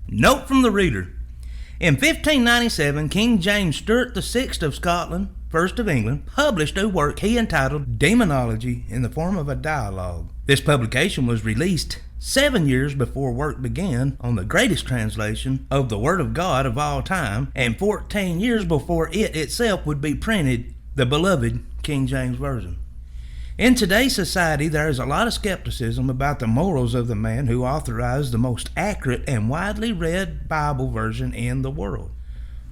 Note from the reader. In 1597, King James Stuart VI of Scotland, first of England, published a work he entitled Demonologie in the form of a dialogue. This publication was released 7 years before work began on the greatest translation of the Word of God of all time, and 14 years before it itself would be printed, the beloved King James Version. In today's society, there is a lot of skepticism about the morals of the man who authorized the most accurate and widely read Bible version in the world.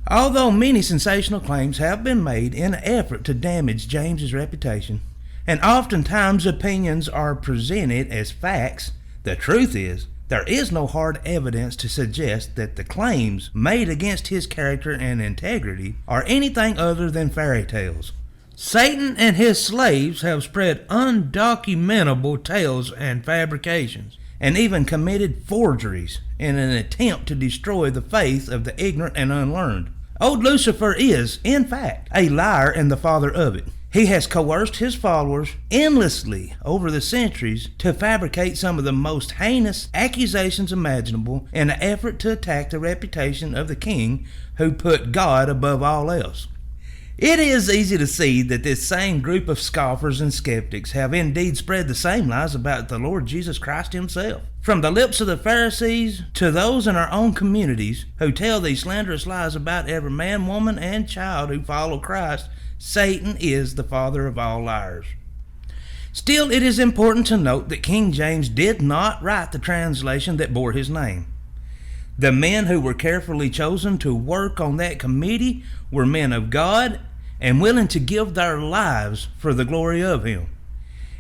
Although many sensational claims have been made in an effort to damage James's reputation, and oftentimes opinions are presented as facts, the truth is, there is no hard evidence to suggest that the claims made against his character and integrity are anything other than fairy tales. Satan and his slaves have spread undocumentable tales and fabrications, and even committed forgeries in an attempt to destroy the faith of the ignorant and unlearned. Old Lucifer is, in fact, a liar and the father of it. He has coerced his followers endlessly over the centuries to fabricate some of the most heinous accusations imaginable in an effort to attack the reputation of the king who put God above all else. It is easy to see that this same group of scoffers and skeptics have indeed spread the same lies about the Lord Jesus Christ himself. From the lips of the Pharisees to those in our own communities who tell these slanderous lies about every man, woman, and child who follow Christ, Satan is the father of all liars. Still, it is important to note that King James did not write the translation that bore his name. The men who were carefully chosen to work on that committee were men of God and willing to give their lives for the glory of him.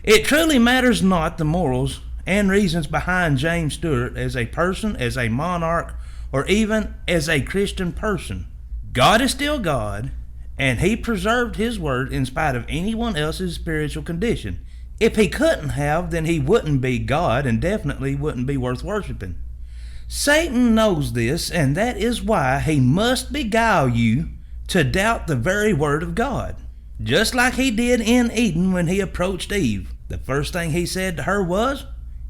It truly matters not the morals and reasons behind James Stuart as a person, as a monarch, or even as a Christian person. God is still God, and he preserved his word in spite of anyone else's spiritual condition. If he couldn't have, then he wouldn't be God and definitely wouldn't be worth worshiping. Satan knows this, and that is why he must beguile you to doubt the very word of God. Just like he did in Eden when he approached Eve. The first thing he said to her was,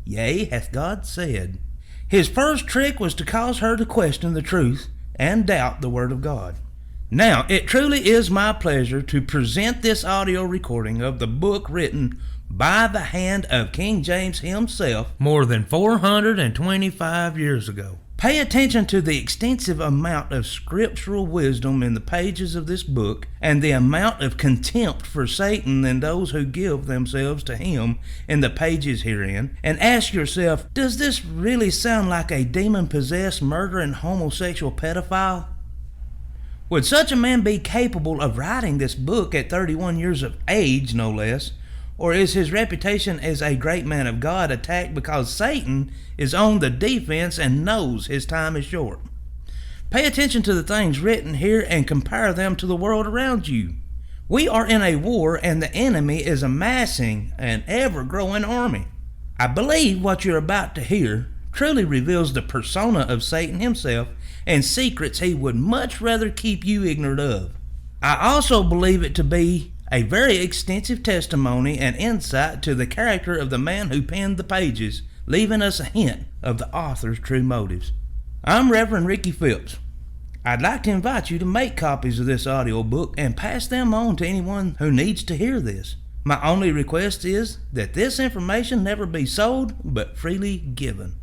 "Yea, hath God said." His first trick was to cause her to question the truth and doubt the word of God. Now, it truly is my pleasure to present this audio recording of the book written by the hand of King James himself more than 425 years ago. Pay attention to the extensive amount of scriptural wisdom in the pages of this book and the amount of contempt for Satan and those who give themselves to him in the pages herein, and ask yourself, does this really sound like a demon-possessed murdering homosexual pedophile? Would such a man be capable of writing this book at 31 years of age, no less? Or is his reputation as a great man of God attacked because Satan is on the defense and knows his time is short? Pay attention to the things written here and compare them to the world around you. We are in a war and the enemy is amassing an ever-growing army. I believe what you're about to hear truly reveals the persona of Satan himself and secrets he would much rather keep you ignorant of. I also believe it to be a very extensive testimony and insight to the character of the man who penned the pages, leaving us a hint of the author's true motives. I'm Reverend Ricky Phillips. I'd like to invite you to make copies of this audiobook and pass them on to anyone who needs to hear this. My only request is that this information never be sold, but freely given.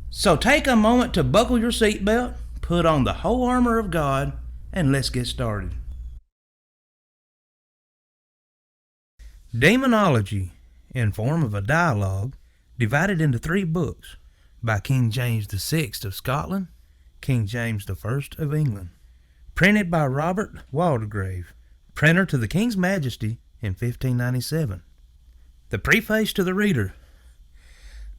So take a moment to buckle your seatbelt, put on the whole armor of God, and let's get started. Demonologie, in form of a dialogue, divided into 3 books, by King James VI of Scotland, King James I of England, printed by Robert Waldegrave, printer to the King's Majesty in 1597. The preface to the reader.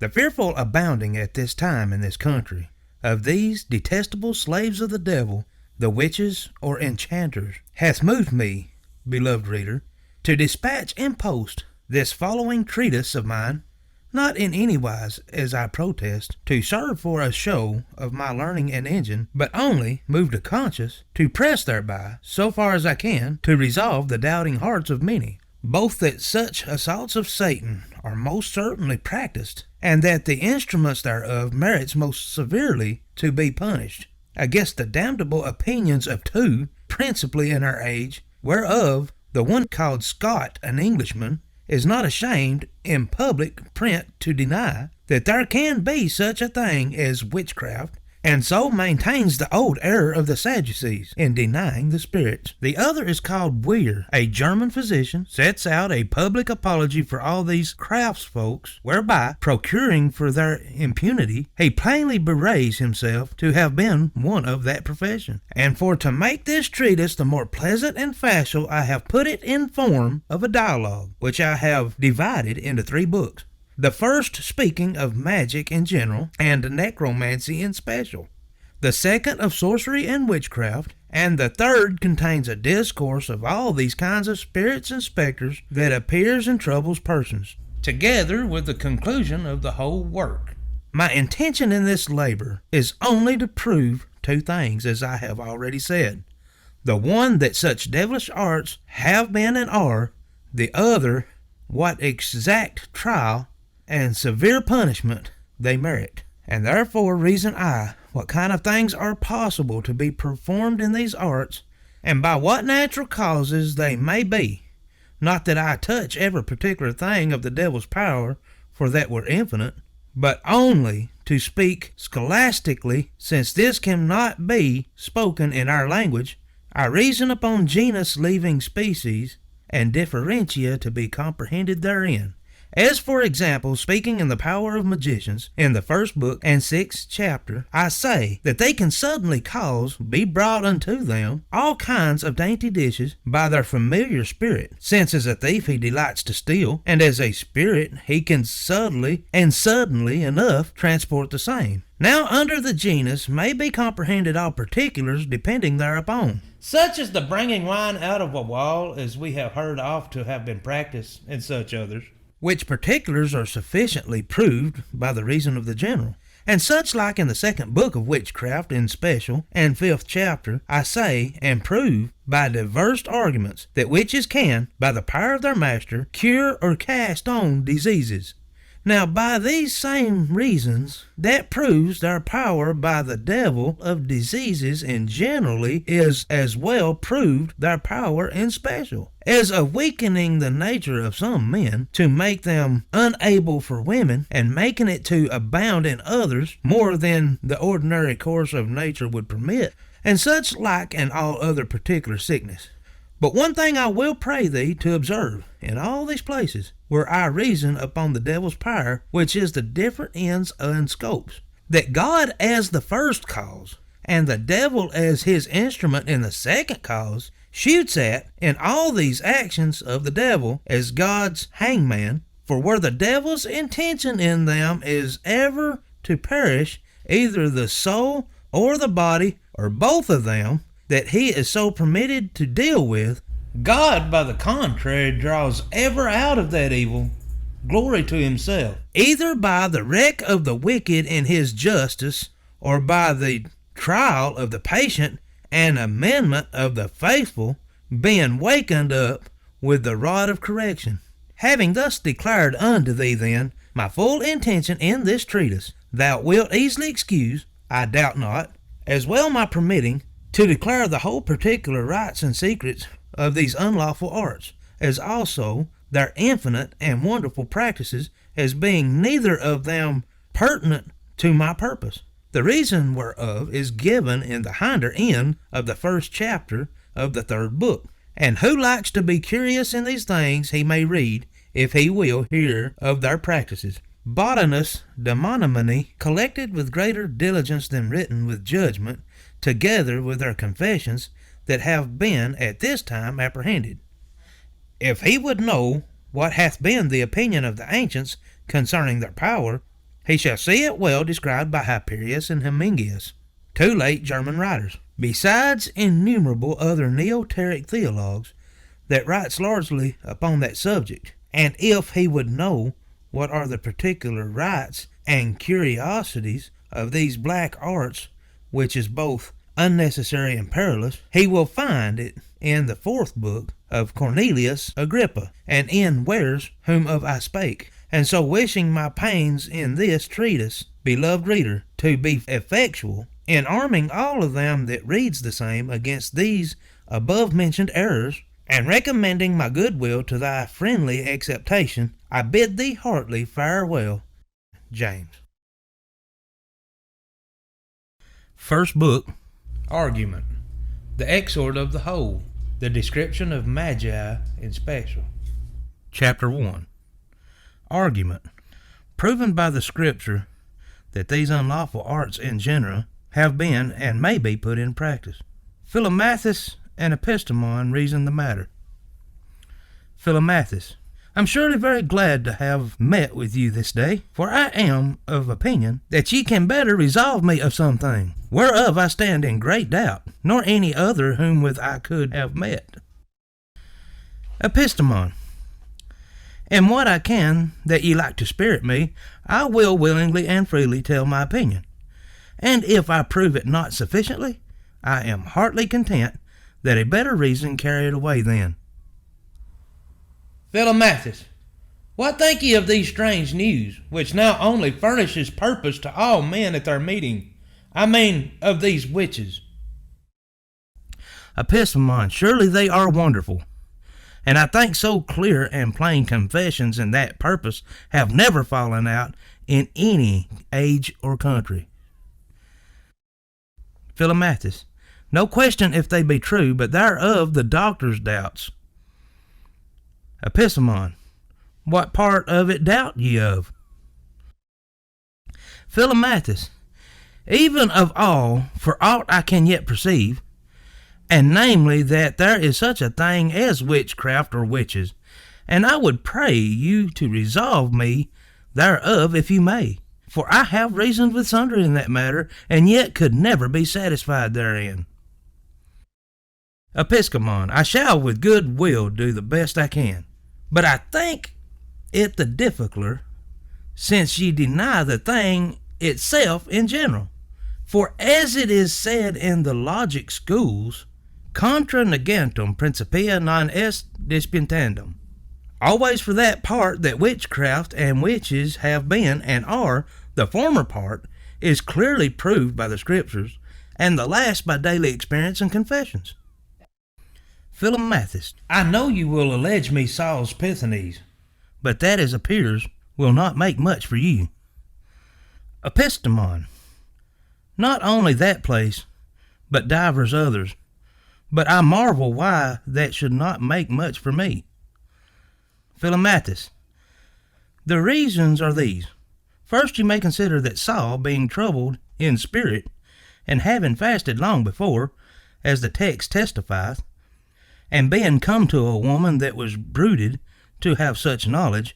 The fearful abounding at this time in this country of these detestable slaves of the devil, the witches or enchanters, hath moved me, beloved reader, to dispatch in post this following treatise of mine, not in any wise, as I protest, to serve for a show of my learning and engine, but only, moved to conscience, to press thereby, so far as I can, to resolve the doubting hearts of many, both that such assaults of Satan are most certainly practiced, and that the instruments thereof merits most severely to be punished, against the damnable opinions of two, principally in our age, whereof the one called Scott, an Englishman, is not ashamed in public print to deny that there can be such a thing as witchcraft, and so maintains the old error of the Sadducees in denying the spirits. The other is called Weir, a German physician, sets out a public apology for all these craftsfolks, whereby, procuring for their impunity, he plainly bewrays himself to have been one of that profession. And for to make this treatise the more pleasant and facile, I have put it in form of a dialogue, which I have divided into 3 books. The first speaking of magic in general, and necromancy in special. The second of sorcery and witchcraft, and the third contains a discourse of all these kinds of spirits and spectres that appears and troubles persons, together with the conclusion of the whole work. My intention in this labor is only to prove 2 things, as I have already said. The one, that such devilish arts have been and are; the other, what exact trial and severe punishment they merit. And therefore reason I what kind of things are possible to be performed in these arts, and by what natural causes they may be. Not that I touch every particular thing of the devil's power, for that were infinite, but only to speak scholastically, since this cannot be spoken in our language. I reason upon genus leaving species, and differentia to be comprehended therein. As for example, speaking in the power of magicians, in the 1st book and 6th chapter, I say that they can suddenly cause be brought unto them all kinds of dainty dishes by their familiar spirit, since as a thief he delights to steal, and as a spirit he can suddenly enough transport the same. Now under the genus may be comprehended all particulars depending thereupon, such as the bringing wine out of a wall, as we have heard of to have been practiced, and such others, which particulars are sufficiently proved by the reason of the general. And such like in the 2nd book of Witchcraft in special, and 5th chapter, I say and prove by diverse arguments that witches can, by the power of their master, cure or cast on diseases. Now by these same reasons, that proves their power by the devil of diseases, and generally is as well proved their power in special, as of weakening the nature of some men, to make them unable for women, and making it to abound in others more than the ordinary course of nature would permit, and such like in all other particular sickness. But one thing I will pray thee to observe in all these places where I reason upon the devil's power, which is the different ends and scopes, that God as the first cause, and the devil as his instrument in the second cause, shoots at in all these actions of the devil as God's hangman. For where the devil's intention in them is ever to perish either the soul or the body, or both of them, that he is so permitted to deal with, God, by the contrary, draws ever out of that evil glory to himself, either by the wreck of the wicked in his justice, or by the trial of the patient and amendment of the faithful, being wakened up with the rod of correction. Having thus declared unto thee then my full intention in this treatise, thou wilt easily excuse, I doubt not, as well my permitting to declare the whole particular rites and secrets of these unlawful arts, as also their infinite and wonderful practices, as being neither of them pertinent to my purpose. The reason whereof is given in the hinder end of the 1st chapter of the 3rd book. And who likes to be curious in these things, he may read, if he will hear of their practices. Botanus Demonologie, collected with greater diligence than written with judgment, together with their confessions that have been at this time apprehended. If he would know what hath been the opinion of the ancients concerning their power, he shall see it well described by Hyperius and Hemingius, 2 late German writers, besides innumerable other neoteric theologues that writes largely upon that subject. And if he would know what are the particular rites and curiosities of these black arts, which is both unnecessary and perilous, he will find it in the 4th book of Cornelius Agrippa, and in Ware's whom of I spake. And so wishing my pains in this treatise beloved reader, to be effectual in arming all of them that reads the same against these above-mentioned errors, and recommending my goodwill to thy friendly acceptation, I bid thee heartily farewell. James. First book, Argument, the exhort of the whole, the description of Magi in special. Chapter 1. Argument. Proven by the Scripture that these unlawful arts in general have been and may be put in practice. Philomathus and Epistemon reason the matter. Philomathus. I'm surely very glad to have met with you this day, for I am of opinion that ye can better resolve me of something, whereof I stand in great doubt, nor any other whom with I could have met. Epistemon. In what I can that ye like to spirit me, I will willingly and freely tell my opinion, and if I prove it not sufficiently, I am heartily content that a better reason carry it away then. Philomathus, what think ye of these strange news, which now only furnishes purpose to all men at their meeting? I mean, of these witches. Epistemon, surely they are wonderful, and I think so clear and plain confessions in that purpose have never fallen out in any age or country. Philomathus, no question if they be true, but thereof the doctor's doubts. Epistemon, what part of it doubt ye of? Philomathus, even of all, for aught I can yet perceive, and namely that there is such a thing as witchcraft or witches, and I would pray you to resolve me thereof if you may, for I have reasoned with Sundry in that matter, and yet could never be satisfied therein. Epistemon, I shall with good will do the best I can, but I think it the difficler, since ye deny the thing itself in general. For as it is said in the logic schools, contra negentum principia non est disputandum. Always for that part that witchcraft and witches have been and are, the former part is clearly proved by the Scriptures, and the last by daily experience and confessions. Philomathus, I know you will allege me Saul's Pythonese, but that, as appears, will not make much for you. Epistemon, not only that place, but divers others, but I marvel why that should not make much for me. Philomathus, the reasons are these. First, you may consider that Saul, being troubled in spirit, and having fasted long before, as the text testifieth, and being come to a woman that was brooded to have such knowledge,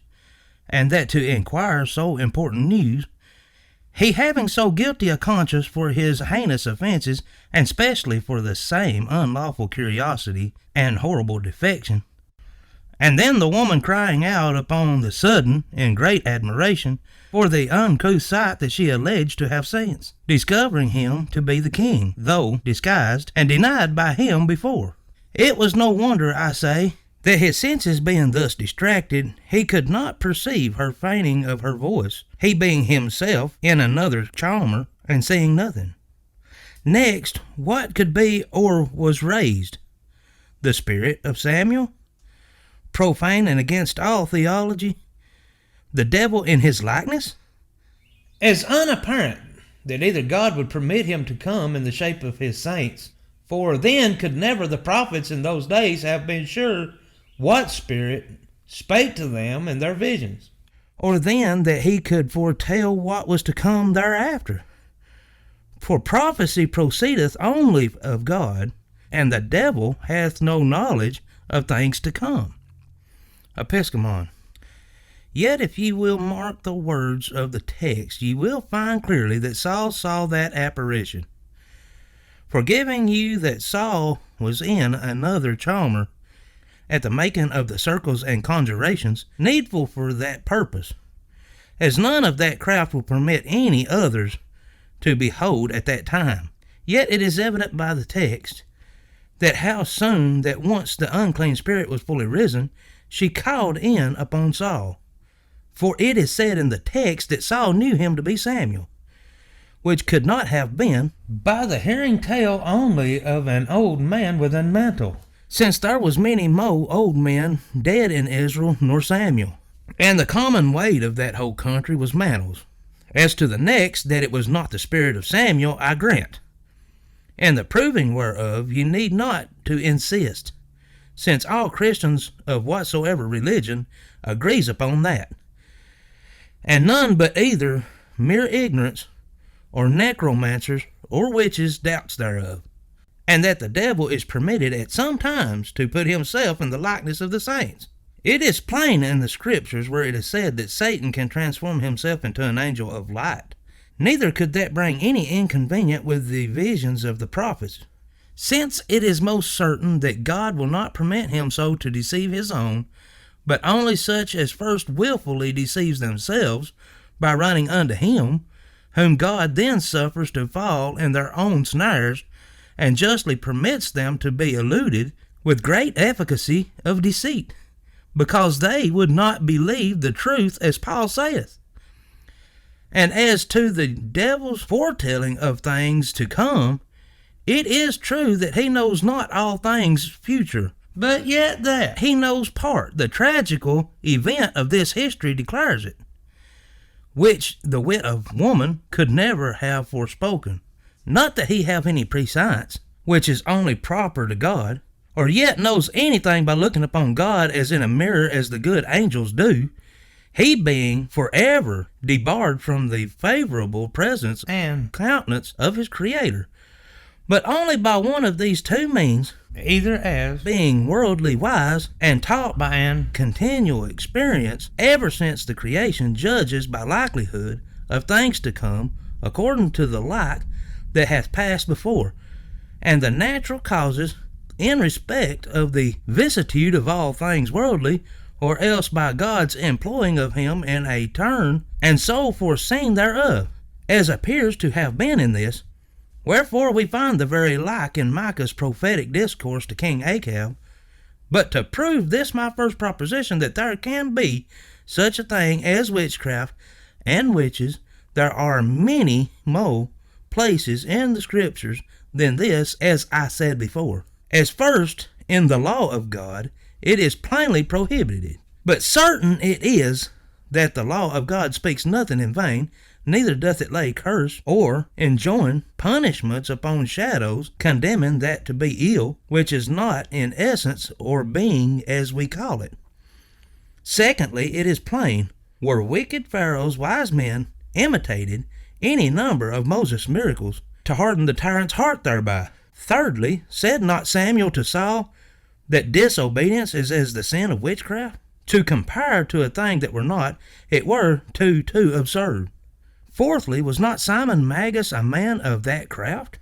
and that to inquire so important news, he having so guilty a conscience for his heinous offences, and specially for the same unlawful curiosity and horrible defection, and then the woman crying out upon the sudden in great admiration for the uncouth sight that she alleged to have seen, discovering him to be the king, though disguised and denied by him before. It was no wonder, I say, that his senses being thus distracted, he could not perceive her feigning of her voice, he being himself in another charmer, and seeing nothing. Next, what could be or was raised? The spirit of Samuel? Profane and against all theology? The devil in his likeness? As unapparent that either God would permit him to come in the shape of his saints, for then could never the prophets in those days have been sure what spirit spake to them in their visions, or then that he could foretell what was to come thereafter. For prophecy proceedeth only of God, and the devil hath no knowledge of things to come. Epistemon, yet if ye will mark the words of the text, ye will find clearly that Saul saw that apparition. Forgiving you that Saul was in another charmer at the making of the circles and conjurations needful for that purpose, as none of that craft will permit any others to behold at that time. Yet it is evident by the text that how soon that once the unclean spirit was fully risen, she called in upon Saul. For it is said in the text that Saul knew him to be Samuel, which could not have been by the hearing tell only of an old man with a mantle, since there was many mo old men dead in Israel nor Samuel. And the common weight of that whole country was mantles. As to the next, that it was not the spirit of Samuel, I grant. And the proving whereof ye need not to insist, since all Christians of whatsoever religion agrees upon that. And none but either mere ignorance, or necromancers, or witches doubts thereof, and that the devil is permitted at some times to put himself in the likeness of the saints. It is plain in the Scriptures where it is said that Satan can transform himself into an angel of light. Neither could that bring any inconvenience with the visions of the prophets, since it is most certain that God will not permit him so to deceive his own, but only such as first willfully deceives themselves by running unto him, whom God then suffers to fall in their own snares, and justly permits them to be eluded with great efficacy of deceit, because they would not believe the truth, as Paul saith. And as to the devil's foretelling of things to come, it is true that he knows not all things future, but yet that he knows part. The tragical event of this history declares it, which the wit of woman could never have forespoken. Not that he have any prescience, which is only proper to God, or yet knows anything by looking upon God as in a mirror as the good angels do, he being forever debarred from the favorable presence and countenance of his Creator, but only by one of these two means, either as being worldly wise and taught by an continual experience ever since the creation judges by likelihood of things to come according to the like that hath passed before, and the natural causes in respect of the vicissitude of all things worldly, or else by God's employing of him in a turn, and so foreseen thereof, as appears to have been in this. Wherefore we find the very like in Micah's prophetic discourse to King Ahab. But to prove this my first proposition, that there can be such a thing as witchcraft and witches, there are many more places in the Scriptures than this, as I said before. As first, in the law of God, it is plainly prohibited. But certain it is that the law of God speaks nothing in vain, neither doth it lay curse or enjoin punishments upon shadows, condemning that to be ill, which is not in essence or being as we call it. Secondly, it is plain, where wicked Pharaoh's wise men imitated any number of Moses' miracles, to harden the tyrant's heart thereby. Thirdly, said not Samuel to Saul that disobedience is as the sin of witchcraft? To compare to a thing that were not, it were too absurd. Fourthly, was not Simon Magus a man of that craft?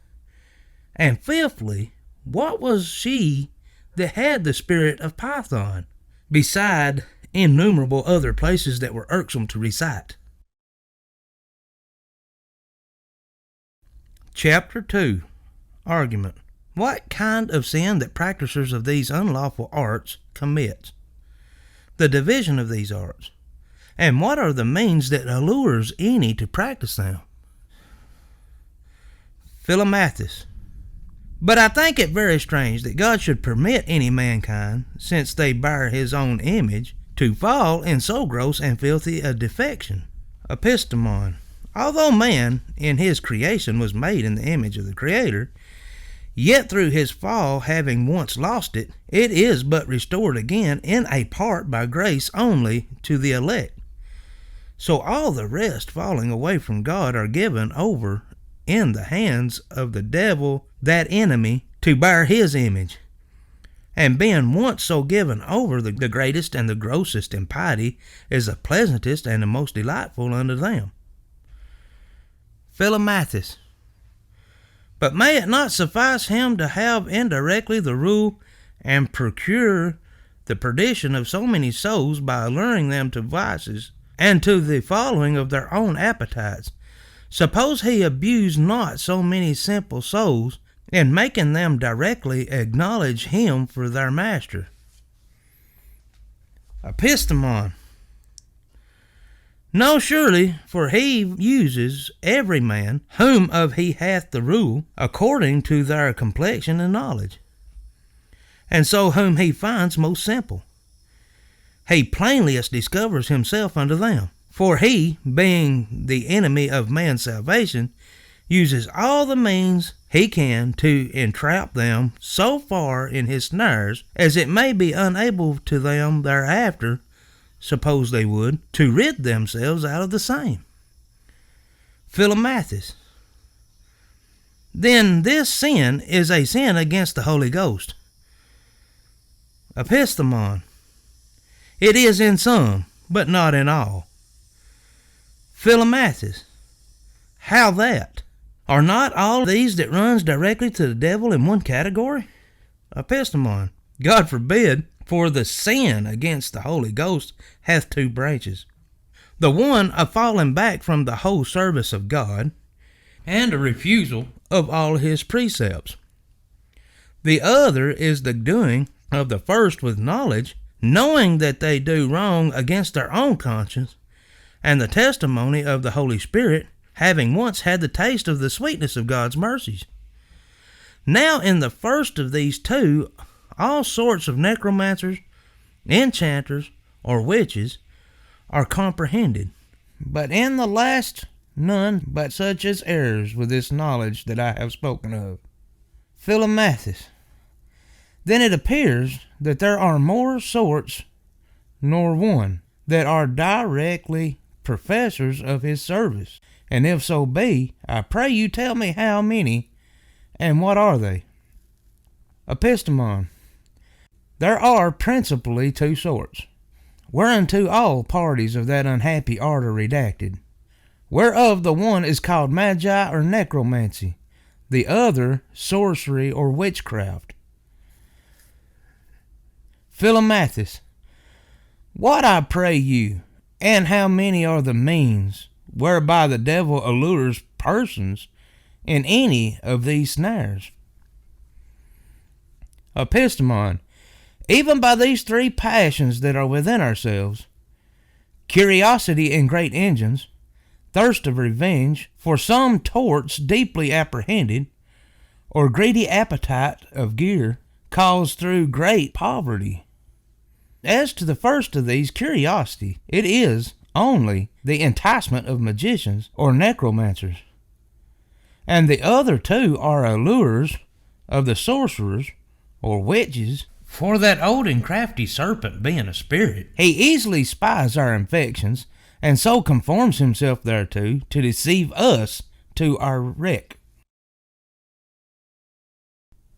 And fifthly, what was she that had the spirit of Python, beside innumerable other places that were irksome to recite? Chapter 2. Argument. What kind of sin that practicers of these unlawful arts commit? The division of these arts. And what are the means that allures any to practice them? Philomathus. But I think it very strange that God should permit any mankind, since they bear his own image, to fall in so gross and filthy a defection. Epistemon. Although man in his creation was made in the image of the Creator, yet through his fall, having once lost it, it is but restored again in a part by grace only to the elect. So all the rest falling away from God are given over in the hands of the devil, that enemy, to bear his image. And being once so given over, the greatest and the grossest impiety is the pleasantest and the most delightful unto them. Philomathus. But may it not suffice him to have indirectly the rule and procure the perdition of so many souls by alluring them to vices and to the following of their own appetites? Suppose he abuse not so many simple souls in making them directly acknowledge him for their master. Epistemon. No, surely, for he uses every man whom of he hath the rule, according to their complexion and knowledge, and so whom he finds most simple. He plainliest discovers himself unto them. For he, being the enemy of man's salvation, uses all the means he can to entrap them so far in his snares as it may be unable to them thereafter, suppose they would, to rid themselves out of the same. Philomathus. Then this sin is a sin against the Holy Ghost. Epistemon. It is in some, but not in all. Philomathus. How that? Are not all these that runs directly to the devil in one category? Epistemon. God forbid, for the sin against the Holy Ghost hath two branches. The one a falling back from the whole service of God, and a refusal of all his precepts. The other is the doing of the first with knowledge, knowing that they do wrong against their own conscience, and the testimony of the Holy Spirit, having once had the taste of the sweetness of God's mercies. Now in the first of these two, all sorts of necromancers, enchanters, or witches are comprehended, but in the last none but such as errs with this knowledge that I have spoken of. Philomathus. Then it appears that there are more sorts nor one that are directly professors of his service, and if so be, I pray you tell me how many, and what are they? Epistemon. There are principally two sorts, whereunto all parties of that unhappy art are redacted, whereof the one is called magi or necromancy, the other sorcery or witchcraft. Philomathus. What, I pray you, and how many are the means whereby the devil allures persons in any of these snares? Epistemon. Even by these three passions that are within ourselves, curiosity in great engines, thirst of revenge for some torts deeply apprehended, or greedy appetite of gear caused through great poverty. As to the first of these, curiosity, it is only the enticement of magicians or necromancers, and the other two are allures of the sorcerers or witches. For that old and crafty serpent being a spirit, he easily spies our infections, and so conforms himself thereto to deceive us to our wreck.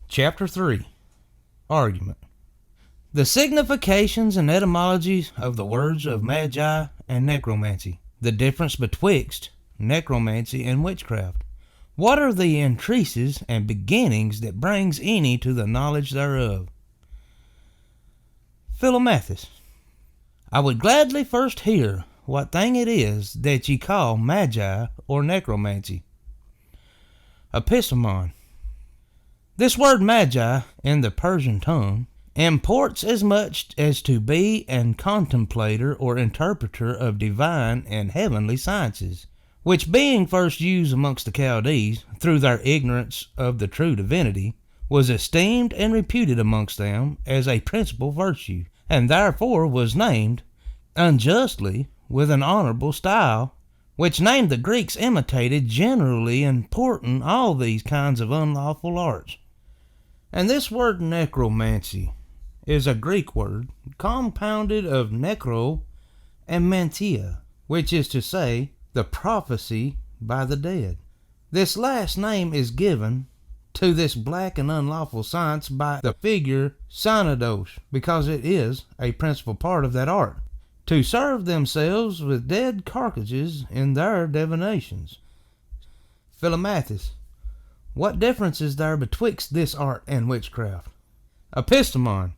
Chapter 3. Argument. The significations and etymologies of the words of magi and necromancy. The difference betwixt necromancy and witchcraft. What are the entreaties and beginnings that brings any to the knowledge thereof? Philomathus. I would gladly first hear what thing it is that ye call magi or necromancy. Epistemon. This word magi in the Persian tongue imports as much as to be an contemplator or interpreter of divine and heavenly sciences, which being first used amongst the Chaldees through their ignorance of the true divinity, was esteemed and reputed amongst them as a principal virtue, and therefore was named, unjustly, with an honorable style, which name the Greeks imitated generally importing all these kinds of unlawful arts. And this word necromancy is a Greek word compounded of necro and mantia, which is to say, the prophecy by the dead. This last name is given to this black and unlawful science by the figure Synodos, because it is a principal part of that art, to serve themselves with dead carcasses in their divinations. Philomathus. What difference is there betwixt this art and witchcraft? Epistemon.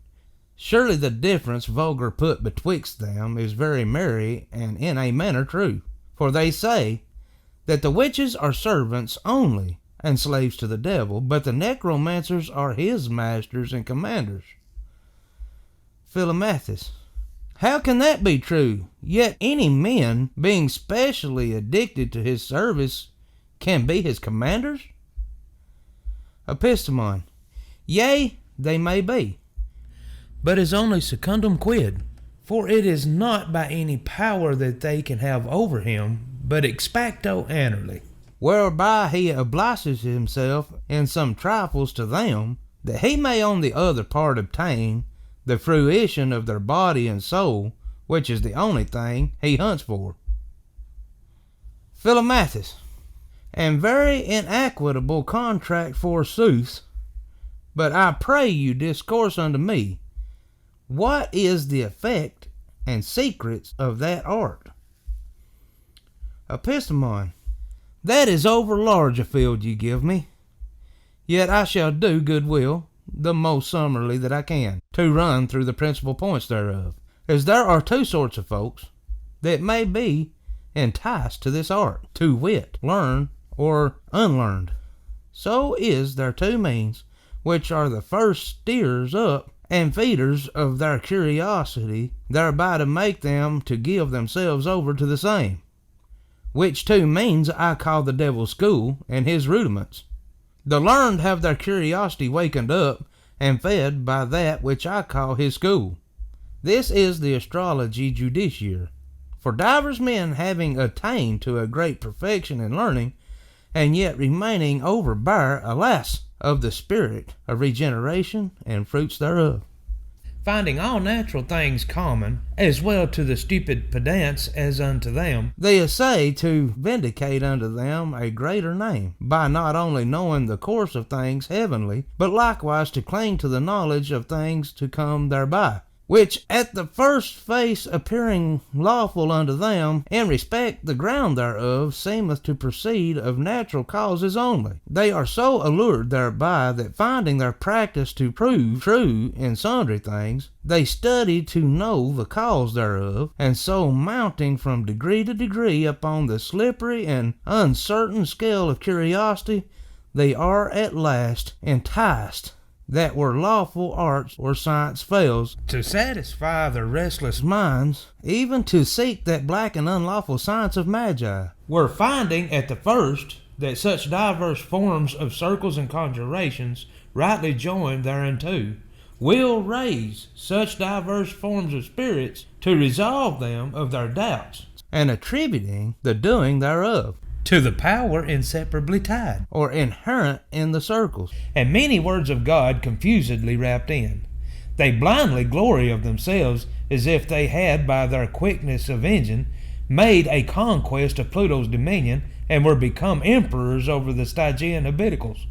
Surely the difference vulgar put betwixt them is very merry and in a manner true. For they say that the witches are servants only and slaves to the devil, but the necromancers are his masters and commanders. Philomathus. How can that be true? Yet any men, being specially addicted to his service, can be his commanders? Epistemon. Yea, they may be, but is only secundum quid. For it is not by any power that they can have over him, but ex facto annerly, whereby he obliges himself in some trifles to them, that he may on the other part obtain the fruition of their body and soul, which is the only thing he hunts for. Philomathus. And very inequitable contract forsooth, but I pray you discourse unto me, what is the effect and secrets of that art? Epistemon. That is over large a field you give me, yet I shall do good will, the most summarily that I can, to run through the principal points thereof, as there are two sorts of folks that may be enticed to this art, to wit, learn or unlearned. So is there two means, which are the first steers up and feeders of their curiosity, thereby to make them to give themselves over to the same. Which two means I call the devil's school and his rudiments. The learned have their curiosity wakened up and fed by that which I call his school. This is the astrology judiciary. For divers men having attained to a great perfection in learning, and yet remaining overbear, alas, of the spirit of regeneration and fruits thereof. Finding all natural things common, as well to the stupid pedants as unto them, they essay to vindicate unto them a greater name, by not only knowing the course of things heavenly, but likewise to cling to the knowledge of things to come thereby, which at the first face appearing lawful unto them, in respect the ground thereof seemeth to proceed of natural causes only. They are so allured thereby, that finding their practice to prove true in sundry things, they study to know the cause thereof, and so mounting from degree to degree upon the slippery and uncertain scale of curiosity, they are at last enticed, that where lawful arts or science fails to satisfy their restless minds, even to seek that black and unlawful science of magi, were finding at the first that such diverse forms of circles and conjurations rightly joined thereunto, will raise such diverse forms of spirits to resolve them of their doubts, and attributing the doing thereof to the power inseparably tied, or inherent in the circles, and many words of God confusedly wrapped in. They blindly glory of themselves, as if they had by their quickness of engine made a conquest of Pluto's dominion, and were become emperors over the Stygian Habiticles,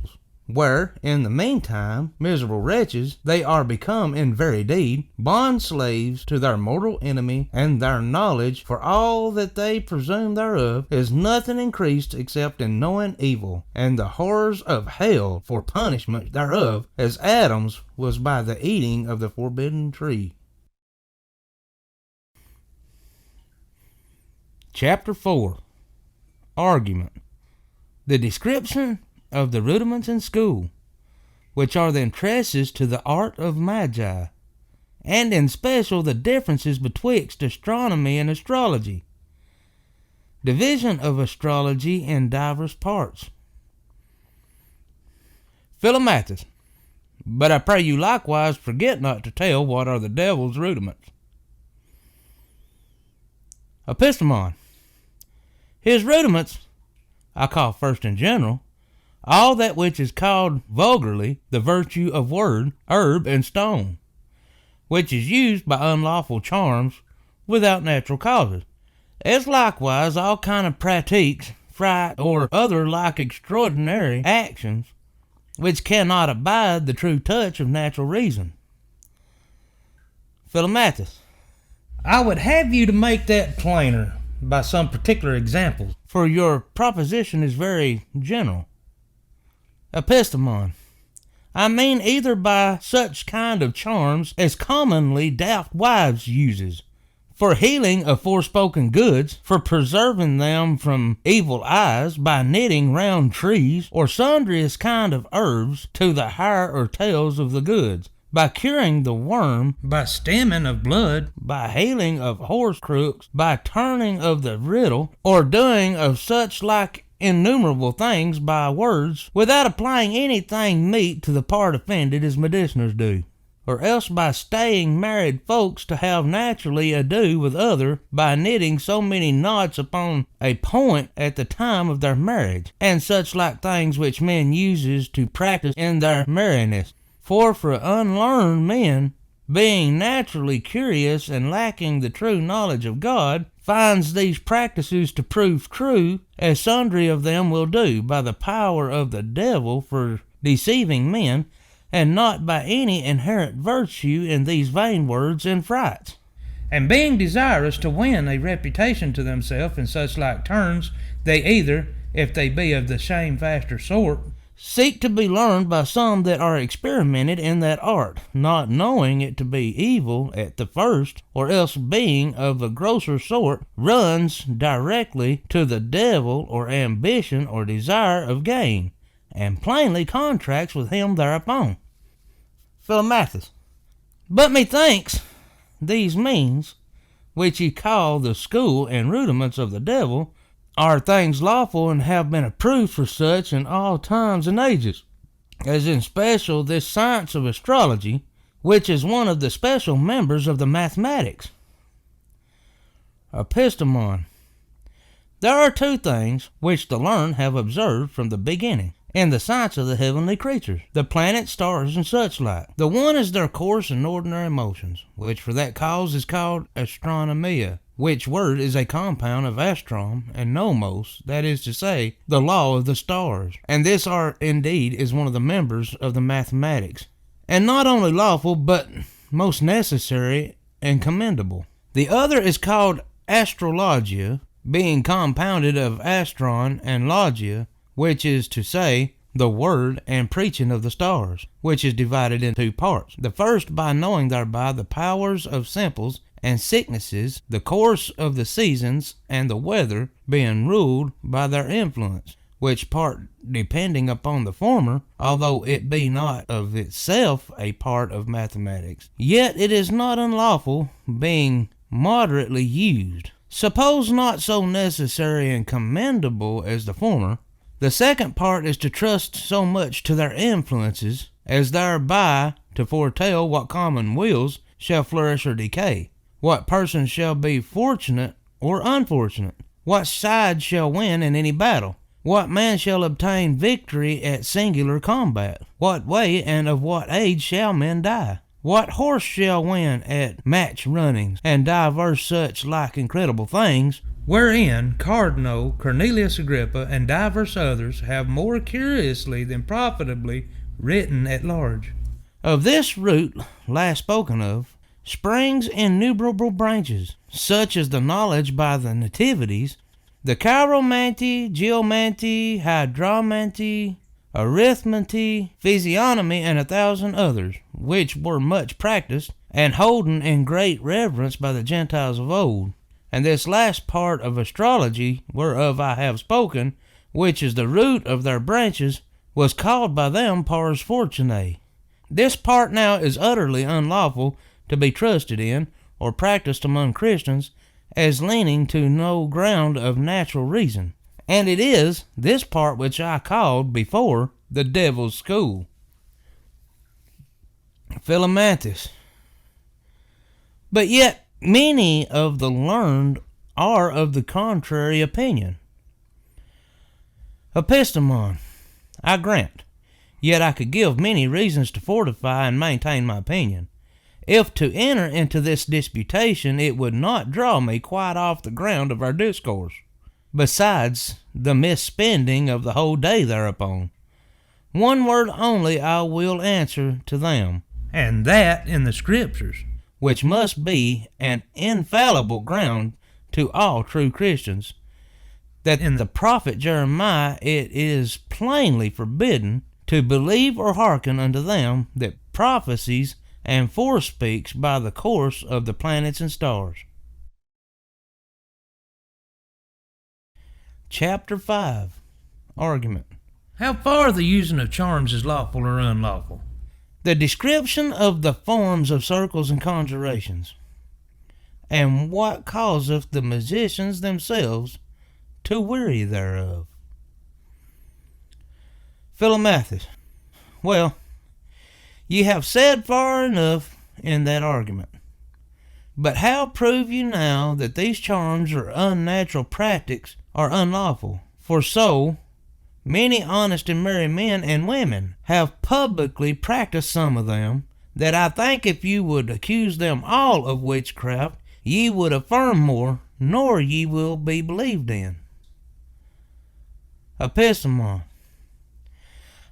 where, in the meantime, miserable wretches, they are become in very deed bond slaves to their mortal enemy, and their knowledge, for all that they presume thereof, is nothing increased except in knowing evil, and the horrors of hell for punishment thereof, as Adam's was by the eating of the forbidden tree. Chapter 4. Argument. The description of the rudiments in school, which are the entresses to the art of magi, and in special the differences betwixt astronomy and astrology. Division of astrology in divers parts. Philomathus. But I pray you likewise forget not to tell what are the devil's rudiments. Epistemon. His rudiments I call first in general all that which is called vulgarly the virtue of word, herb, and stone, which is used by unlawful charms without natural causes, as likewise all kind of pratiques, fright, or other like extraordinary actions, which cannot abide the true touch of natural reason. Philomathus. I would have you to make that plainer by some particular examples, for your proposition is very general. Epistemon. I mean either by such kind of charms as commonly daft wives uses, for healing of forspoken goods, for preserving them from evil eyes by knitting round trees, or sundriest kind of herbs to the hair or tails of the goods, by curing the worm, by stemming of blood, by healing of horse crooks, by turning of the riddle, or doing of such like innumerable things by words, without applying anything meet to the part offended as mediciners do. Or else by staying married folks to have naturally ado with other, by knitting so many knots upon a point at the time of their marriage, and such like things which men uses to practice in their merriness. For unlearned men, being naturally curious and lacking the true knowledge of God, finds these practices to prove true, as sundry of them will do, by the power of the devil for deceiving men, and not by any inherent virtue in these vain words and frights. And being desirous to win a reputation to themselves in such like turns, they either, if they be of the shamefactor sort, seek to be learned by some that are experimented in that art, not knowing it to be evil at the first, or else being of a grosser sort, runs directly to the devil or ambition or desire of gain, and plainly contracts with him thereupon. Philomathus. But methinks these means, which ye call the school and rudiments of the devil, are things lawful and have been approved for such in all times and ages, as in special this science of astrology, which is one of the special members of the mathematics. Epistemon. There are two things which the learned have observed from the beginning, in the science of the heavenly creatures, the planets, stars, and such like. The one is their course and ordinary motions, which for that cause is called Astronomia, which word is a compound of astrom and nomos, that is to say, the law of the stars. And this art indeed is one of the members of the mathematics, and not only lawful, but most necessary and commendable. The other is called Astrologia, being compounded of astron and logia, which is to say, the word and preaching of the stars, which is divided in two parts. The first by knowing thereby the powers of simples and sicknesses, the course of the seasons, and the weather, being ruled by their influence, which part depending upon the former, although it be not of itself a part of mathematics, yet it is not unlawful, being moderately used. Suppose not so necessary and commendable as the former. The second part is to trust so much to their influences, as thereby to foretell what common wills shall flourish or decay, what persons shall be fortunate or unfortunate, what side shall win in any battle, what man shall obtain victory at singular combat, what way and of what age shall men die, what horse shall win at match runnings, and divers such like incredible things, wherein Cardinal Cornelius Agrippa and divers others have more curiously than profitably written at large. Of this root last spoken of springs innumerable branches, such as the knowledge by the nativities, the chiromancy, geomancy, hydromancy, arithmancy, physiognomy, and 1,000 others, which were much practiced and holden in great reverence by the Gentiles of old. And this last part of astrology, whereof I have spoken, which is the root of their branches, was called by them pars fortunae. This part now is utterly unlawful to be trusted in, or practiced among Christians, as leaning to no ground of natural reason. And it is this part which I called before the devil's school. Philomathus. But yet many of the learned are of the contrary opinion. Epistemon. I grant, yet I could give many reasons to fortify and maintain my opinion. If to enter into this disputation, it would not draw me quite off the ground of our discourse, besides the misspending of the whole day thereupon. One word only I will answer to them, and that in the Scriptures, which must be an infallible ground to all true Christians, that in the prophet Jeremiah it is plainly forbidden to believe or hearken unto them that prophesies and forespeaks by the course of the planets and stars. Chapter 5. Argument. How far the using of charms is lawful or unlawful? The description of the forms of circles and conjurations, and what causeth the magicians themselves to weary thereof. Philomathus. Well, ye have said far enough in that argument. But how prove you now that these charms or unnatural practices are unlawful? For so many honest and merry men and women have publicly practiced some of them, that I think if you would accuse them all of witchcraft, ye would affirm more, nor ye will be believed in. Epistemon.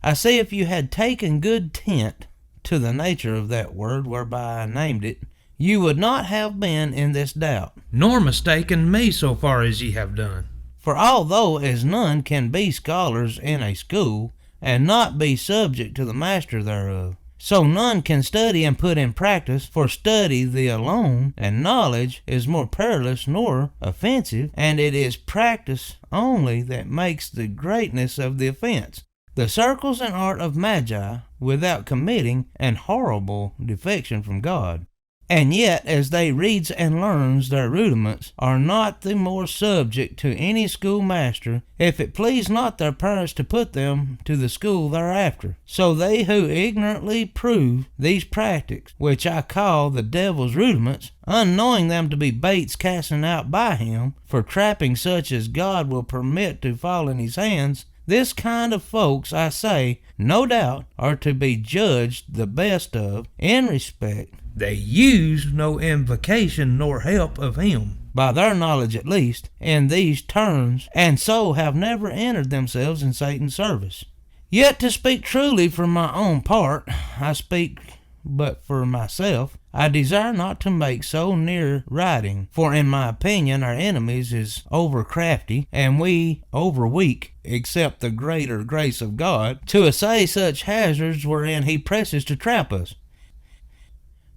I say if you had taken good tent to the nature of that word whereby I named it, you would not have been in this doubt, nor mistaken me so far as ye have done. For although as none can be scholars in a school, and not be subject to the master thereof, so none can study and put in practice, for study the alone, and knowledge is more perilous nor offensive, and it is practice only that makes the greatness of the offense. The circles and art of magi, without committing an horrible defection from God. And yet, as they reads and learns their rudiments, are not the more subject to any schoolmaster, if it please not their parents to put them to the school thereafter. So they who ignorantly prove these practices, which I call the devil's rudiments, unknowing them to be baits casting out by him, for trapping such as God will permit to fall in his hands, this kind of folks, I say, no doubt, are to be judged the best of, in respect they use no invocation nor help of him, by their knowledge at least, in these terms, and so have never entered themselves in Satan's service. Yet to speak truly for my own part, I speak but for myself, I desire not to make so near writing, for in my opinion our enemies is over crafty, and we over weak, except the greater grace of God, to essay such hazards wherein he presses to trap us.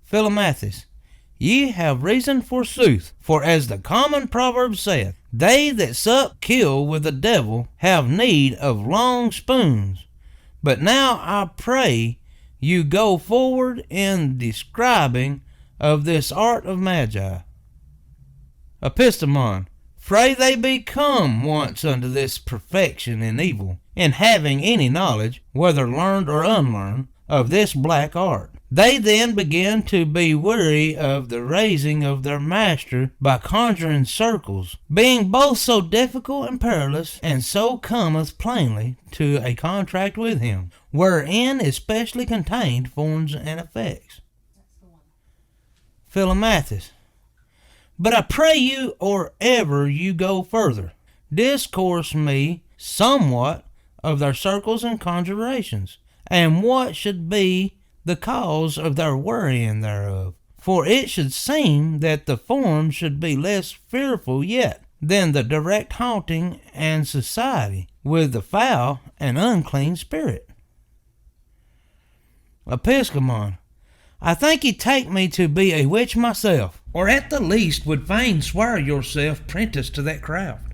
Philomathus. Ye have reason forsooth, for as the common proverb saith, they that sup kill with the devil have need of long spoons. But now I pray you go forward in describing of this art of magi. Epistemon. Pray they be come once unto this perfection in evil, in having any knowledge, whether learned or unlearned, of this black art. They then begin to be weary of the raising of their master by conjuring circles, being both so difficult and perilous, and so cometh plainly to a contract with him, wherein is specially contained forms and effects. Philomathus. But I pray you, or ever you go further, discourse me somewhat of their circles and conjurations, and what should be the cause of their worrying thereof. For it should seem that the form should be less fearful yet than the direct haunting and society with the foul and unclean spirit. Epistemon. I think ye take me to be a witch myself, or at the least would fain swear yourself prentice to that craft.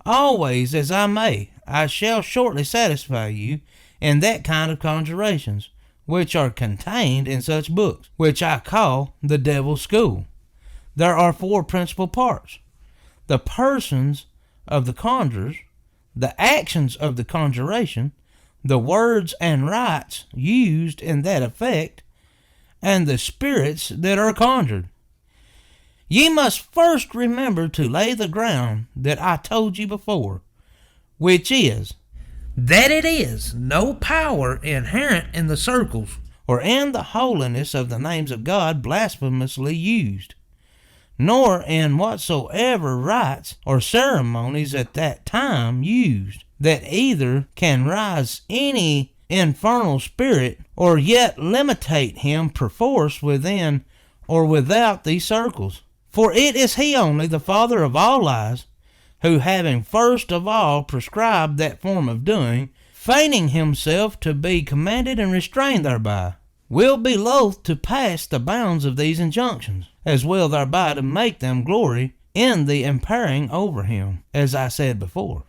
Always as I may, I shall shortly satisfy you in that kind of conjurations, which are contained in such books, which I call the Devil's School. There are 4 principal parts: the persons of the conjurers, the actions of the conjuration, the words and rites used in that effect, and the spirits that are conjured. Ye must first remember to lay the ground that I told you before, which is, that it is no power inherent in the circles, or in the holiness of the names of God blasphemously used, nor in whatsoever rites or ceremonies at that time used, that either can rise any infernal spirit, or yet limitate him perforce within or without these circles. For it is he only, the father of all lies, who having first of all prescribed that form of doing, feigning himself to be commanded and restrained thereby, will be loath to pass the bounds of these injunctions, as well thereby to make them glory in the impairing over him, as I said before.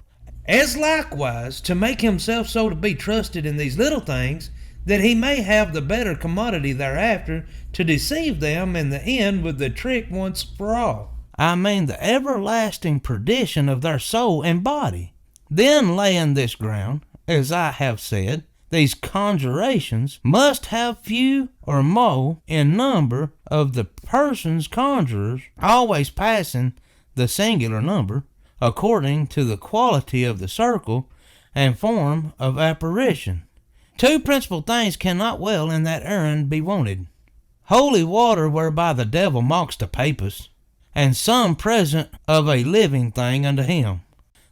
As likewise to make himself so to be trusted in these little things, that he may have the better commodity thereafter, to deceive them in the end with the trick once for all. I mean the everlasting perdition of their soul and body. Then laying this ground, as I have said, these conjurations must have few or more in number of the persons conjurers, always passing the singular number, according to the quality of the circle and form of apparition. Two principal things cannot well in that errand be wanted: holy water whereby the devil mocks the papist, and some present of a living thing unto him.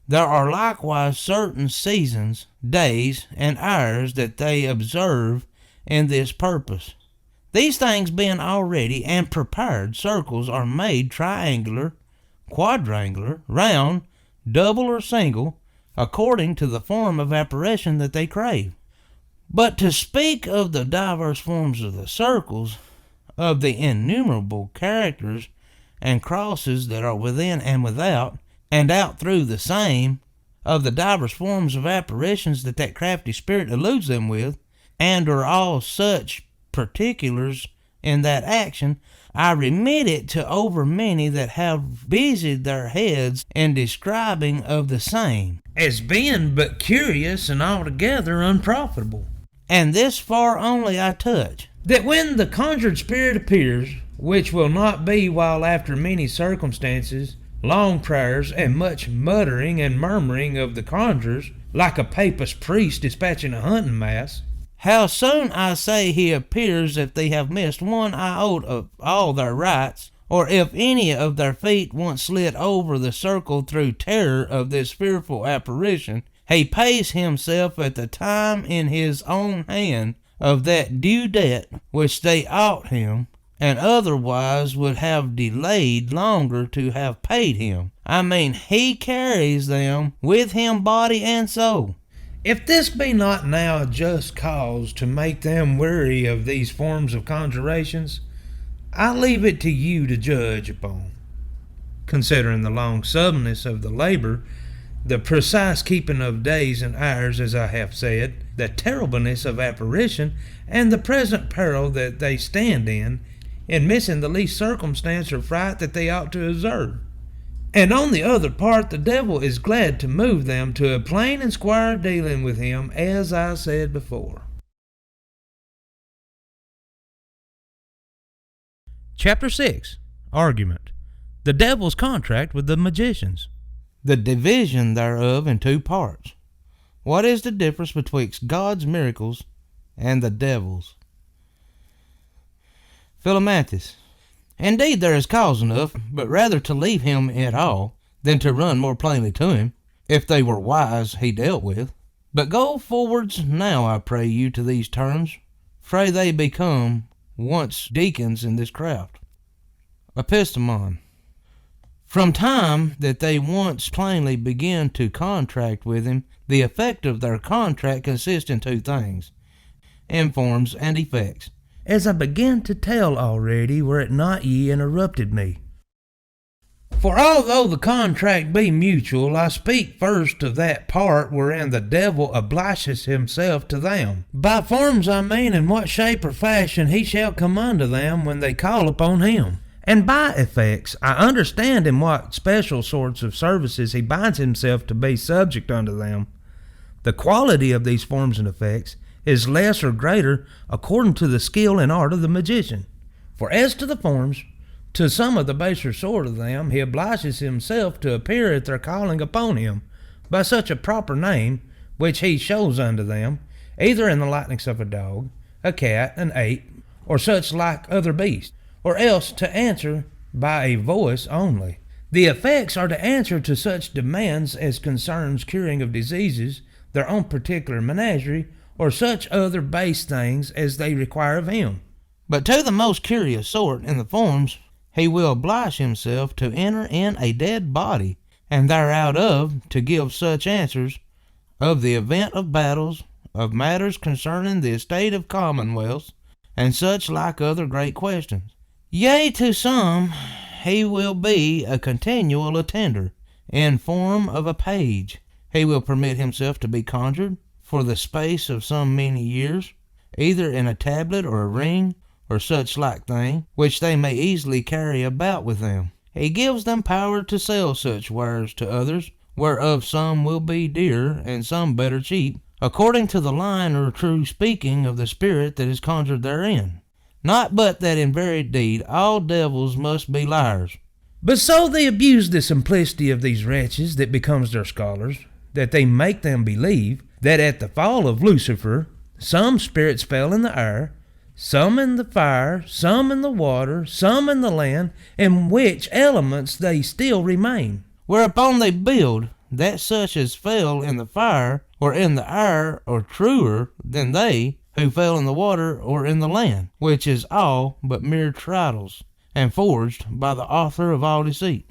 There are likewise certain seasons, days, and hours that they observe in this purpose. These things being already and prepared, circles are made triangular, quadrangular, round, double, or single, according to the form of apparition that they crave. But to speak of the diverse forms of the circles, of the innumerable characters and crosses that are within and without, and out through the same, of the divers forms of apparitions that crafty spirit eludes them with, and are all such particulars in that action, I remit it to over many that have busied their heads in describing of the same, as being but curious and altogether unprofitable. And this far only I touch, that when the conjured spirit appears, which will not be while after many circumstances, long prayers, and much muttering and murmuring of the conjurers, like a papist priest dispatching a hunting mass, how soon I say he appears if they have missed one iota of all their rites, or if any of their feet once slid over the circle through terror of this fearful apparition, he pays himself at the time in his own hand of that due debt which they ought him, and otherwise would have delayed longer to have paid him. I mean, he carries them with him body and soul. If this be not now a just cause to make them weary of these forms of conjurations, I leave it to you to judge upon, considering the long suddenness of the labor, the precise keeping of days and hours, as I have said, the terribleness of apparition, and the present peril that they stand in missing the least circumstance or fright that they ought to observe. And on the other part, the devil is glad to move them to a plain and square dealing with him, as I said before. Chapter 6. Argument. The devil's contract with the magicians. The division thereof in two parts. What is the difference betwixt God's miracles and the devil's? Philomathus. Indeed, there is cause enough, but rather to leave him at all, than to run more plainly to him, if they were wise he dealt with. But go forwards now, I pray you, to these terms, fray they become once deacons in this craft. Epistemon. From time that they once plainly begin to contract with him, the effect of their contract consists in two things, informs and effects, as I began to tell already, were it not ye interrupted me. For although the contract be mutual, I speak first of that part wherein the devil obliges himself to them. By forms I mean in what shape or fashion he shall come unto them when they call upon him. And by effects I understand in what special sorts of services he binds himself to be subject unto them. The quality of these forms and effects is less or greater according to the skill and art of the magician. For as to the forms, to some of the baser sort of them he obliges himself to appear at their calling upon him by such a proper name, which he shows unto them, either in the likeness of a dog, a cat, an ape, or such like other beast, or else to answer by a voice only. The effects are to answer to such demands as concerns curing of diseases, their own particular menagerie, or such other base things as they require of him. But to the most curious sort in the forms, he will oblige himself to enter in a dead body, and thereout of to give such answers of the event of battles, of matters concerning the estate of commonwealths, and such like other great questions. Yea, to some he will be a continual attender, in form of a page. He will permit himself to be conjured for the space of some many years, either in a tablet or a ring, or such like thing, which they may easily carry about with them. He gives them power to sell such wares to others, whereof some will be dear, and some better cheap, according to the line or true speaking of the spirit that is conjured therein. Not but that in very deed all devils must be liars. But so they abuse the simplicity of these wretches that becomes their scholars, that they make them believe that at the fall of Lucifer, some spirits fell in the air, some in the fire, some in the water, some in the land, in which elements they still remain. Whereupon they build that such as fell in the fire or in the air are truer than they who fell in the water or in the land, which is all but mere titles, and forged by the author of all deceit.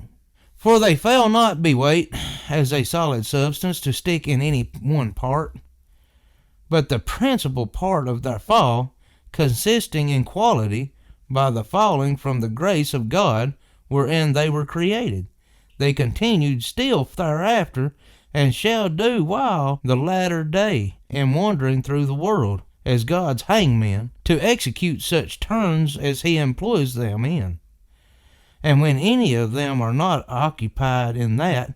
For they fell not be weight as a solid substance to stick in any one part, but the principal part of their fall, consisting in quality, by the falling from the grace of God wherein they were created, they continued still thereafter, and shall do while the latter day, in wandering through the world, as God's hangmen, to execute such turns as he employs them in. And when any of them are not occupied in that,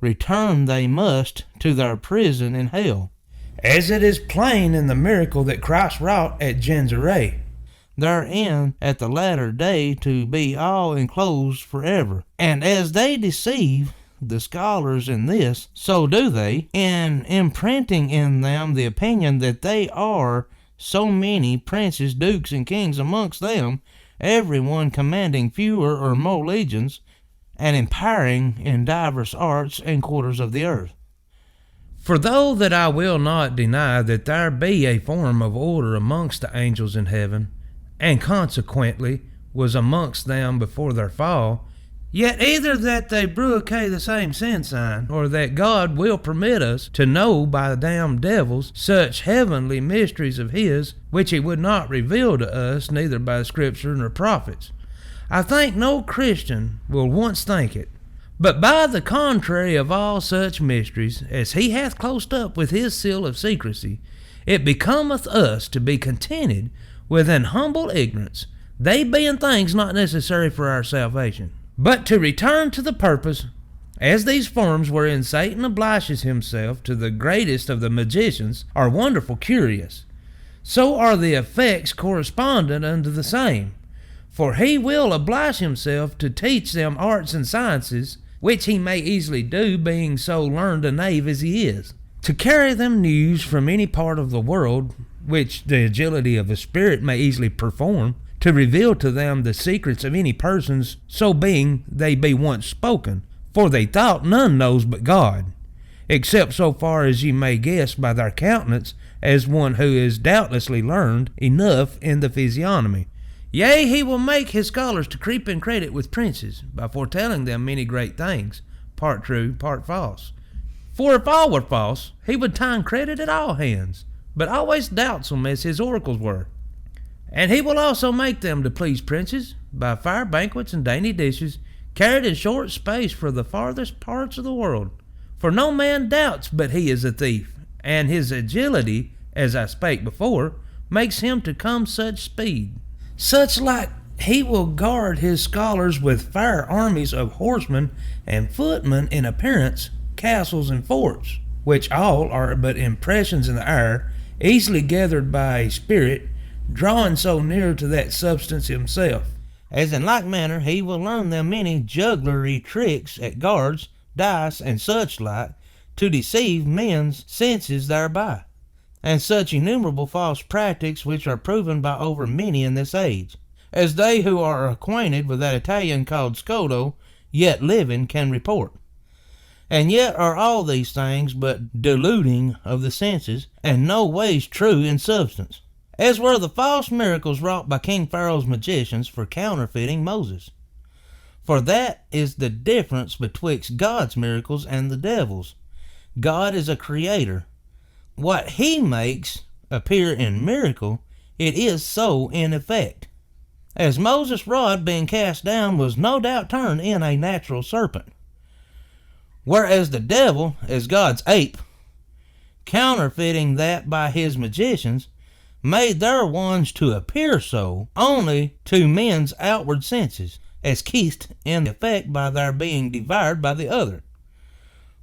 return they must to their prison in hell, as it is plain in the miracle that Christ wrought at Gennesaret, therein at the latter day to be all enclosed forever. And as they deceive the scholars in this, so do they, in imprinting in them the opinion that they are so many princes, dukes, and kings amongst them, every one commanding fewer or more legions, and empowering in divers arts and quarters of the earth. For though that I will not deny that there be a form of order amongst the angels in heaven, and consequently was amongst them before their fall, yet either that they brook the same sin sign, or that God will permit us to know by the damned devils such heavenly mysteries of his, which he would not reveal to us neither by scripture nor prophets. I think no Christian will once think it. But by the contrary of all such mysteries, as he hath closed up with his seal of secrecy, it becometh us to be contented with an humble ignorance, they being things not necessary for our salvation. But to return to the purpose, as these forms wherein Satan obliges himself to the greatest of the magicians are wonderful curious, so are the effects correspondent unto the same. For he will oblige himself to teach them arts and sciences, which he may easily do, being so learned a knave as he is, to carry them news from any part of the world, which the agility of a spirit may easily perform, to reveal to them the secrets of any persons, so being they be once spoken, for they thought none knows but God, except so far as ye may guess by their countenance, as one who is doubtlessly learned enough in the physiognomy. Yea, he will make his scholars to creep in credit with princes, by foretelling them many great things, part true, part false. For if all were false, he would time credit at all hands, but always doubts them as his oracles were. And he will also make them to please princes, by fire banquets and dainty dishes, carried in short space for the farthest parts of the world. For no man doubts but he is a thief, and his agility, as I spake before, makes him to come such speed. Such like he will guard his scholars with fair armies of horsemen and footmen in appearance, castles and forts, which all are but impressions in the air, easily gathered by a spirit, drawing so near to that substance himself. As in like manner he will learn them many jugglery tricks at guards, dice, and such like, to deceive men's senses thereby, and such innumerable false practices which are proven by over many in this age, as they who are acquainted with that Italian called Scodo, yet living, can report. And yet are all these things but deluding of the senses, and no ways true in substance, as were the false miracles wrought by King Pharaoh's magicians for counterfeiting Moses. For that is the difference betwixt God's miracles and the devil's. God is a creator. What he makes appear in miracle, it is so in effect. As Moses' rod being cast down was no doubt turned in a natural serpent, whereas the devil, as God's ape, counterfeiting that by his magicians, made their ones to appear so only to men's outward senses, as keist in effect by their being devoured by the other.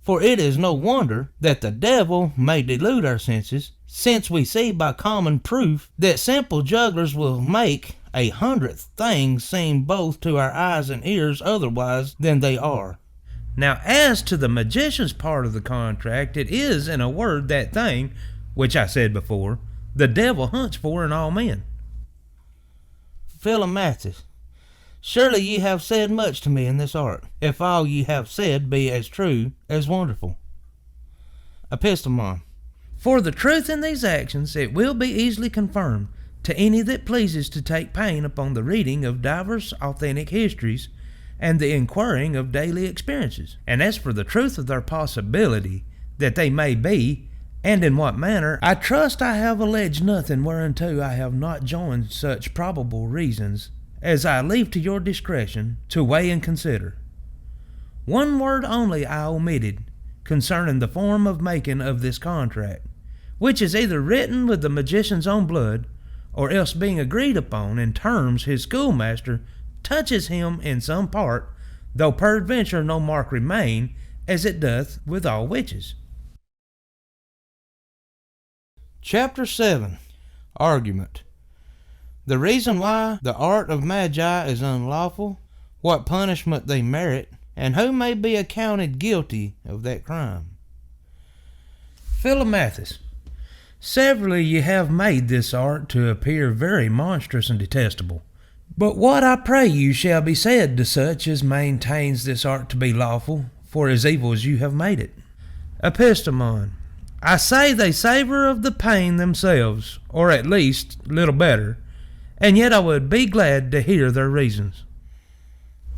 For it is no wonder that the devil may delude our senses, since we see by common proof that simple jugglers will make 100th things seem both to our eyes and ears otherwise than they are. Now, as to the magician's part of the contract, it is, in a word, that thing, which I said before, the devil hunts for in all men. Philomathus, surely ye have said much to me in this art, if all ye have said be as true as wonderful. Epistemon, for the truth in these actions it will be easily confirmed to any that pleases to take pain upon the reading of divers authentic histories and the inquiring of daily experiences. And as for the truth of their possibility that they may be, and in what manner, I trust I have alleged nothing whereunto I have not joined such probable reasons as I leave to your discretion to weigh and consider. One word only I omitted concerning the form of making of this contract, which is either written with the magician's own blood, or else being agreed upon in terms his schoolmaster touches him in some part, though peradventure no mark remain, as it doth with all witches. Chapter 7. Argument. The reason why the art of magi is unlawful, what punishment they merit, and who may be accounted guilty of that crime. Philomathus, severally ye have made this art to appear very monstrous and detestable. But what I pray you shall be said to such as maintains this art to be lawful, for as evil as you have made it? Epistemon, I say they savor of the pain themselves, or at least little better, and yet I would be glad to hear their reasons.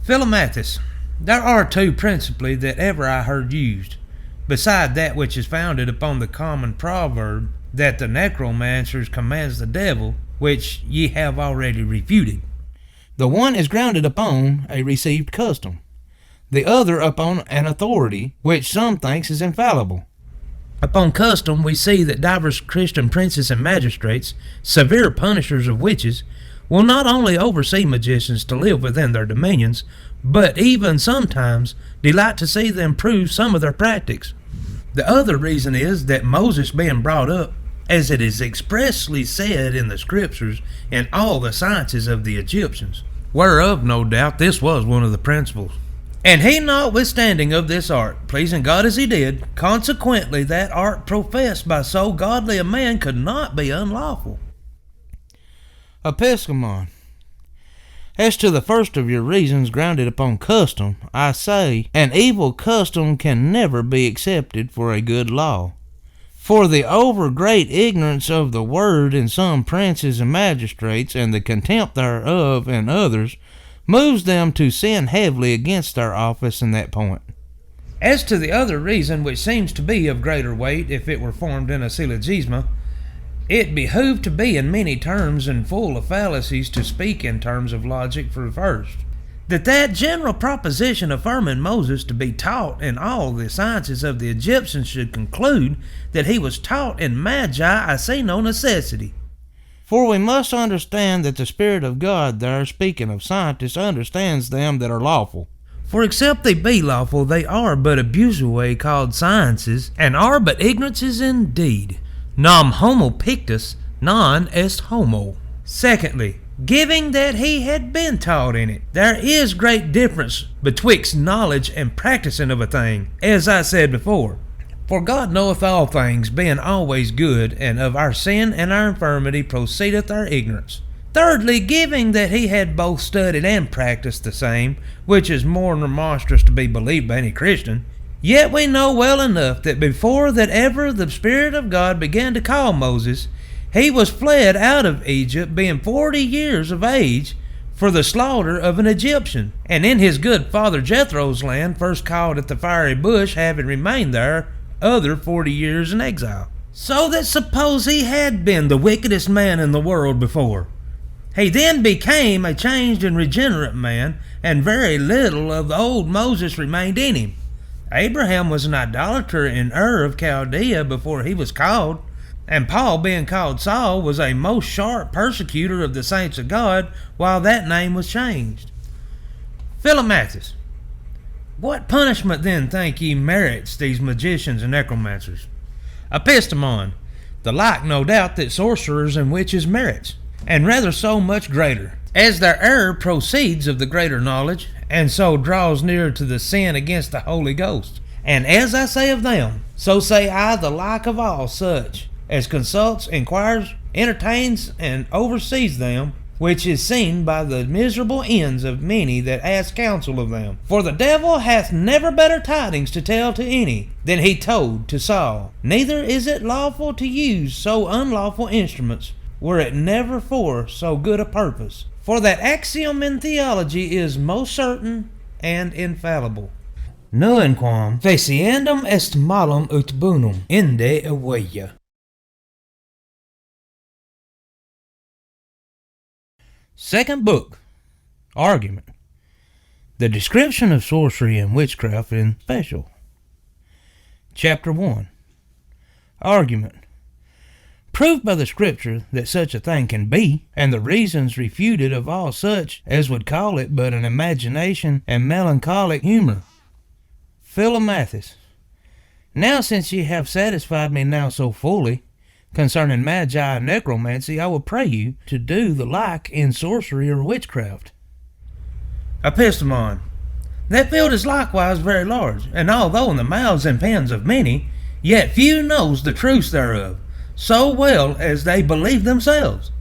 Philomathus, there are two principally that ever I heard used, beside that which is founded upon the common proverb that the necromancer commands the devil, which ye have already refuted. The one is grounded upon a received custom, the other upon an authority, which some thinks is infallible. Upon custom we see that divers Christian princes and magistrates, severe punishers of witches, will not only oversee magicians to live within their dominions, but even sometimes delight to see them prove some of their practice. The other reason is that Moses being brought up, as it is expressly said in the scriptures, in all the sciences of the Egyptians, whereof no doubt this was one of the principles. And he notwithstanding of this art, pleasing God as he did, consequently that art professed by so godly a man could not be unlawful. Epistemon, as to the first of your reasons grounded upon custom, I say, an evil custom can never be accepted for a good law. For the over-great ignorance of the word in some princes and magistrates, and the contempt thereof in others, moves them to sin heavily against their office in that point. As to the other reason, which seems to be of greater weight if it were formed in a syllogisma, it behooved to be in many terms and full of fallacies to speak in terms of logic for the first. That general proposition affirming Moses to be taught in all the sciences of the Egyptians should conclude that he was taught in magi, I see no necessity. For we must understand that the Spirit of God there, speaking of scientists, understands them that are lawful. For except they be lawful, they are but abusively called sciences, and are but ignorances indeed. Nam homo pictus, non est homo. Secondly, giving that he had been taught in it, there is great difference betwixt knowledge and practicing of a thing, as I said before. For God knoweth all things, being always good, and of our sin and our infirmity proceedeth our ignorance. Thirdly, giving that he had both studied and practiced the same, which is more than monstrous to be believed by any Christian, yet we know well enough that before that ever the Spirit of God began to call Moses, he was fled out of Egypt, being 40 years of age, for the slaughter of an Egyptian, and in his good father Jethro's land, first called at the fiery bush, having remained there other 40 years in exile. So that suppose he had been the wickedest man in the world before, he then became a changed and regenerate man, and very little of the old Moses remained in him. Abraham was an idolater in Ur of Chaldea before he was called, And Paul, being called Saul, was a most sharp persecutor of the saints of God, while that name was changed. Philomathus, what punishment then think ye merits these magicians and necromancers? Epistemon, the like no doubt that sorcerers and witches merits, and rather so much greater, as their error proceeds of the greater knowledge, and so draws nearer to the sin against the Holy Ghost. And as I say of them, so say I the like of all such as consults, inquires, entertains, and oversees them, which is seen by the miserable ends of many that ask counsel of them. For the devil hath never better tidings to tell to any than he told to Saul. Neither is it lawful to use so unlawful instruments, were it never for so good a purpose. For that axiom in theology is most certain and infallible. Nuenquam faciendum est malum ut bonum inde aveia. Second book, Argument. The description of sorcery and witchcraft in special. Chapter 1. Argument. Proved by the Scripture that such a thing can be, and the reasons refuted of all such as would call it but an imagination and melancholic humour. Philomathus. Now since ye have satisfied me now so fully, concerning magi and necromancy, I will pray you to do the like in sorcery or witchcraft. Epistemon. That field is likewise very large, and although in the mouths and pens of many, yet few knows the truth thereof, so well as they believe themselves,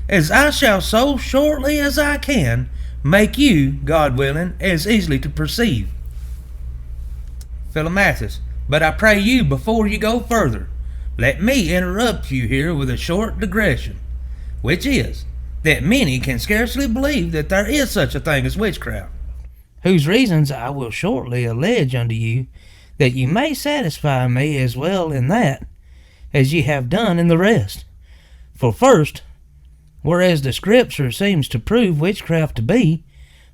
as I shall so shortly as I can make you, God willing, as easily to perceive. Philomathus. But I pray you, before you go further, let me interrupt you here with a short digression, which is, that many can scarcely believe that there is such a thing as witchcraft, whose reasons I will shortly allege unto you, that you may satisfy me as well in that, as ye have done in the rest. For first, whereas the Scripture seems to prove witchcraft to be,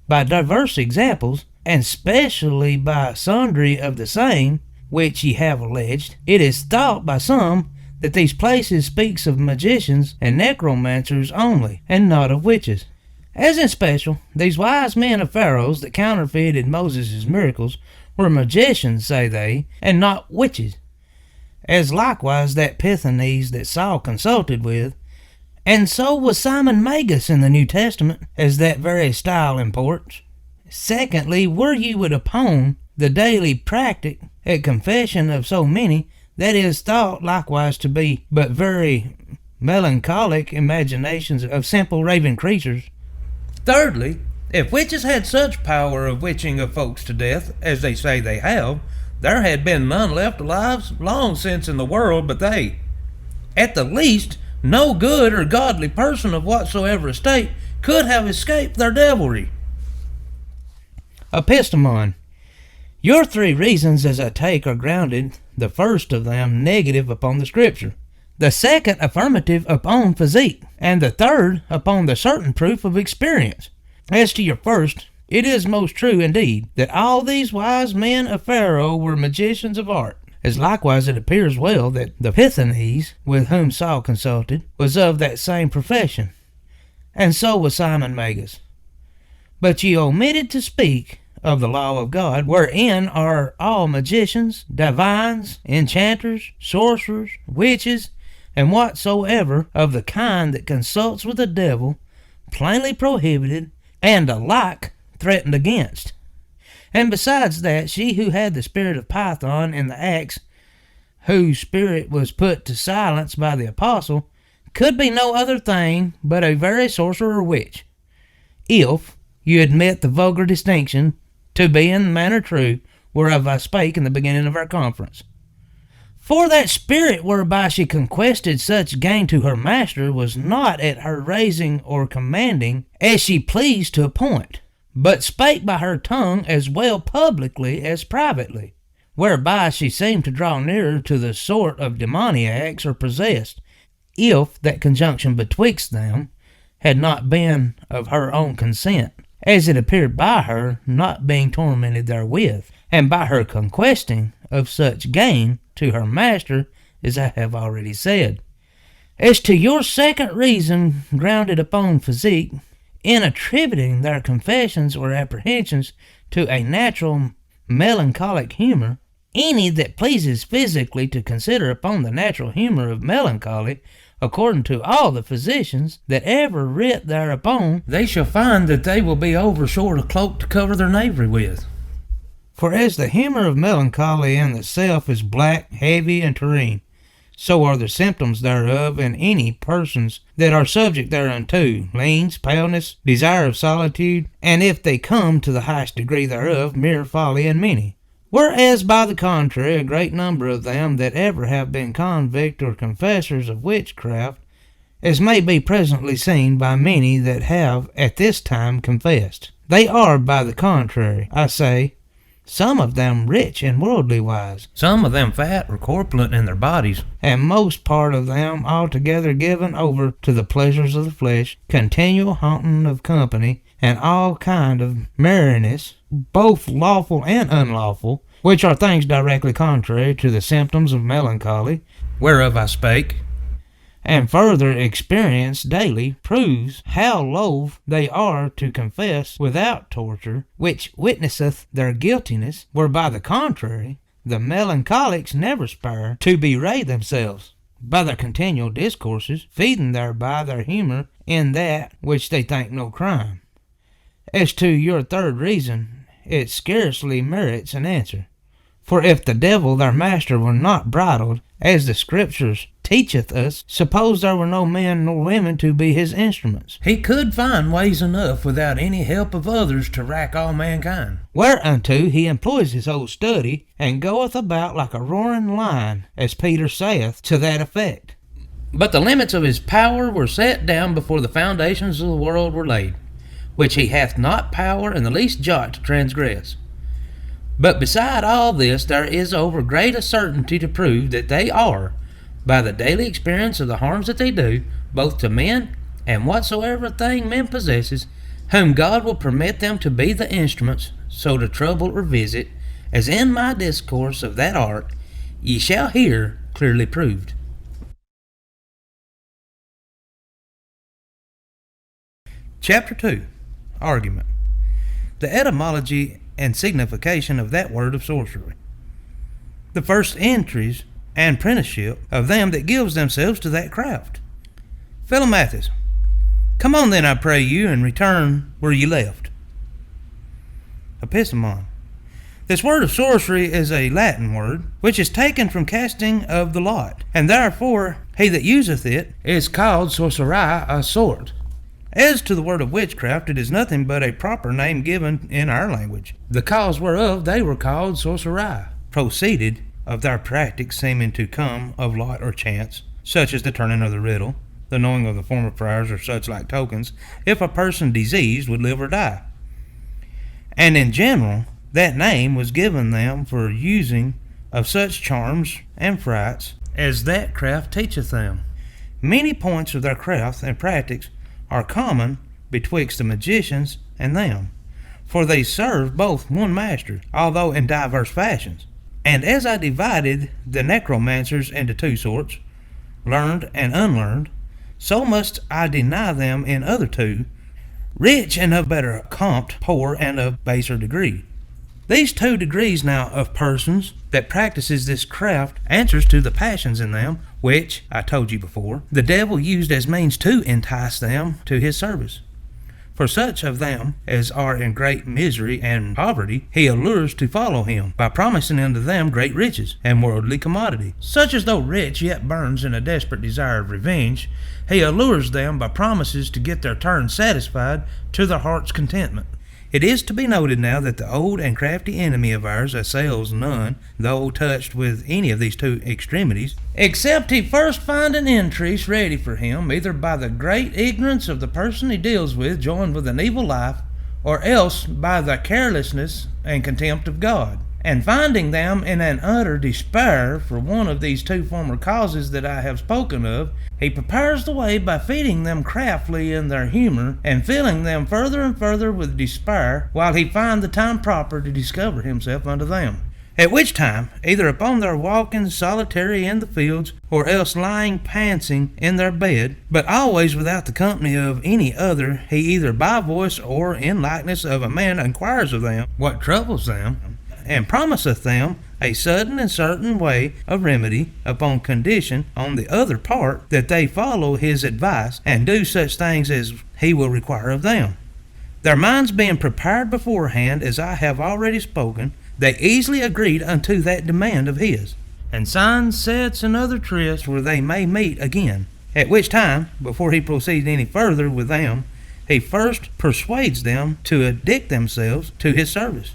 by diverse examples, and specially by sundry of the same, which ye have alleged, it is thought by some that these places speaks of magicians and necromancers only, and not of witches. As in special, these wise men of Pharaoh's that counterfeited Moses' miracles were magicians, say they, and not witches. As likewise that Pythonese that Saul consulted with, and so was Simon Magus in the New Testament, as that very style imports. Secondly, were you would oppone the daily practice at confession of so many, that is thought likewise to be but very melancholic imaginations of simple raving creatures. Thirdly, if witches had such power of witching of folks to death, as they say they have, there had been none left alive long since in the world but they. At the least, no good or godly person of whatsoever estate could have escaped their devilry. Epistemon. Your three reasons, as I take, are grounded, the first of them negative upon the Scripture, the second affirmative upon physique, and the third upon the certain proof of experience. As to your first, it is most true indeed that all these wise men of Pharaoh were magicians of art, as likewise it appears well that the Pythonese, with whom Saul consulted, was of that same profession, and so was Simon Magus. But ye omitted to speak of the law of God, wherein are all magicians, divines, enchanters, sorcerers, witches, and whatsoever of the kind that consults with the devil, plainly prohibited, and alike threatened against. And besides that, she who had the spirit of Python in the axe, whose spirit was put to silence by the apostle, could be no other thing but a very sorcerer witch, if you admit the vulgar distinction to be in the manner true, whereof I spake in the beginning of our conference. For that spirit whereby she conquested such gain to her master was not at her raising or commanding, as she pleased to appoint, but spake by her tongue as well publicly as privately, whereby she seemed to draw nearer to the sort of demoniacs or possessed, if that conjunction betwixt them had not been of her own consent, as it appeared by her not being tormented therewith, and by her conquesting of such gain to her master, as I have already said. As to your second reason, grounded upon physique, in attributing their confessions or apprehensions to a natural melancholic humor, any that pleases physically to consider upon the natural humor of melancholy, according to all the physicians that ever writ thereupon, they shall find that they will be overshort a cloak to cover their knavery with. For as the humor of melancholy in itself is black, heavy, and terrene, so are the symptoms thereof in any persons that are subject thereunto, leans, paleness, desire of solitude, and if they come to the highest degree thereof, mere folly and many. Whereas by the contrary, a great number of them that ever have been convict or confessors of witchcraft, as may be presently seen by many that have at this time confessed, they are by the contrary, I say, some of them rich and worldly wise, some of them fat or corpulent in their bodies, and most part of them altogether given over to the pleasures of the flesh, continual haunting of company, and all kind of merriness, both lawful and unlawful, which are things directly contrary to the symptoms of melancholy, whereof I spake. And further experience daily proves how loath they are to confess without torture, which witnesseth their guiltiness, where by the contrary, the melancholics never spare to bewray themselves by their continual discourses, feeding thereby their humour in that which they think no crime. As to your third reason, it scarcely merits an answer. For if the devil their master were not bridled, as the scriptures teacheth us, suppose there were no men nor women to be his instruments. He could find ways enough without any help of others to rack all mankind. Whereunto he employs his whole study, and goeth about like a roaring lion, as Peter saith, to that effect. But the limits of his power were set down before the foundations of the world were laid, which he hath not power in the least jot to transgress. But beside all this, there is over great a certainty to prove that they are, by the daily experience of the harms that they do, both to men and whatsoever thing men possesses, whom God will permit them to be the instruments, so to trouble or visit, as in my discourse of that art ye shall hear clearly proved. Chapter 2. Argument. The etymology and signification of that word of sorcery. The first entries and apprenticeship of them that gives themselves to that craft. Philomathus. Come on then, I pray you, and return where you left. Epistemon. This word of sorcery is a Latin word, which is taken from casting of the lot, and therefore he that useth it is called sorcerai a sort. As to the word of witchcraft, it is nothing but a proper name given in our language, the cause whereof they were called sorcerai, proceeded of their practice seeming to come of lot or chance, such as the turning of the riddle, the knowing of the form of prayers, or such like tokens, if a person diseased would live or die. And in general, that name was given them for using of such charms and frights as that craft teacheth them. Many points of their craft and practice are common betwixt the magicians and them, for they serve both one master, although in diverse fashions. And as I divided the necromancers into two sorts, learned and unlearned, so must I deny them in other two, rich and of better compt, poor and of baser degree. These two degrees now of persons that practices this craft answers to the passions in them, which, I told you before, the devil used as means to entice them to his service. For such of them as are in great misery and poverty, he allures to follow him, by promising unto them great riches and worldly commodity. Such as though rich yet burns in a desperate desire of revenge, he allures them by promises to get their turn satisfied to their heart's contentment. It is to be noted now that the old and crafty enemy of ours assails none, though touched with any of these two extremities, except he first find an entries ready for him, either by the great ignorance of the person he deals with joined with an evil life, or else by the carelessness and contempt of God. And finding them in an utter despair for one of these two former causes that I have spoken of, he prepares the way by feeding them craftily in their humour, and filling them further and further with despair, while he find the time proper to discover himself unto them. At which time, either upon their walking solitary in the fields, or else lying pantsing in their bed, but always without the company of any other, he either by voice or in likeness of a man inquires of them what troubles them, and promiseth them a sudden and certain way of remedy, upon condition on the other part that they follow his advice and do such things as he will require of them. Their minds being prepared beforehand, as I have already spoken, they easily agreed unto that demand of his, and signed sets and other trysts where they may meet again. At which time, before he proceeds any further with them, he first persuades them to addict themselves to his service,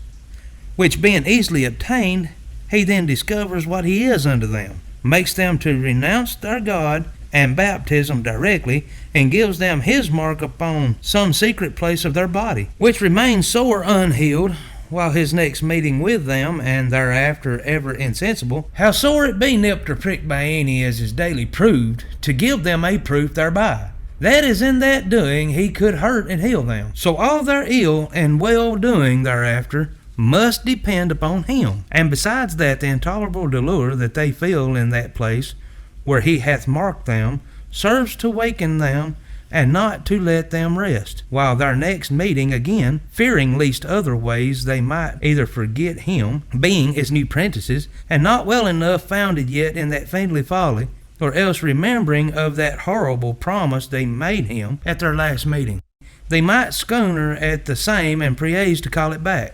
which being easily obtained, he then discovers what he is unto them, makes them to renounce their God and baptism directly, and gives them his mark upon some secret place of their body, which remains sore unhealed, while his next meeting with them, and thereafter ever insensible, how sore it be nipped or pricked by any as is daily proved, to give them a proof thereby, that is in that doing he could hurt and heal them. So all their ill and well doing thereafter must depend upon him. And besides that, the intolerable dolour that they feel in that place where he hath marked them serves to waken them and not to let them rest, while their next meeting again, fearing lest other ways they might either forget him, being as new prentices, and not well enough founded yet in that fiendly folly, or else remembering of that horrible promise they made him at their last meeting, they might schooner at the same and praise to call it back.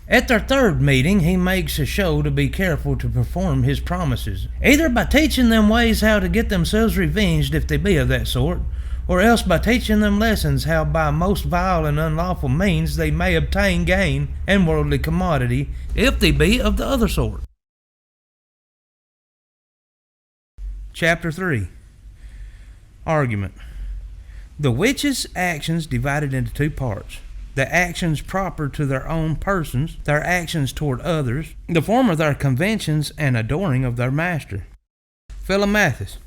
At their third meeting, he makes a show to be careful to perform his promises, either by teaching them ways how to get themselves revenged if they be of that sort, or else by teaching them lessons how by most vile and unlawful means they may obtain gain and worldly commodity if they be of the other sort. Chapter 3. Argument. The witches' actions divided into two parts. The actions proper to their own persons, their actions toward others, the form of their conventions and adoring of their master. Philomathus.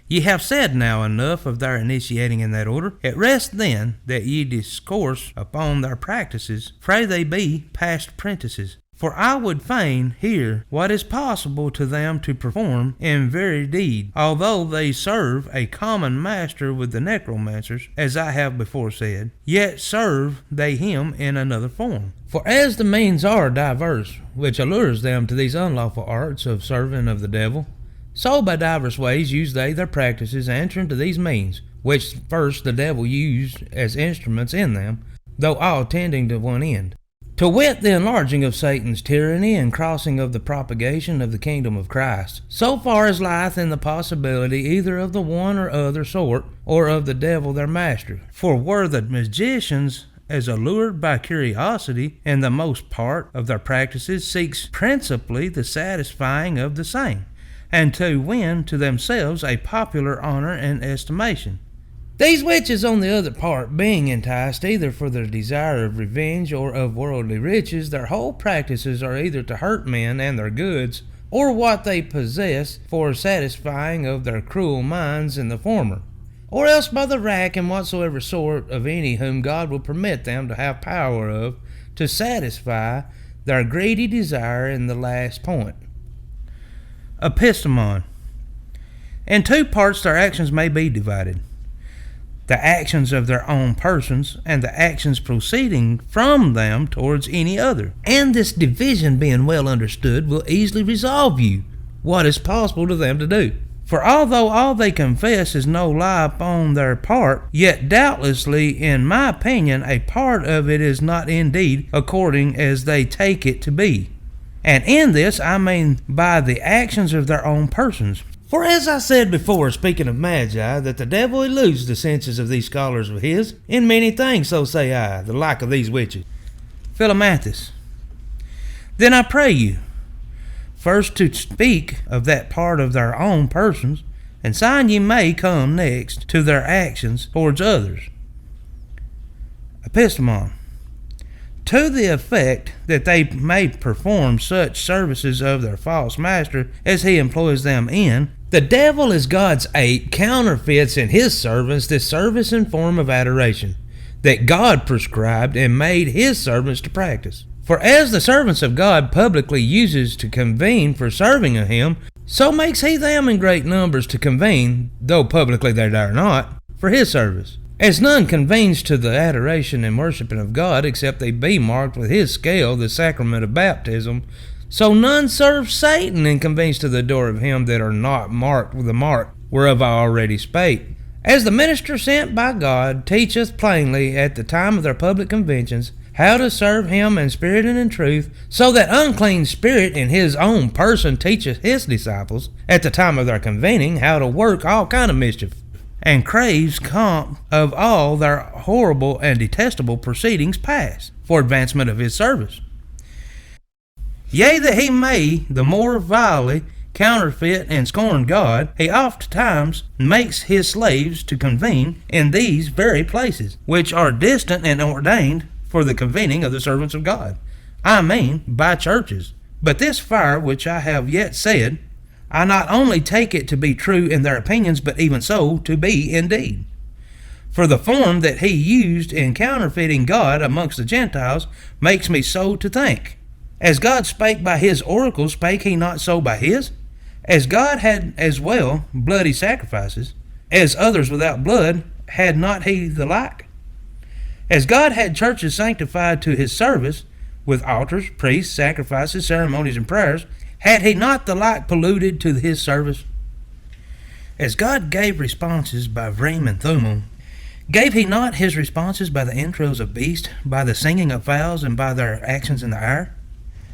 Ye have said now enough of their initiating in that order. It rests then that ye discourse upon their practices, pray they be past prentices. For I would fain hear what is possible to them to perform in very deed, although they serve a common master with the necromancers, as I have before said, yet serve they him in another form. For as the means are diverse, which allures them to these unlawful arts of serving of the devil, so by divers ways use they their practices answering to these means, which first the devil used as instruments in them, though all tending to one end. To wit, the enlarging of Satan's tyranny and crossing of the propagation of the kingdom of Christ, so far as lieth in the possibility either of the one or other sort, or of the devil their master. For were the magicians as allured by curiosity, and the most part of their practices seeks principally the satisfying of the same, and to win to themselves a popular honor and estimation. These witches, on the other part, being enticed either for their desire of revenge or of worldly riches, their whole practices are either to hurt men and their goods, or what they possess, for satisfying of their cruel minds in the former, or else by the rack in whatsoever sort of any whom God will permit them to have power of, to satisfy their greedy desire in the last point. Epistemon. In two parts their actions may be divided. The actions of their own persons, and the actions proceeding from them towards any other. And this division being well understood will easily resolve you what is possible to them to do. For although all they confess is no lie upon their part, yet doubtlessly, in my opinion, a part of it is not indeed according as they take it to be. And in this I mean by the actions of their own persons. For as I said before, speaking of magi, that the devil eludes the senses of these scholars of his, in many things, so say I, the like of these witches. Philomathus. Then I pray you, first to speak of that part of their own persons, and sign ye may come next to their actions towards others. Epistemon. To the effect that they may perform such services of their false master as he employs them in, the devil, as God's ape, counterfeits in his servants this service and form of adoration that God prescribed and made his servants to practice. For as the servants of God publicly uses to convene for serving of him, so makes he them in great numbers to convene, though publicly they dare not, for his service. As none convenes to the adoration and worshiping of God, except they be marked with his scale, the sacrament of baptism, so none serve Satan and convenes to the door of him that are not marked with the mark whereof I already spake. As the minister sent by God teacheth plainly at the time of their public conventions how to serve him in spirit and in truth, so that unclean spirit in his own person teacheth his disciples at the time of their convening how to work all kind of mischief, and craves compt of all their horrible and detestable proceedings past, for advancement of his service. Yea, that he may the more vilely counterfeit and scorn God, he oftentimes makes his slaves to convene in these very places, which are distant and ordained for the convening of the servants of God, I mean by churches. But this fire which I have yet said, I not only take it to be true in their opinions, but even so to be indeed. For the form that he used in counterfeiting God amongst the Gentiles makes me so to think. As God spake by his oracles, spake he not so by his? As God had as well bloody sacrifices, as others without blood, had not he the like? As God had churches sanctified to his service, with altars, priests, sacrifices, ceremonies, and prayers, had he not the like polluted to his service? As God gave responses by Vreem and Thummim, gave he not his responses by the entrails of beasts, by the singing of fowls, and by their actions in the air?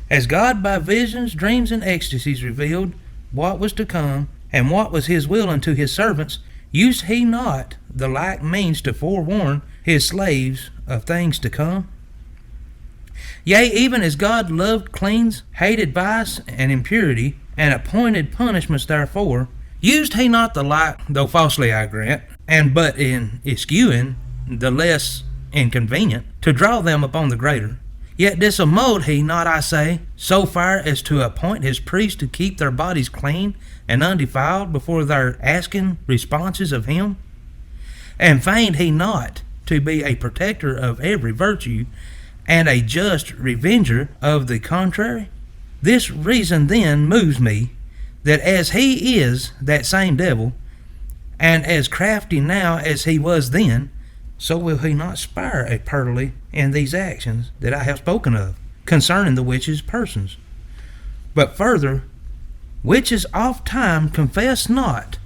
As God by visions, dreams, and ecstasies revealed what was to come, and what was his will unto his servants, used he not the like means to forewarn his slaves of things to come? Yea, even as God loved cleans, hated vice and impurity, and appointed punishments therefore, used he not the like, though falsely I grant, and but in eschewing the less inconvenient, to draw them upon the greater? Yet disamold he not, I say, so far as to appoint his priests to keep their bodies clean and undefiled before their asking responses of him? And feigned he not to be a protector of every virtue, and a just revenger of the contrary? This reason then moves me, that as he is that same devil, and as crafty now as he was then, so will he not spare a pearly in these actions that I have spoken of, concerning the witches' persons. But further, witches oft time confess not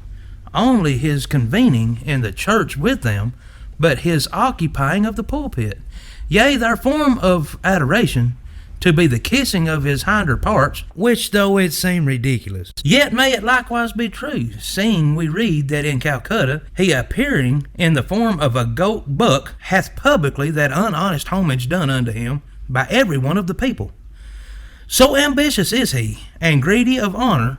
only his convening in the church with them, but his occupying of the pulpit. Yea, their form of adoration to be the kissing of his hinder parts, which though it seem ridiculous, yet may it likewise be true, seeing we read that in Calcutta he appearing in the form of a goat buck hath publicly that unhonest homage done unto him by every one of the people. So ambitious is he, and greedy of honor,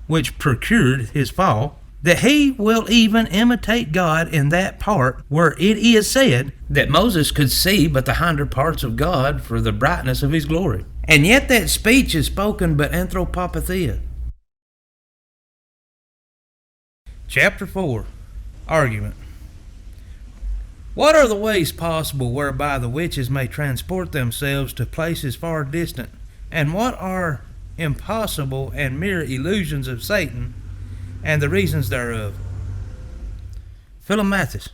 which procured his fall, that he will even imitate God in that part where it is said that Moses could see but the hinder parts of God for the brightness of his glory. And yet that speech is spoken but anthropopathia. Chapter 4. Argument. What are the ways possible whereby the witches may transport themselves to places far distant, and what are impossible and mere illusions of Satan, and the reasons thereof? Philomathus.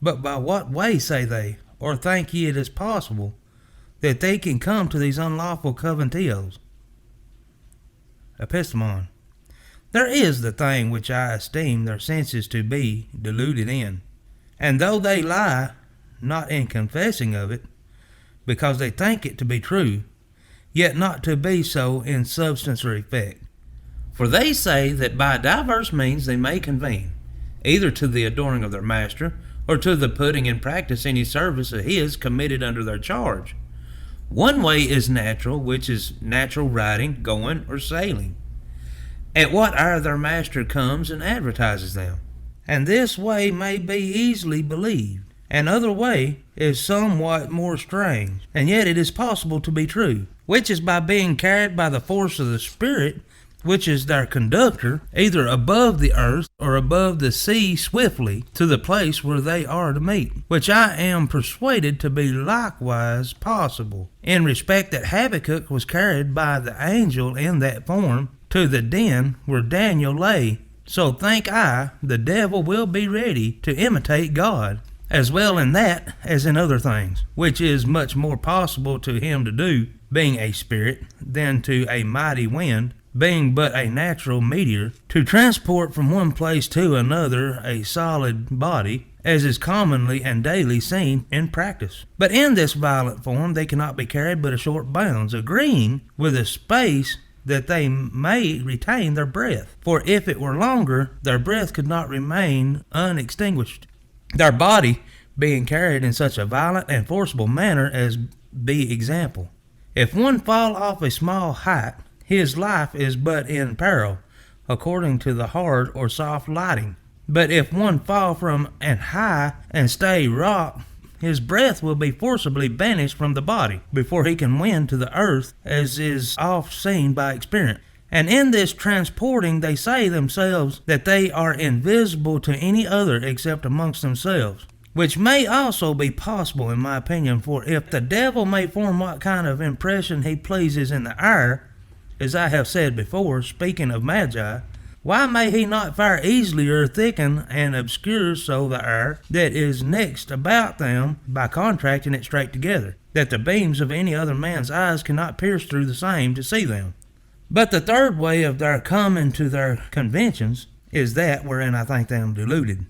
But by what way, say they, or think ye it is possible, that they can come to these unlawful conventios? Epistemon. There is the thing which I esteem their senses to be deluded in, and though they lie not in confessing of it, because they think it to be true, yet not to be so in substance or effect. For they say that by diverse means they may convene, either to the adoring of their master, or to the putting in practice any service of his committed under their charge. One way is natural, which is natural riding, going, or sailing, at what hour their master comes and advertises them. And this way may be easily believed. Another way is somewhat more strange, and yet it is possible to be true, which is by being carried by the force of the Spirit which is their conductor, either above the earth or above the sea swiftly to the place where they are to meet, which I am persuaded to be likewise possible, in respect that Habakkuk was carried by the angel in that form to the den where Daniel lay. So think I, the devil will be ready to imitate God, as well in that as in other things, which is much more possible to him to do, being a spirit, than to a mighty wind, being but a natural meteor, to transport from one place to another a solid body, as is commonly and daily seen in practice. But in this violent form they cannot be carried but a short bounds, agreeing with a space that they may retain their breath. For if it were longer, their breath could not remain unextinguished, their body being carried in such a violent and forcible manner as be example. If one fall off a small height, his life is but in peril, according to the hard or soft lighting. But if one fall from an high and stay rock, his breath will be forcibly banished from the body before he can win to the earth, as is oft seen by experience. And in this transporting they say themselves that they are invisible to any other except amongst themselves, which may also be possible in my opinion, for if the devil may form what kind of impression he pleases in the air, as I have said before, speaking of magi, why may he not fire easily or thicken and obscure so the air that is next about them by contracting it straight together, that the beams of any other man's eyes cannot pierce through the same to see them? But the third way of their coming to their conventions is that wherein I think them deluded.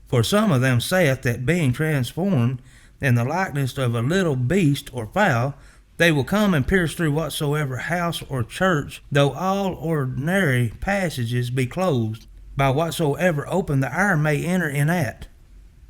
For some of them saith that being transformed in the likeness of a little beast or fowl, they will come and pierce through whatsoever house or church, though all ordinary passages be closed, by whatsoever open the air may enter in at.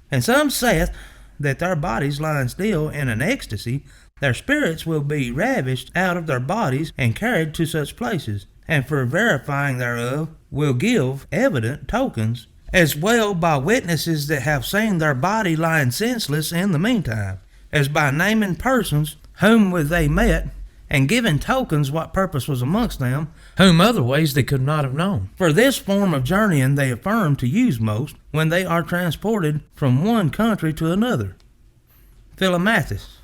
And some saith that their bodies lying still in an ecstasy, their spirits will be ravished out of their bodies and carried to such places, and for verifying thereof will give evident tokens, as well by witnesses that have seen their body lying senseless in the meantime, as by naming persons whom with they met, and giving tokens what purpose was amongst them, whom other ways they could not have known. For this form of journeying they affirm to use most, when they are transported from one country to another. Philomathus.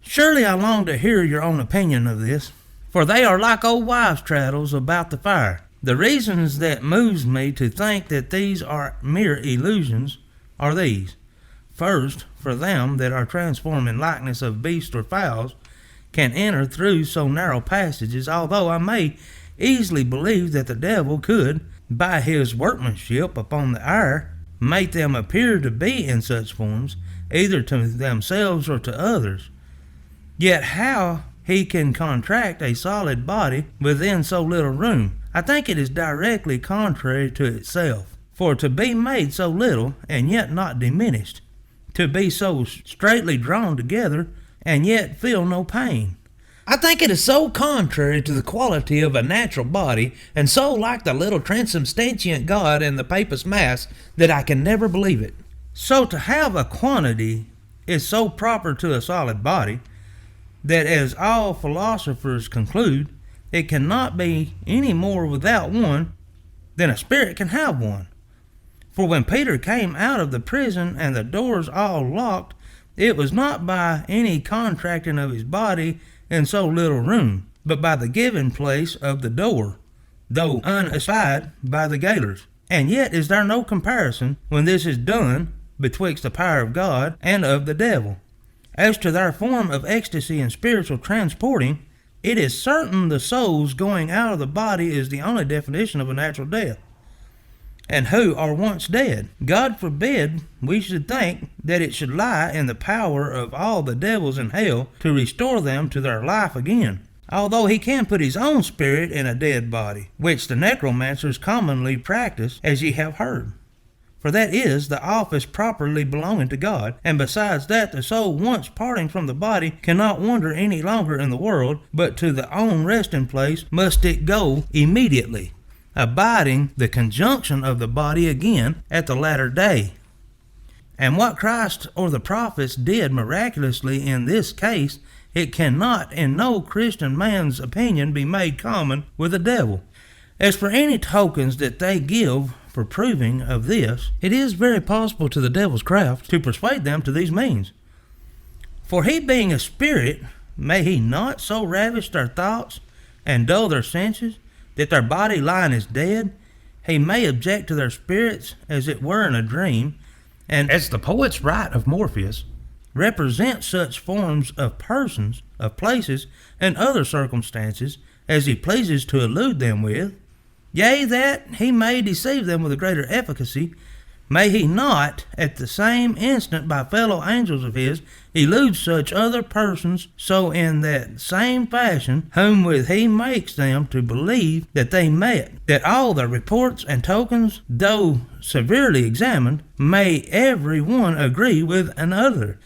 Surely I long to hear your own opinion of this, for they are like old wives' traddles about the fire. The reasons that moves me to think that these are mere illusions are these. First, for them that are transformed in likeness of beasts or fowls can enter through so narrow passages, although I may easily believe that the devil could, by his workmanship upon the air, make them appear to be in such forms, either to themselves or to others. Yet how he can contract a solid body within so little room, I think it is directly contrary to itself. For to be made so little, and yet not diminished, to be so straightly drawn together, and yet feel no pain, I think it is so contrary to the quality of a natural body, and so like the little transubstantiant God in the Papist Mass, that I can never believe it. So to have a quantity is so proper to a solid body, that as all philosophers conclude, it cannot be any more without one than a spirit can have one. For when Peter came out of the prison and the doors all locked, it was not by any contracting of his body in so little room, but by the giving place of the door, though unespied by the gaolers. And yet is there no comparison, when this is done, betwixt the power of God and of the devil. As to their form of ecstasy and spiritual transporting, it is certain the soul's going out of the body is the only definition of a natural death. And who are once dead, God forbid we should think that it should lie in the power of all the devils in hell to restore them to their life again, although he can put his own spirit in a dead body, which the necromancers commonly practice, as ye have heard. For that is the office properly belonging to God, and besides that, the soul once parting from the body cannot wander any longer in the world, but to the own resting place must it go immediately, abiding the conjunction of the body again at the latter day. And what Christ or the prophets did miraculously in this case it cannot in no Christian man's opinion be made common with the devil. As for any tokens that they give for proving of this, it is very possible to the devil's craft to persuade them to these means. For he being a spirit, may he not so ravish their thoughts and dull their senses, that their body lying is dead, he may object to their spirits as it were in a dream, and as the poet's right of Morpheus, represent such forms of persons, of places, and other circumstances as he pleases to allude them with, yea, that he may deceive them with a greater efficacy, may he not, at the same instant by fellow angels of his, elude such other persons so in that same fashion, whom with he makes them to believe that they met, that all their reports and tokens, though severely examined, may every one agree with another.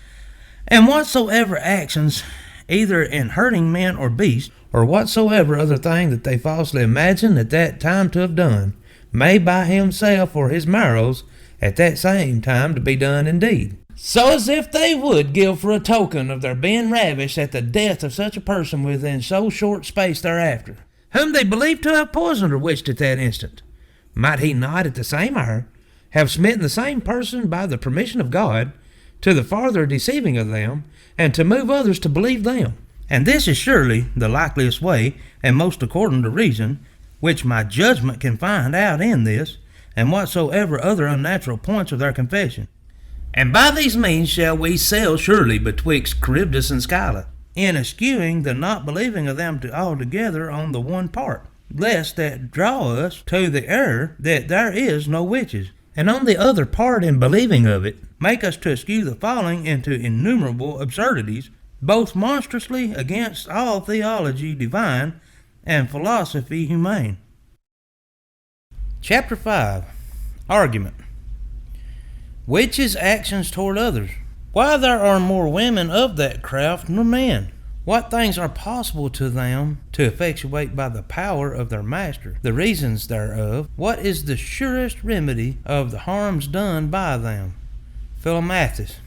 And whatsoever actions, either in hurting men or beasts, or whatsoever other thing that they falsely imagine at that time to have done, may by himself or his marrows at that same time to be done indeed. So as if they would give for a token of their being ravished at the death of such a person within so short space thereafter, whom they believe to have poisoned or witched at that instant. Might he not at the same hour have smitten the same person by the permission of God, to the farther deceiving of them, and to move others to believe them? And this is surely the likeliest way, and most according to reason, which my judgment can find out in this, and whatsoever other unnatural points of their confession. And by these means shall we sail surely betwixt Charybdis and Scylla, in eschewing the not believing of them to altogether on the one part, lest that draw us to the error that there is no witches, and on the other part in believing of it, make us to eschew the falling into innumerable absurdities, both monstrously against all theology divine and philosophy humane. Chapter 5. Argument. Witches' actions toward others. Why there are more women of that craft nor men? What things are possible to them to effectuate by the power of their master? The reasons thereof. What is the surest remedy of the harms done by them? Philomathus.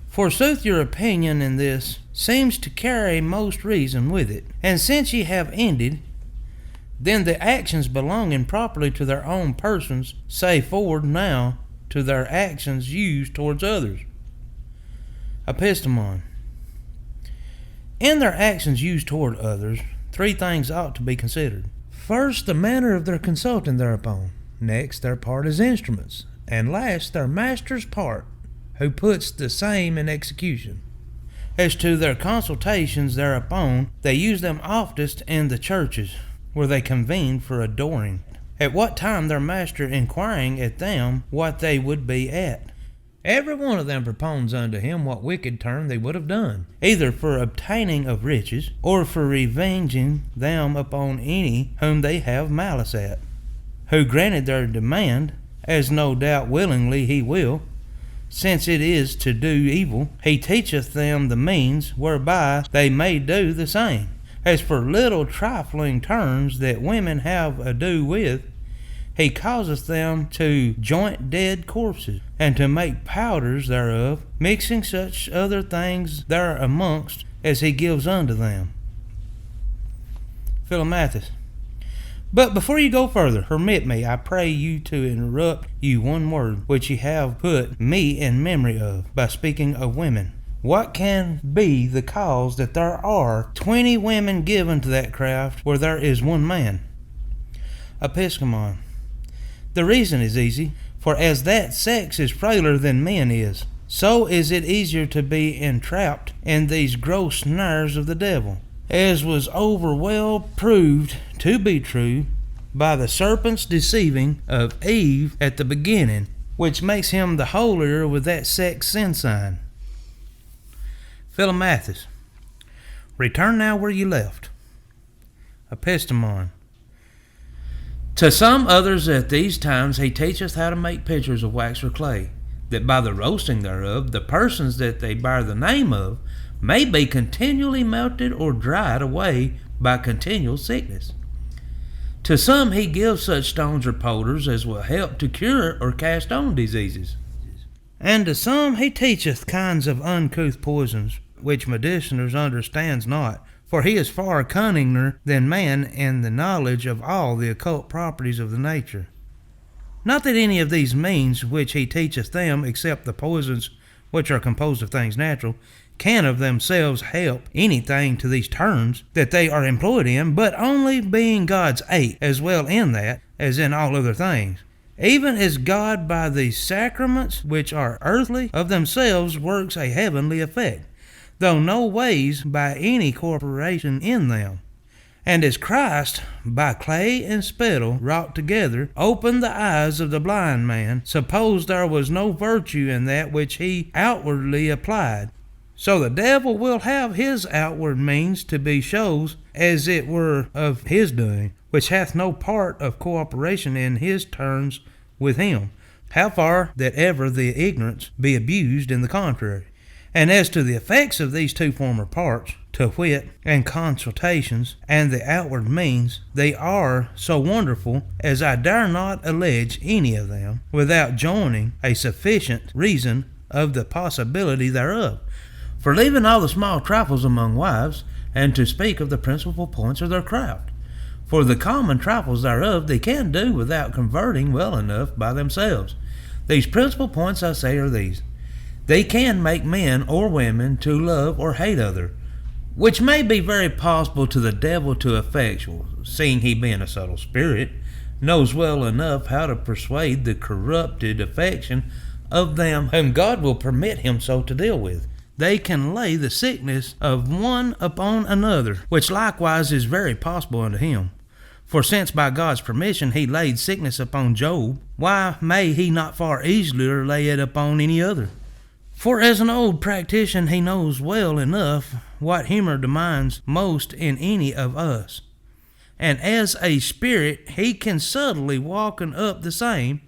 Forsooth your opinion in this seems to carry most reason with it. And since ye have ended, then the actions belonging properly to their own persons, say forward now to their actions used towards others. Epistemon. In their actions used toward others, 3 things ought to be considered. First, the manner of their consulting thereupon. Next, their part as instruments. And last, their master's part, who puts the same in execution. As to their consultations thereupon, they use them oftest in the churches, where they convene for adoring, at what time their master inquiring at them what they would be at. Every one of them propounds unto him what wicked turn they would have done, either for obtaining of riches, or for revenging them upon any whom they have malice at, who granted their demand, as no doubt willingly he will, since it is to do evil, he teacheth them the means whereby they may do the same. As for little trifling turns that women have ado with, he causeth them to joint dead corpses, and to make powders thereof, mixing such other things there amongst as he gives unto them. Philomathus. But before you go further, permit me, I pray you, to interrupt you one word, which you have put me in memory of, by speaking of women. What can be the cause that there are 20 women given to that craft where there is one man? Epistemon. The reason is easy, for as that sex is frailer than men is, so is it easier to be entrapped in these gross snares of the devil, as was over well proved to be true by the serpent's deceiving of Eve at the beginning, which makes him the holier with that sex sin sign. Philomathus. Return now where you left. Epistemon. To some others at these times he teacheth how to make pitchers of wax or clay, that by the roasting thereof the persons that they bear the name of may be continually melted or dried away by continual sickness. To some he gives such stones or powders as will help to cure or cast on diseases. And to some he teacheth kinds of uncouth poisons, which mediciners understands not, for he is far cunninger than man in the knowledge of all the occult properties of the nature. Not that any of these means which he teacheth them, except the poisons which are composed of things natural, can of themselves help anything to these turns that they are employed in, but only being God's aid, as well in that as in all other things. Even as God by the sacraments which are earthly of themselves works a heavenly effect, though no ways by any corporation in them. And as Christ, by clay and spittle wrought together, opened the eyes of the blind man, suppose there was no virtue in that which he outwardly applied. So the devil will have his outward means to be shows, as it were of his doing, which hath no part of cooperation in his turns with him, how far that ever the ignorance be abused in the contrary. And as to the effects of these two former parts, to wit, and consultations, and the outward means, they are so wonderful as I dare not allege any of them, without joining a sufficient reason of the possibility thereof. For leaving all the small trifles among wives, and to speak of the principal points of their craft. For the common trifles thereof they can do without converting well enough by themselves. These principal points, I say, are these. They can make men or women to love or hate other, which may be very possible to the devil to effectual, seeing he being a subtle spirit, knows well enough how to persuade the corrupted affection of them whom God will permit him so to deal with. They can lay the sickness of one upon another, which likewise is very possible unto him. For since by God's permission he laid sickness upon Job, why may he not far easier lay it upon any other? For as an old practician he knows well enough what humor demands most in any of us. And as a spirit he can subtly walken up the same,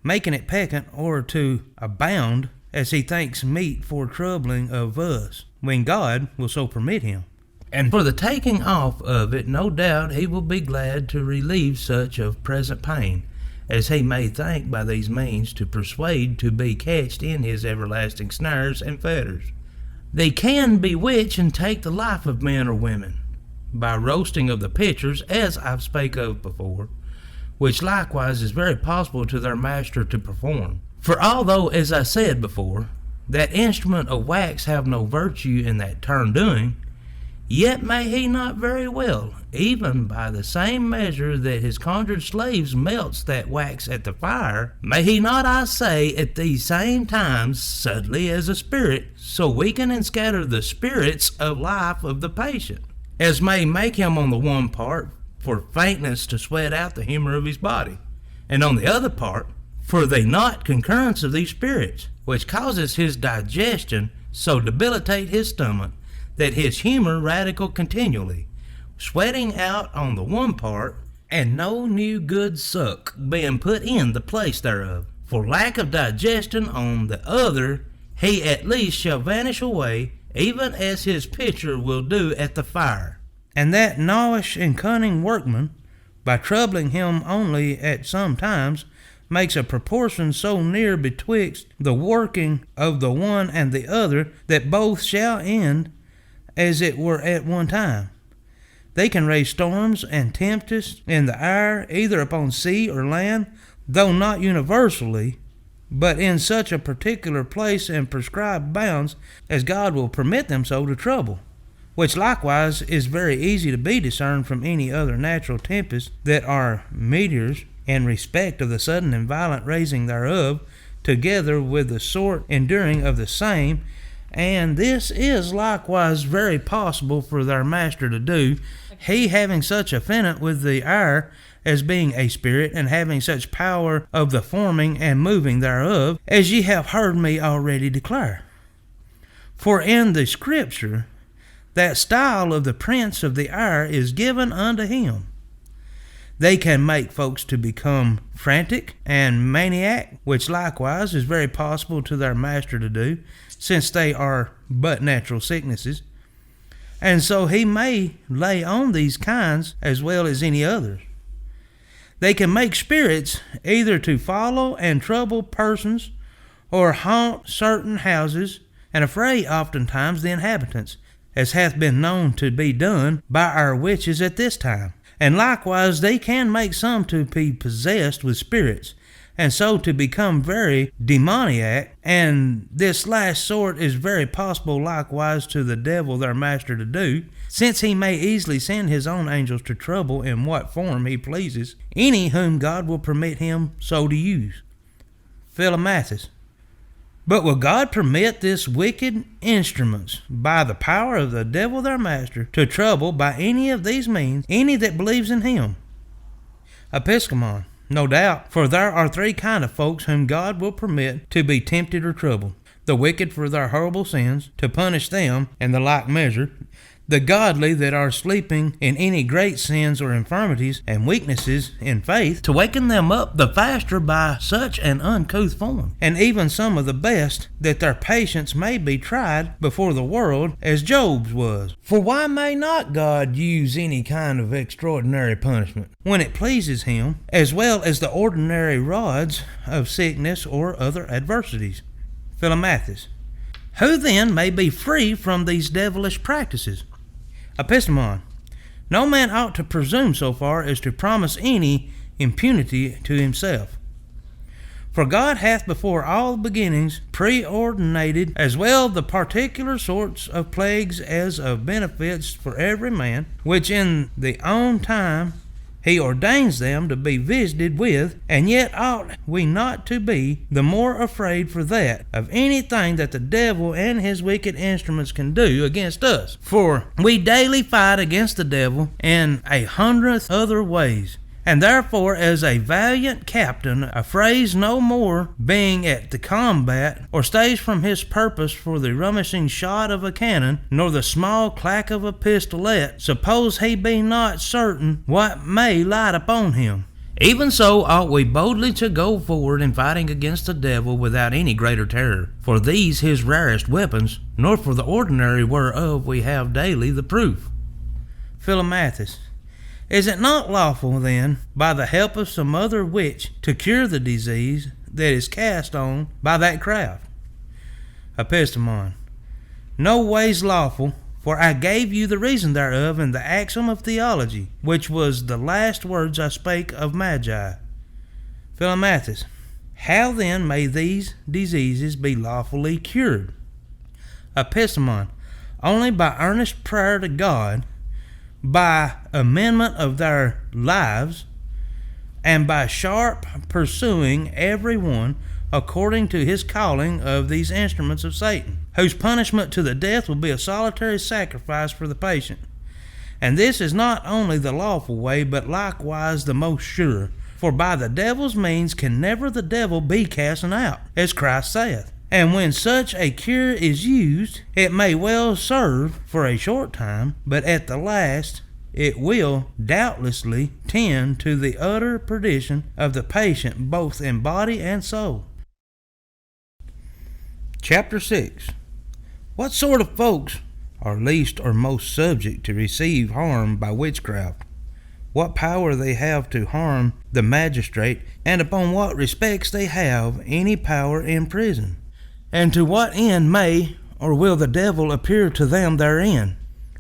making it peccant or to abound, as he thinks meet for troubling of us, when God will so permit him. And for the taking off of it, no doubt he will be glad to relieve such of present pain, as he may think by these means to persuade to be catched in his everlasting snares and fetters. They can bewitch and take the life of men or women, by roasting of the pitchers, as I've spake of before, which likewise is very possible to their master to perform. For although, as I said before, that instrument of wax have no virtue in that turn doing, yet may he not very well, even by the same measure that his conjured slaves melts that wax at the fire, may he not, I say, at these same times, subtly as a spirit, so weaken and scatter the spirits of life of the patient, as may make him on the one part for faintness to sweat out the humor of his body, and on the other part for the not concurrence of these spirits, which causes his digestion so debilitate his stomach, that his humor radical continually, sweating out on the one part, and no new good suck being put in the place thereof. For lack of digestion on the other, he at least shall vanish away, even as his pitcher will do at the fire. And that gnawish and cunning workman, by troubling him only at some times, makes a proportion so near betwixt the working of the one and the other, that both shall end as it were at one time. They can raise storms and tempests in the air, either upon sea or land, though not universally, but in such a particular place and prescribed bounds as God will permit them so to trouble, which likewise is very easy to be discerned from any other natural tempests that are meteors, in respect of the sudden and violent raising thereof, together with the sort enduring of the same. And this is likewise very possible for their master to do, he having such affinity with the air as being a spirit, and having such power of the forming and moving thereof, as ye have heard me already declare. For in the scripture that style of the prince of the air is given unto him. They can make folks to become frantic and maniac, which likewise is very possible to their master to do, since they are but natural sicknesses. And so he may lay on these kinds as well as any others. They can make spirits either to follow and trouble persons, or haunt certain houses, and affray oftentimes the inhabitants, as hath been known to be done by our witches at this time. And likewise they can make some to be possessed with spirits, and so to become very demoniac, and this last sort is very possible likewise to the devil their master to do, since he may easily send his own angels to trouble in what form he pleases any whom God will permit him so to use. Philomathus. But will God permit this wicked instruments, by the power of the devil their master, to trouble by any of these means any that believes in him? Episcomon. No doubt, for there are three kind of folks whom God will permit to be tempted or troubled: the wicked for their horrible sins, to punish them in the like measure; the godly that are sleeping in any great sins or infirmities and weaknesses in faith, to waken them up the faster by such an uncouth form; and even some of the best, that their patience may be tried before the world, as Job's was. For why may not God use any kind of extraordinary punishment, when it pleases him, as well as the ordinary rods of sickness or other adversities? Philomathus. Who then may be free from these devilish practices? Epistemon. No man ought to presume so far as to promise any impunity to himself. For God hath before all beginnings preordinated as well the particular sorts of plagues as of benefits for every man, which in the own time he ordains them to be visited with, and yet ought we not to be the more afraid for that of anything that the devil and his wicked instruments can do against us. For we daily fight against the devil in 100 other ways, and therefore as a valiant captain affrays no more being at the combat, or stays from his purpose for the rummishing shot of a cannon, nor the small clack of a pistolet, suppose he be not certain what may light upon him. Even so ought we boldly to go forward in fighting against the devil without any greater terror, for these his rarest weapons, nor for the ordinary whereof we have daily the proof. Philomathus. Is it not lawful, then, by the help of some other witch, to cure the disease that is cast on by that craft? Epistemon. No ways lawful, for I gave you the reason thereof in the axiom of theology, which was the last words I spake of Magi. Philomathus. How then may these diseases be lawfully cured? Epistemon. Only by earnest prayer to God, by amendment of their lives, and by sharp pursuing every one according to his calling of these instruments of Satan, whose punishment to the death will be a solitary sacrifice for the patient. And this is not only the lawful way, but likewise the most sure. For by the devil's means can never the devil be cast out, as Christ saith. And when such a cure is used, it may well serve for a short time, but at the last it will doubtlessly tend to the utter perdition of the patient both in body and soul. Chapter 6. What sort of folks are least or most subject to receive harm by witchcraft? What power they have to harm the magistrate, and upon what respects they have any power in prison? And to what end may or will the devil appear to them therein?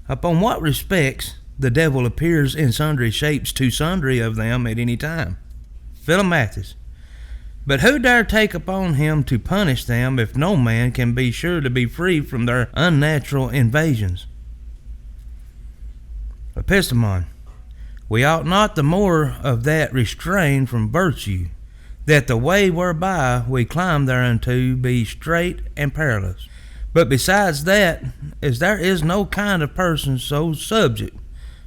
Upon what respects the devil appears in sundry shapes to sundry of them at any time? Philomathus. But who dare take upon him to punish them if no man can be sure to be free from their unnatural invasions? Epistemon. We ought not the more of that restrain from virtue, that the way whereby we climb thereunto be straight and perilous. But besides that, as there is no kind of person so subject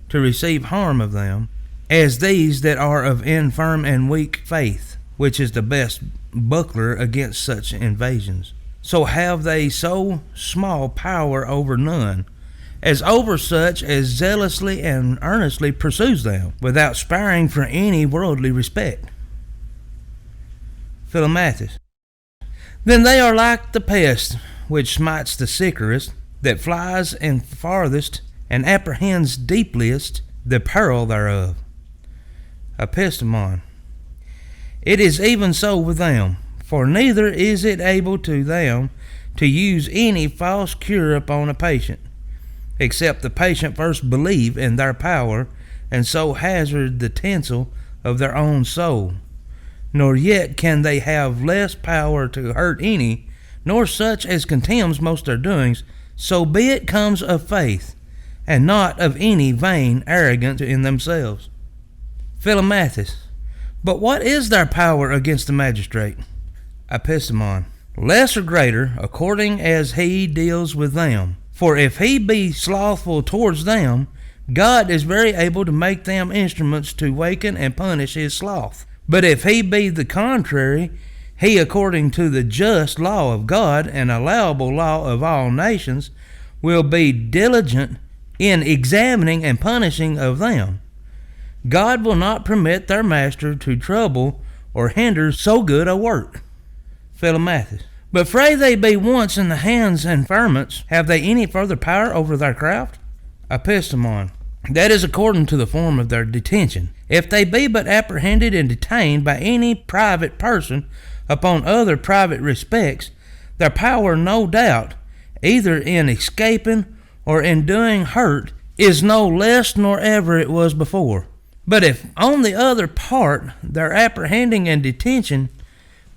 to receive harm of them, as these that are of infirm and weak faith, which is the best buckler against such invasions, so have they so small power over none, as over such as zealously and earnestly pursues them, without sparing for any worldly respect. Philomathus. Then they are like the pest which smites the sickest, that flies in farthest, and apprehends deepliest the peril thereof. Epistemon. It is even so with them, for neither is it able to them to use any false cure upon a patient, except the patient first believe in their power, and so hazard the tinsel of their own soul. Nor yet can they have less power to hurt any, nor such as contemns most their doings, so be it comes of faith, and not of any vain arrogance in themselves. Philomathus. But what is their power against the magistrate? Epistemon. Less or greater, according as he deals with them. For if he be slothful towards them, God is very able to make them instruments to waken and punish his sloth. But if he be the contrary, he, according to the just law of God and allowable law of all nations, will be diligent in examining and punishing of them. God will not permit their master to trouble or hinder so good a work. Philomathus. But fray they be once in the hands and ferments, have they any further power over their craft? Epistemon. That is according to the form of their detention. If they be but apprehended and detained by any private person upon other private respects, their power, no doubt, either in escaping or in doing hurt, is no less nor ever it was before. But if on the other part their apprehending and detention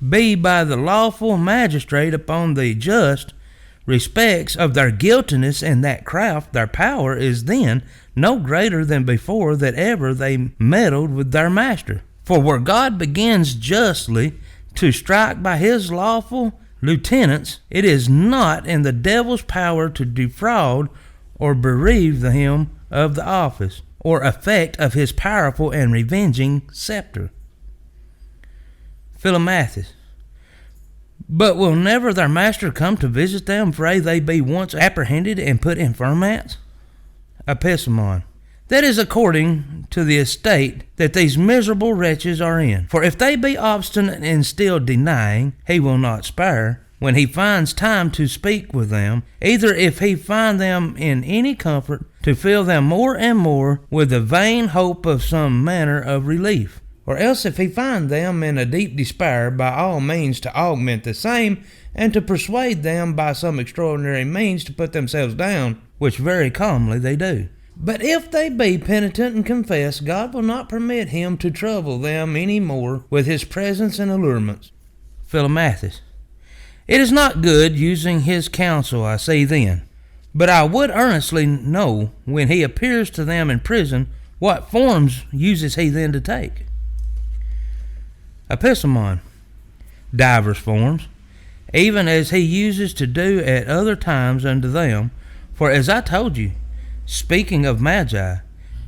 be by the lawful magistrate upon the just respects of their guiltiness in that craft, their power is then no greater than before that ever they meddled with their master. For where God begins justly to strike by his lawful lieutenants, it is not in the devil's power to defraud or bereave him of the office or effect of his powerful and revenging scepter. Philomathus. But will never their master come to visit them, fray they be once apprehended and put in ferments? Epistemon. That is according to the estate that these miserable wretches are in. For if they be obstinate in still denying, he will not spare, when he finds time to speak with them, either if he find them in any comfort, to fill them more and more with the vain hope of some manner of relief, or else if he find them in a deep despair, by all means to augment the same, and to persuade them by some extraordinary means to put themselves down, which very calmly they do. But if they be penitent and confess, God will not permit him to trouble them any more with his presence and allurements. Philomathus. It is not good using his counsel, I say then. But I would earnestly know, when he appears to them in prison, what forms uses he then to take? Epistemon. Divers forms, even as he uses to do at other times unto them. For as I told you, speaking of magi,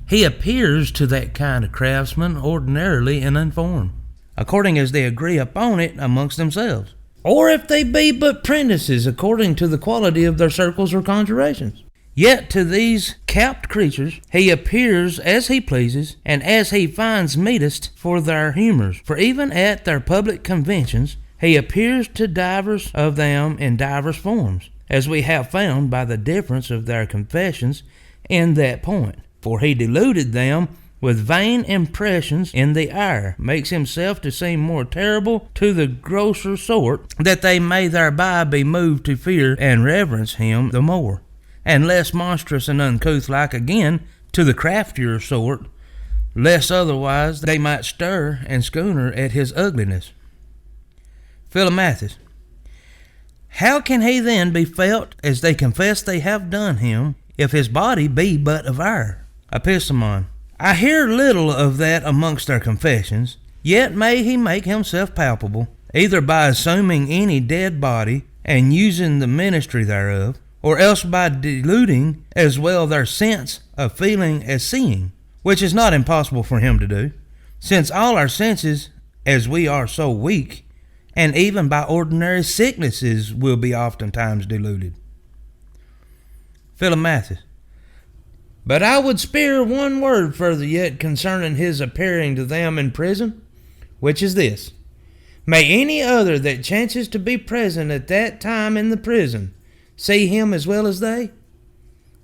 he appears to that kind of craftsmen ordinarily in inform, according as they agree upon it amongst themselves. Or if they be but prentices, according to the quality of their circles or conjurations. Yet to these capped creatures he appears as he pleases, and as he finds meetest for their humours. For even at their public conventions he appears to divers of them in divers forms, as we have found by the difference of their confessions in that point. For he deluded them with vain impressions in the air, makes himself to seem more terrible to the grosser sort, that they may thereby be moved to fear and reverence him the more, and less monstrous and uncouth like again to the craftier sort, lest otherwise they might stir and schooner at his ugliness. Philomathus. How can he then be felt as they confess they have done him, if his body be but of air? Epistemon. I hear little of that amongst their confessions, yet may he make himself palpable, either by assuming any dead body, and using the ministry thereof, or else by deluding as well their sense of feeling as seeing, which is not impossible for him to do, since all our senses, as we are so weak, and even by ordinary sicknesses will be oftentimes deluded. Philomathus. But I would spare one word further yet concerning his appearing to them in prison, which is this: may any other that chances to be present at that time in the prison see him as well as they?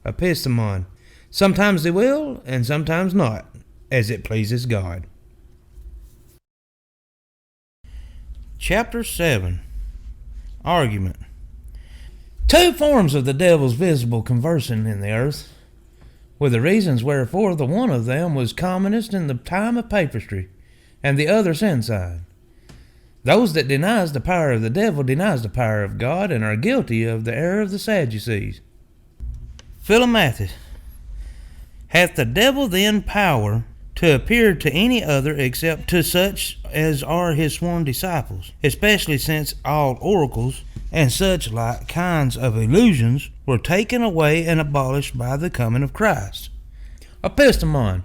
Epistemon. Sometimes they will, and sometimes not, as it pleases God. Chapter 7. Argument. Two forms of the devil's visible conversing in the earth, with the reasons wherefore the one of them was commonest in the time of papistry, and the other sincide. Those that denies the power of the devil denies the power of God, and are guilty of the error of the Sadducees. Philomathus. Hath the devil then power to appear to any other except to such as are his sworn disciples, especially since all oracles and such like kinds of illusions were taken away and abolished by the coming of Christ? Epistemon.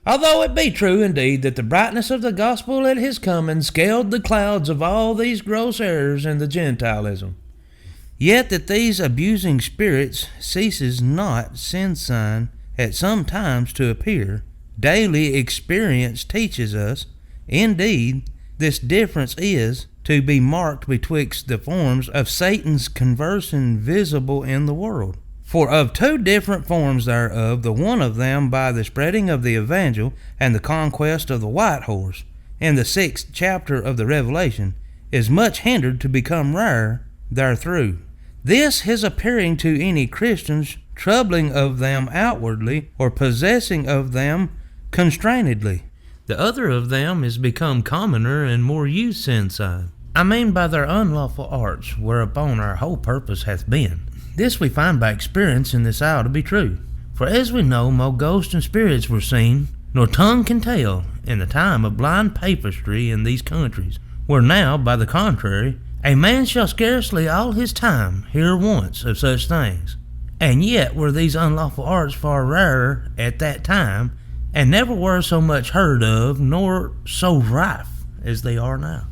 Although it be true indeed that the brightness of the gospel at his coming scaled the clouds of all these gross errors in the Gentilism, yet that these abusing spirits ceases not sin sign at some times to appear. Daily experience teaches us, indeed, this difference is to be marked betwixt the forms of Satan's conversing visible in the world. For of two different forms thereof, the one of them by the spreading of the evangel and the conquest of the white horse, in the 6th chapter of the Revelation, is much hindered to become rare therethrough. This his appearing to any Christians, troubling of them outwardly, or possessing of them constrainedly. The other of them is become commoner and more used inside. I mean by their unlawful arts, whereupon our whole purpose hath been. This we find by experience in this hour to be true. For as we know, mo ghosts and spirits were seen, nor tongue can tell, in the time of blind papistry in these countries, where now, by the contrary, a man shall scarcely all his time hear once of such things. And yet were these unlawful arts far rarer at that time, and never were so much heard of, nor so rife as they are now.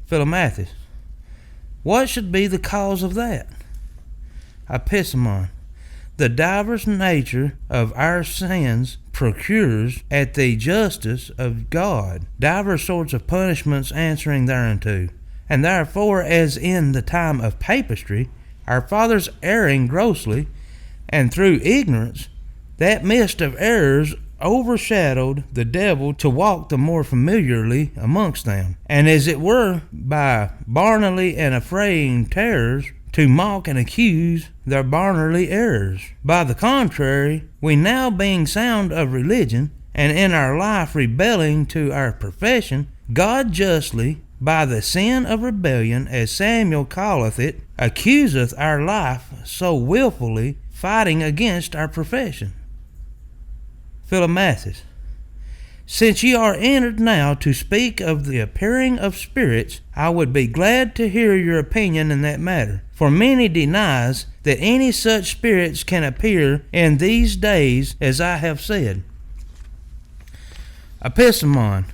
Philomathus. What should be the cause of that? Epistemon. The diverse nature of our sins procures at the justice of God divers sorts of punishments answering thereunto. And therefore, as in the time of papistry, our fathers erring grossly, and through ignorance, that mist of errors overshadowed the devil to walk the more familiarly amongst them, and as it were by barnally and affraying terrors to mock and accuse their barnally errors. By the contrary, we now being sound of religion, and in our life rebelling to our profession, God justly, by the sin of rebellion, as Samuel calleth it, accuseth our life so wilfully, fighting against our profession. Philomathus. Since ye are entered now to speak of the appearing of spirits, I would be glad to hear your opinion in that matter. For many denies that any such spirits can appear in these days as I have said. Epistemon.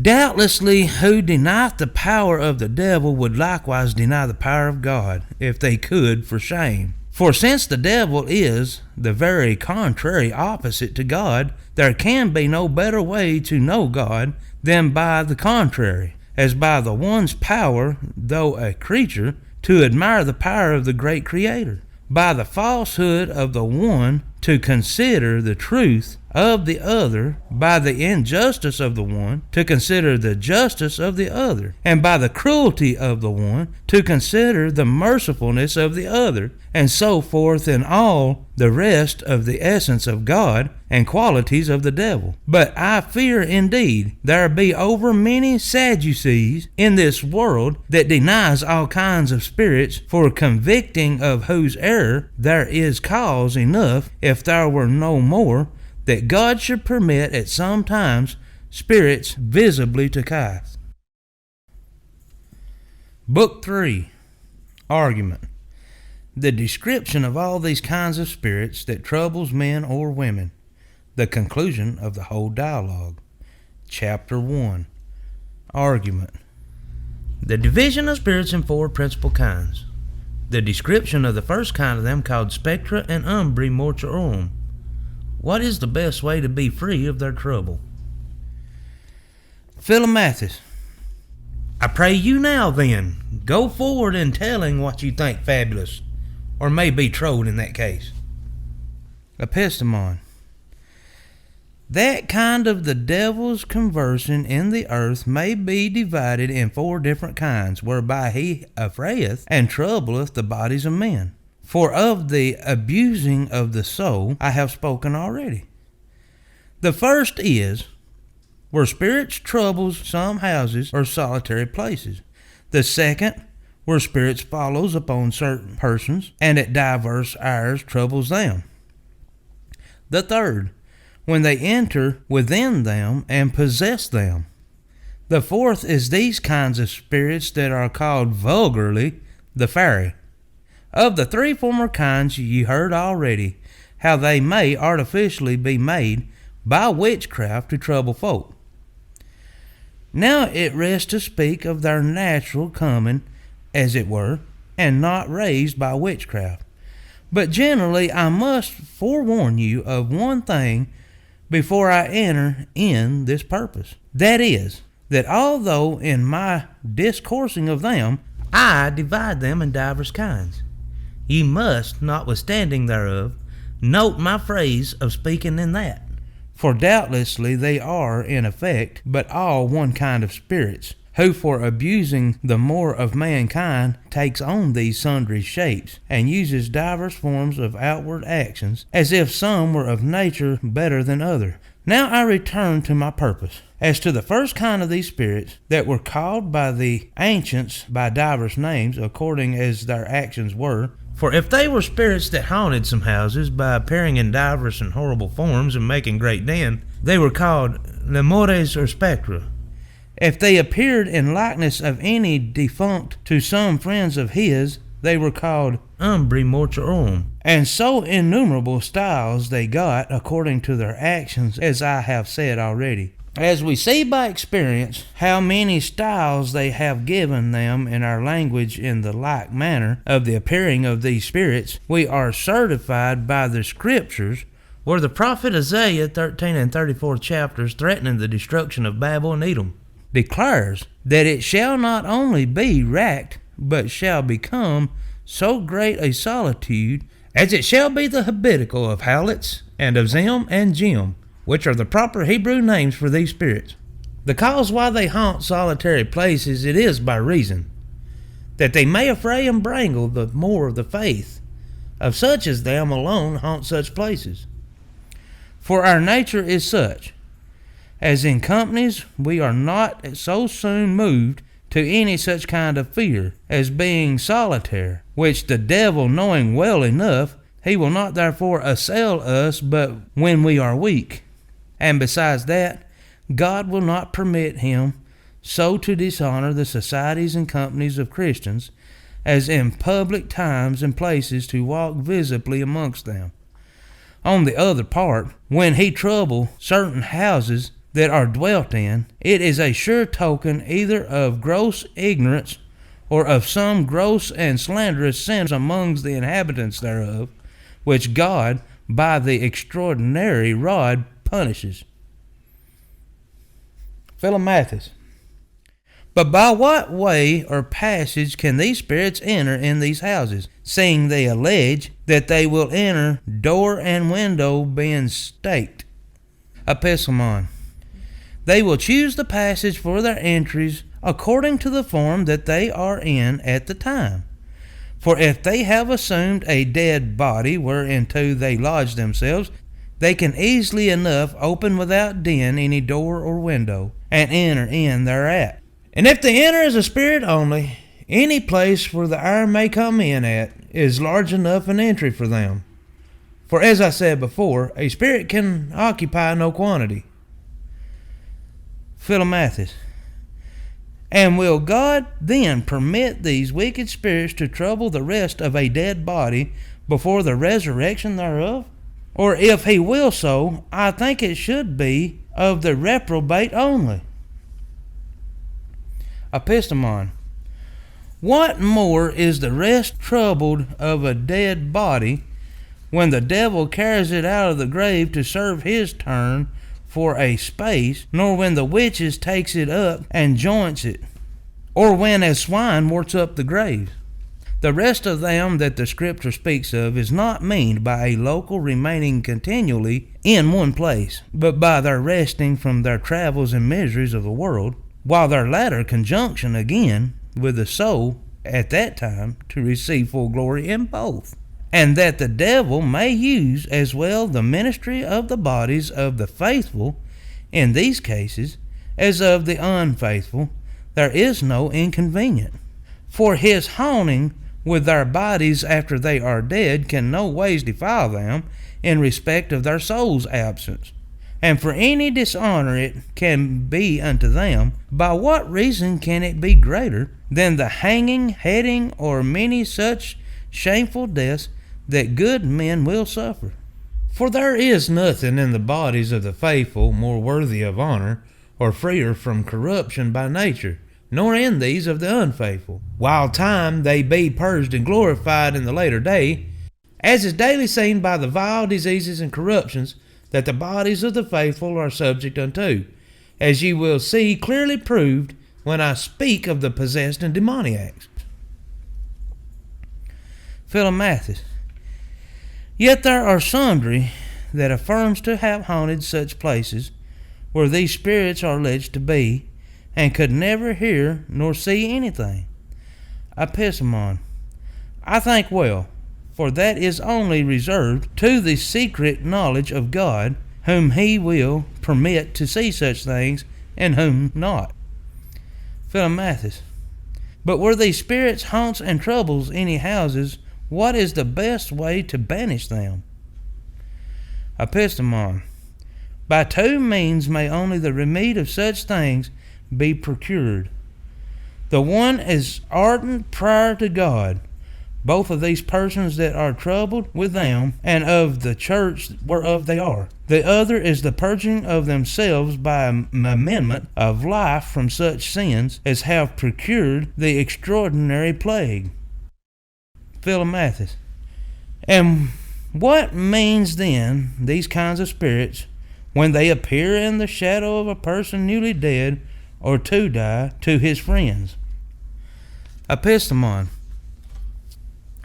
Doubtlessly, who denieth the power of the devil would likewise deny the power of God, if they could for shame. For since the devil is the very contrary opposite to God, there can be no better way to know God than by the contrary, as by the one's power, though a creature, to admire the power of the great Creator, by the falsehood of the one to consider the truth of the other, by the injustice of the one to consider the justice of the other, and by the cruelty of the one to consider the mercifulness of the other, and so forth in all the rest of the essence of God and qualities of the devil. But I fear indeed there be over many Sadducees in this world that denies all kinds of spirits, for convicting of whose error there is cause enough, if there were no more, that God should permit at some times spirits visibly to cast. Book 3. Argument. The description of all these kinds of spirits that troubles men or women. The conclusion of the whole dialogue. Chapter 1. Argument. The division of spirits in 4 principal kinds. The description of the first kind of them called spectra and umbri mortuorum. What is the best way to be free of their trouble? Philomathus. I pray you now then, go forward in telling what you think fabulous, or may be trolled in that case. Epistemon. That kind of the devil's conversing in the earth may be divided in 4 different kinds, whereby he affrayeth and troubleth the bodies of men. For of the abusing of the soul I have spoken already. The first is, where spirits troubles some houses or solitary places. The second, where spirits follows upon certain persons, and at divers hours troubles them. The third, when they enter within them and possess them. The fourth is these kinds of spirits that are called vulgarly the fairy. Of the 3 former kinds ye heard already, how they may artificially be made by witchcraft to trouble folk. Now it rests to speak of their natural coming, as it were, and not raised by witchcraft. But generally I must forewarn you of one thing before I enter in this purpose. That is, that although in my discoursing of them, I divide them in divers kinds, ye must, notwithstanding thereof, note my phrase of speaking in that. For doubtlessly they are, in effect, but all one kind of spirits, who for abusing the more of mankind takes on these sundry shapes, and uses divers forms of outward actions, as if some were of nature better than other. Now I return to my purpose. As to the first kind of these spirits, that were called by the ancients by divers names, according as their actions were, for if they were spirits that haunted some houses by appearing in divers and horrible forms and making great din, they were called lemures or spectra. If they appeared in likeness of any defunct to some friends of his, they were called umbri mortuorum. And so innumerable styles they got according to their actions, as I have said already. As we see by experience how many styles they have given them in our language in the like manner of the appearing of these spirits, we are certified by the scriptures, where the prophet Isaiah 13 and 34 chapters threatening the destruction of Babel and Edom, declares that it shall not only be racked, but shall become so great a solitude, as it shall be the habitacle of Hallets, and of Zim and Jim, which are the proper Hebrew names for these spirits. The cause why they haunt solitary places, it is by reason that they may affray and brangle the more of the faith of such as them alone haunt such places. For our nature is such, as in companies we are not so soon moved to any such kind of fear as being solitary, which the devil knowing well enough, he will not therefore assail us but when we are weak. And besides that, God will not permit him so to dishonor the societies and companies of Christians, as in public times and places to walk visibly amongst them. On the other part, when he trouble certain houses that are dwelt in, it is a sure token either of gross ignorance, or of some gross and slanderous sins amongst the inhabitants thereof, which God, by the extraordinary rod, punishes. Philomathus. But by what way or passage can these spirits enter in these houses, seeing they allege that they will enter door and window being staked? Epistemon. They will choose the passage for their entries according to the form that they are in at the time. For if they have assumed a dead body whereinto they lodge themselves, they can easily enough open without din any door or window, and enter in thereat. And if they enter as a spirit only, any place where the iron may come in at is large enough an entry for them. For as I said before, a spirit can occupy no quantity. Philomathus. And will God then permit these wicked spirits to trouble the rest of a dead body before the resurrection thereof? Or if he will so, I think it should be of the reprobate only. Epistemon. What more is the rest troubled of a dead body when the devil carries it out of the grave to serve his turn for a space, nor when the witches takes it up and joints it, or when as swine warts up the grave? The rest of them that the Scripture speaks of is not meant by a local remaining continually in one place, but by their resting from their travels and miseries of the world, while their latter conjunction again with the soul at that time to receive full glory in both. And that the devil may use as well the ministry of the bodies of the faithful in these cases as of the unfaithful, there is no inconvenience. For his haunting with their bodies after they are dead can no ways defile them in respect of their soul's absence. And for any dishonor it can be unto them, by what reason can it be greater than the hanging, heading, or many such shameful deaths that good men will suffer? For there is nothing in the bodies of the faithful more worthy of honor, or freer from corruption by nature, nor in these of the unfaithful, while time they be purged and glorified in the later day, as is daily seen by the vile diseases and corruptions that the bodies of the faithful are subject unto, as ye will see clearly proved when I speak of the possessed and demoniacs. Philomathus. Yet there are sundry that affirms to have haunted such places where these spirits are alleged to be, and could never hear nor see anything. Epistemon. I think well, for that is only reserved to the secret knowledge of God, whom he will permit to see such things, and whom not. Philomathus. But were these spirits haunts and troubles any houses, what is the best way to banish them? Epistemon. By two means may only the remedy of such things be procured. The one is ardent prayer to God, both of these persons that are troubled with them, and of the church whereof they are. The other is the purging of themselves by an amendment of life from such sins as have procured the extraordinary plague. Philomathus. And what means then these kinds of spirits, when they appear in the shadow of a person newly dead, or to die, to his friends? Epistemon.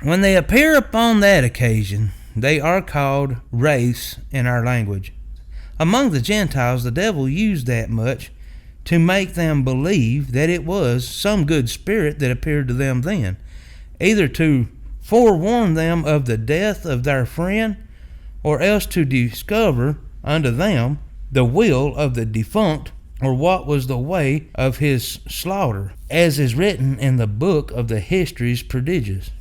When they appear upon that occasion, they are called wraiths in our language. Among the Gentiles, the devil used that much to make them believe that it was some good spirit that appeared to them then, either to forewarn them of the death of their friend, or else to discover unto them the will of the defunct, or what was the way of his slaughter, as is written in the book of the histories prodigious.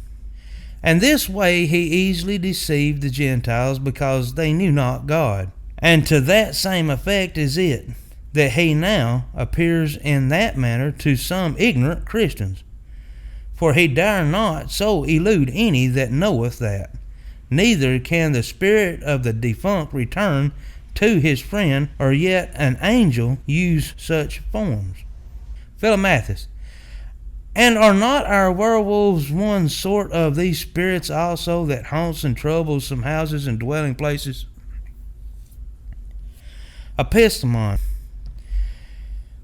And this way he easily deceived the Gentiles, because they knew not God. And to that same effect is it, that he now appears in that manner to some ignorant Christians. For he dare not so elude any that knoweth that, neither can the spirit of the defunct return to his friend, or yet an angel use such forms. Philomathus. And are not our werewolves one sort of these spirits also, that haunts and troubles some houses and dwelling places? Epistemon.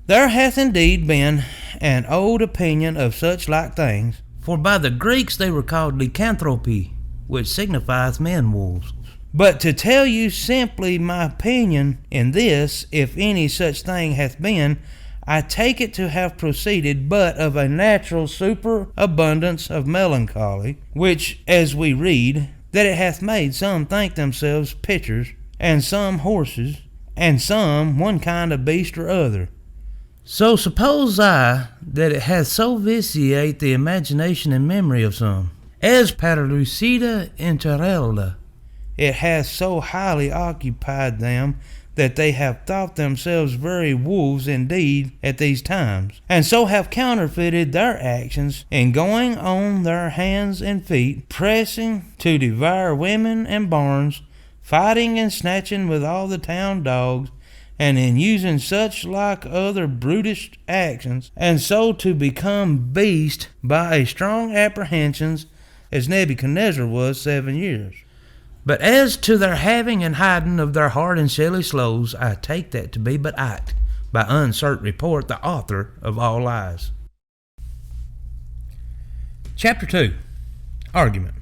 There hath indeed been an old opinion of such like things, for by the Greeks they were called lycanthropy, which signifieth men-wolves. But to tell you simply my opinion in this, if any such thing hath been, I take it to have proceeded but of a natural superabundance of melancholy, which, as we read, that it hath made some think themselves pitchers, and some horses, and some one kind of beast or other. So suppose I that it hath so vitiate the imagination and memory of some, as paralucida interrelda, it hath so highly occupied them, that they have thought themselves very wolves indeed at these times, and so have counterfeited their actions in going on their hands and feet, pressing to devour women and barns, fighting and snatching with all the town dogs, and in using such like other brutish actions, and so to become beast by a strong apprehensions, as Nebuchadnezzar was 7 years. But as to their having and hiding of their hard and shelly slows, I take that to be but act, by uncertain report, the author of all lies. Chapter 2. Argument.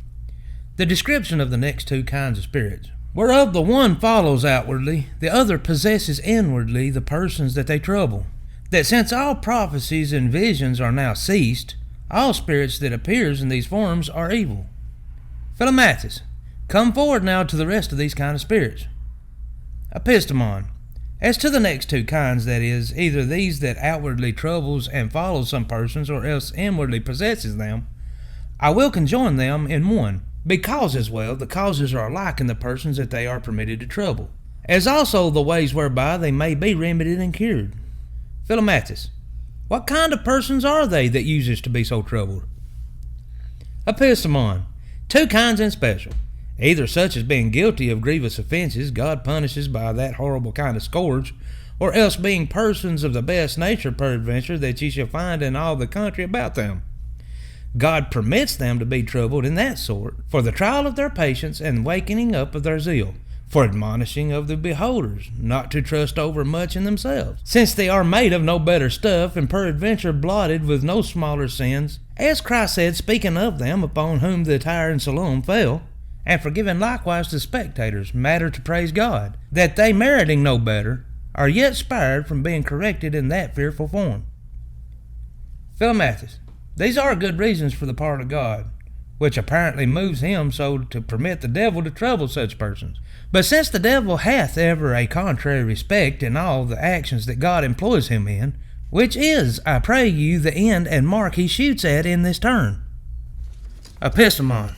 The description of the next two kinds of spirits, whereof the one follows outwardly, the other possesses inwardly the persons that they trouble, that since all prophecies and visions are now ceased, all spirits that appears in these forms are evil. Philomathus, come forward now to the rest of these kind of spirits. Epistemon. As to the next two kinds, that is, either these that outwardly troubles and follows some persons, or else inwardly possesses them, I will conjoin them in one, because as well the causes are alike in the persons that they are permitted to trouble, as also the ways whereby they may be remedied and cured. Philomathus. What kind of persons are they that uses to be so troubled? Epistemon. Two kinds in special. Either such as being guilty of grievous offenses, God punishes by that horrible kind of scourge, or else being persons of the best nature peradventure that ye shall find in all the country about them. God permits them to be troubled in that sort, for the trial of their patience and wakening up of their zeal, for admonishing of the beholders, not to trust over much in themselves, since they are made of no better stuff, and peradventure blotted with no smaller sins, as Christ said, speaking of them upon whom the Tyre and Siloam fell, and forgiving likewise to spectators matter to praise God, that they meriting no better, are yet spared from being corrected in that fearful form. Philomathus. These are good reasons for the part of God, which apparently moves him so to permit the devil to trouble such persons. But since the devil hath ever a contrary respect in all the actions that God employs him in, which is, I pray you, the end and mark he shoots at in this turn? Epistemon.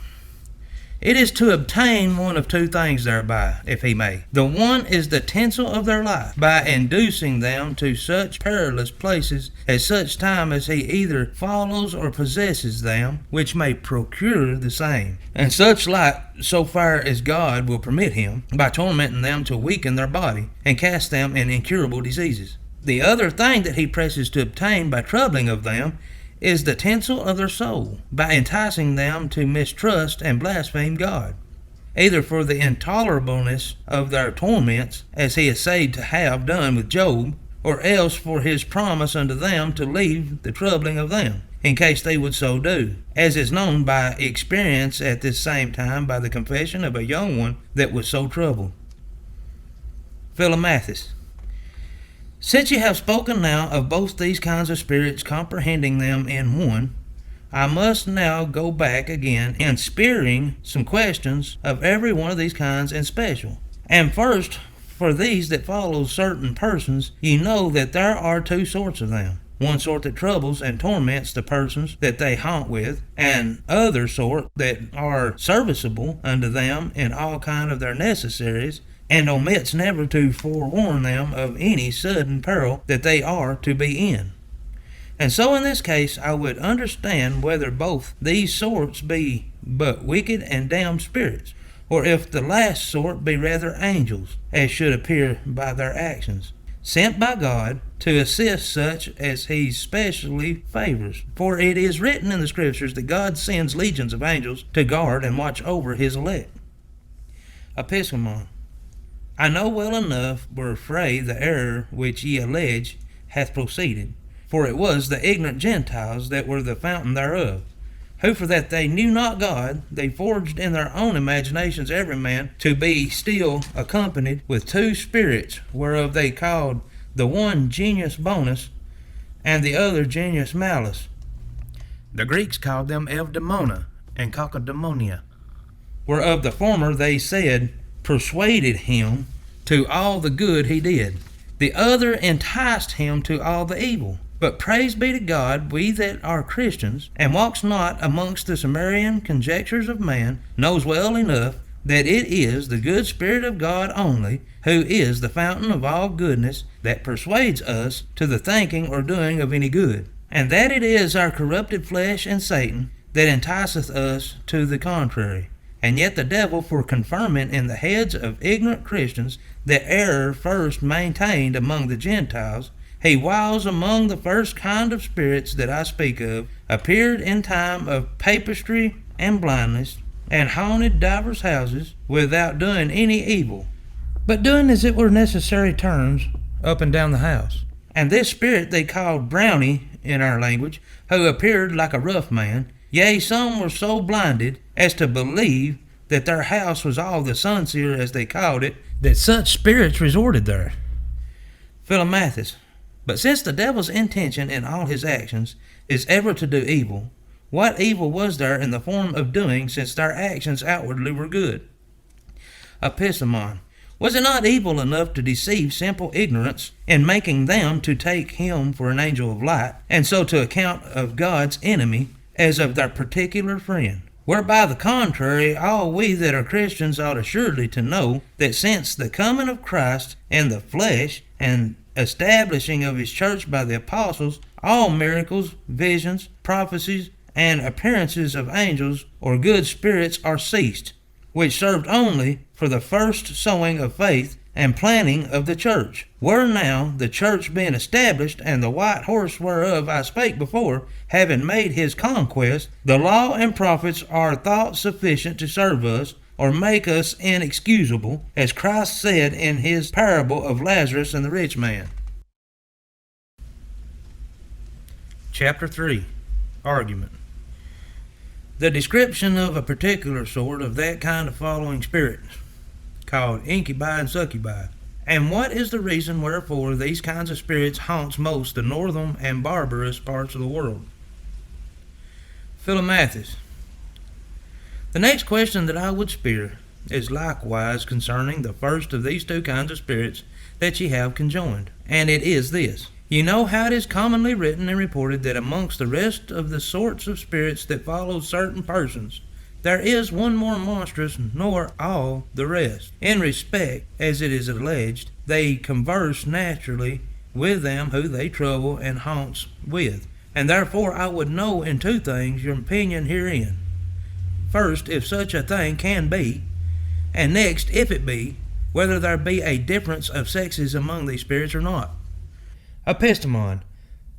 It is to obtain one of two things thereby, if he may. The one is the tinsel of their life, by inducing them to such perilous places at such time as he either follows or possesses them, which may procure the same, and such like so far as God will permit him, by tormenting them to weaken their body, and cast them in incurable diseases. The other thing that he presses to obtain by troubling of them is the tinsel of their soul, by enticing them to mistrust and blaspheme God, either for the intolerableness of their torments, as he essayed to have done with Job, or else for his promise unto them to leave the troubling of them, in case they would so do, as is known by experience at this same time by the confession of a young one that was so troubled. Philomathus. Since you have spoken now of both these kinds of spirits, comprehending them in one, I must now go back again in spearing some questions of every one of these kinds in special. And first, for these that follow certain persons, ye know that there are two sorts of them. One sort that troubles and torments the persons that they haunt with, and other sort that are serviceable unto them in all kind of their necessaries, and omits never to forewarn them of any sudden peril that they are to be in. And so in this case I would understand whether both these sorts be but wicked and damned spirits, or if the last sort be rather angels, as should appear by their actions, sent by God to assist such as he specially favors. For it is written in the Scriptures that God sends legions of angels to guard and watch over his elect. Epistemon. I know well enough wherefore the error which ye allege hath proceeded, for it was the ignorant Gentiles that were the fountain thereof, who for that they knew not God, they forged in their own imaginations every man to be still accompanied with two spirits, whereof they called the one genius bonus, and the other genius malus. The Greeks called them Evdaemona and Coccodaemonia, whereof the former they said persuaded him to all the good he did. The other enticed him to all the evil. But praise be to God, we that are Christians, and walks not amongst the Sumerian conjectures of man, knows well enough that it is the good Spirit of God only, who is the fountain of all goodness, that persuades us to the thinking or doing of any good, and that it is our corrupted flesh and Satan that enticeth us to the contrary. And yet the devil, for confirming in the heads of ignorant Christians the error first maintained among the Gentiles, he whiles among the first kind of spirits that I speak of, appeared in time of papistry and blindness, and haunted divers houses, without doing any evil, but doing as it were necessary turns up and down the house. And this spirit they called Brownie in our language, who appeared like a rough man, Yea, some were so blinded as to believe that their house was all the sunseer, as they called it, that such spirits resorted there. Philomathus. But since the devil's intention in all his actions is ever to do evil, what evil was there in the form of doing, since their actions outwardly were good? Epistemon. Was it not evil enough to deceive simple ignorance in making them to take him for an angel of light, and so to account of God's enemy as of their particular friend? Whereby the contrary, all we that are Christians ought assuredly to know, that since the coming of Christ in the flesh, and establishing of his church by the apostles, all miracles, visions, prophecies, and appearances of angels or good spirits are ceased, which served only for the first sowing of faith and planting of the church. Were now the church being established, and the white horse whereof I spake before, having made his conquest, the law and prophets are thought sufficient to serve us, or make us inexcusable, as Christ said in his parable of Lazarus and the rich man. Chapter 3. Argument. The description of a particular sort of that kind of following spirits, called Incubi and Succubi, and what is the reason wherefore these kinds of spirits haunts most the northern and barbarous parts of the world. Philomathus. The next question that I would spear is likewise concerning the first of these two kinds of spirits that ye have conjoined, and it is this. You know how it is commonly written and reported that amongst the rest of the sorts of spirits that follow certain persons, there is one more monstrous nor all the rest, in respect, as it is alleged, they converse naturally with them who they trouble and haunts with. And therefore I would know in two things your opinion herein. First, if such a thing can be, and next, if it be, whether there be a difference of sexes among these spirits or not. Epistemon.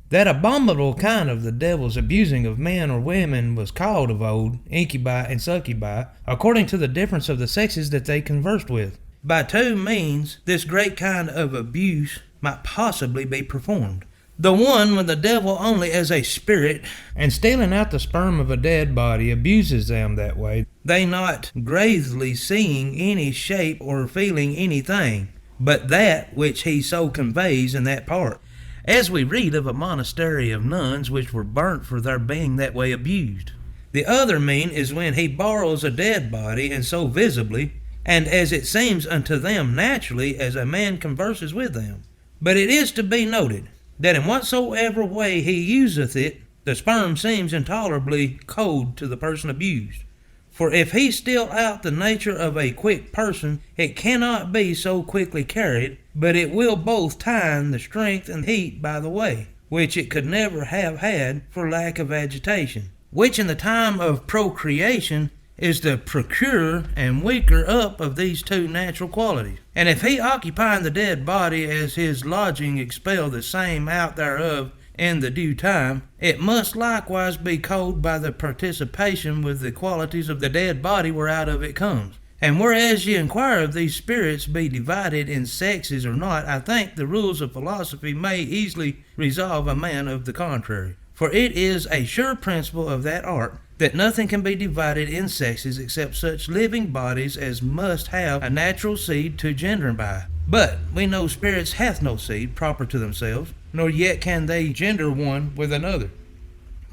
That abominable kind of the devil's abusing of men or women was called of old Incubi and Succubi, according to the difference of the sexes that they conversed with. By two means this great kind of abuse might possibly be performed. The one with the devil only as a spirit, and stealing out the sperm of a dead body abuses them that way, they not gravely seeing any shape or feeling anything, but that which he so conveys in that part. As we read of a monastery of nuns which were burnt for their being that way abused. The other mean is when he borrows a dead body, and so visibly, and as it seems unto them naturally, as a man converses with them. But it is to be noted, that in whatsoever way he useth it, the sperm seems intolerably cold to the person abused. For if he steal out the nature of a quick person, it cannot be so quickly carried, but it will both tine the strength and heat by the way, which it could never have had for lack of agitation, which in the time of procreation is the procurer and weaker up of these two natural qualities. And if he occupying the dead body as his lodging expel the same out thereof in the due time, it must likewise be cold by the participation with the qualities of the dead body whereout of it comes. And whereas ye inquire if these spirits be divided in sexes or not, I think the rules of philosophy may easily resolve a man of the contrary. For it is a sure principle of that art, that nothing can be divided in sexes except such living bodies as must have a natural seed to gender by. But we know spirits hath no seed proper to themselves, nor yet can they gender one with another.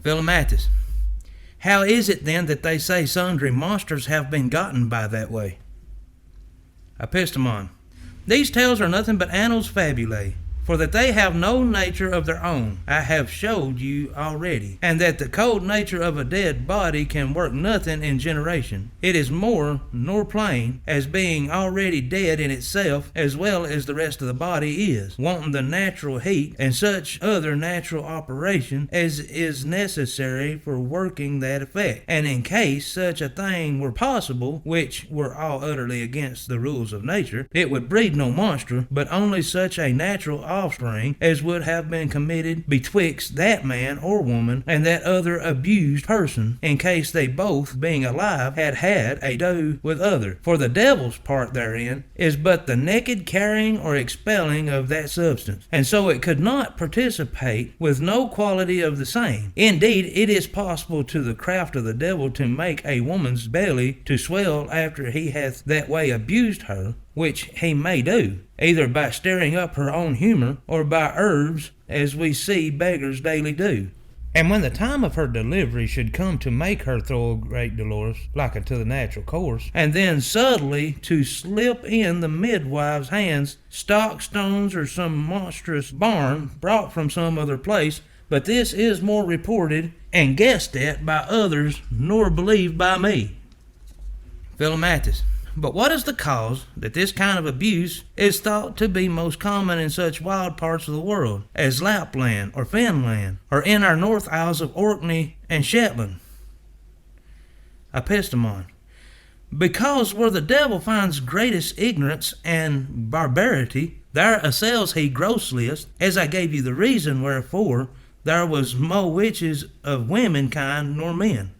Philomathus. How is it then that they say sundry monsters have been gotten by that way? Epistemon. These tales are nothing but annals fabulae, for that they have no nature of their own, I have showed you already, and that the cold nature of a dead body can work nothing in generation. It is more nor plain, as being already dead in itself, as well as the rest of the body is, wanting the natural heat, and such other natural operation as is necessary for working that effect. And in case such a thing were possible, which were all utterly against the rules of nature, it would breed no monster, but only such a natural offspring as would have been committed betwixt that man or woman and that other abused person, in case they both, being alive, had had a do with other. For the devil's part therein is but the naked carrying or expelling of that substance, and so it could not participate with no quality of the same. Indeed, it is possible to the craft of the devil to make a woman's belly to swell after he hath that way abused her, which he may do, either by stirring up her own humour, or by herbs, as we see beggars daily do. And when the time of her delivery should come to make her throw a great dolorous, like unto the natural course, and then subtly to slip in the midwife's hands stock stones or some monstrous barn brought from some other place, but this is more reported and guessed at by others nor believed by me. Philomathus. But what is the cause that this kind of abuse is thought to be most common in such wild parts of the world as Lapland or Finland, or in our North Isles of Orkney and Shetland? Epistemon. Because where the devil finds greatest ignorance and barbarity, there assails he grossliest, as I gave you the reason wherefore there was mo witches of womenkind nor men.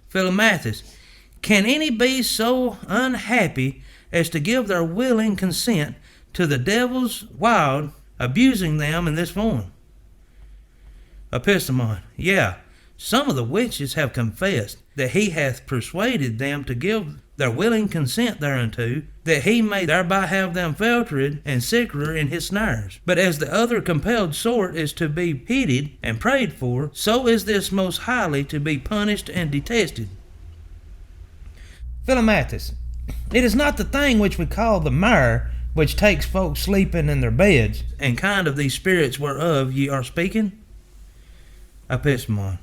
Philomathus. Can any be so unhappy as to give their willing consent to the devil's wild abusing them in this form? Epistemon. Yea, some of the witches have confessed that he hath persuaded them to give their willing consent thereunto, that he may thereby have them feltered and sicker in his snares. But as the other compelled sort is to be pitied and prayed for, so is this most highly to be punished and detested. Philomathus. It is not the thing which we call the mire, which takes folks sleeping in their beds, and kind of these spirits whereof ye are speaking? Epistemon.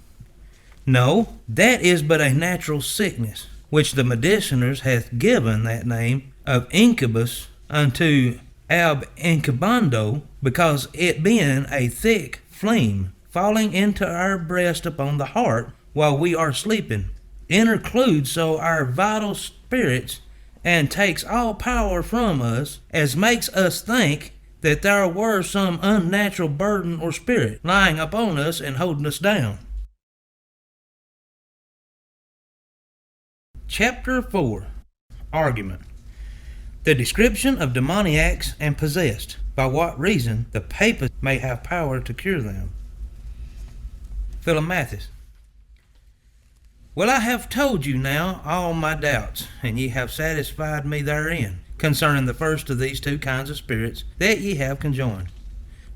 No, that is but a natural sickness, which the mediciners hath given that name of incubus unto ab incubando, because it being a thick flame falling into our breast upon the heart while we are sleeping, intercludes so our vital spirits, and takes all power from us, as makes us think that there were some unnatural burden or spirit lying upon us and holding us down. Chapter 4. Argument. The description of demoniacs and possessed, by what reason the papists may have power to cure them. Philomathus. Well, I have told you now all my doubts, and ye have satisfied me therein, concerning the first of these two kinds of spirits that ye have conjoined.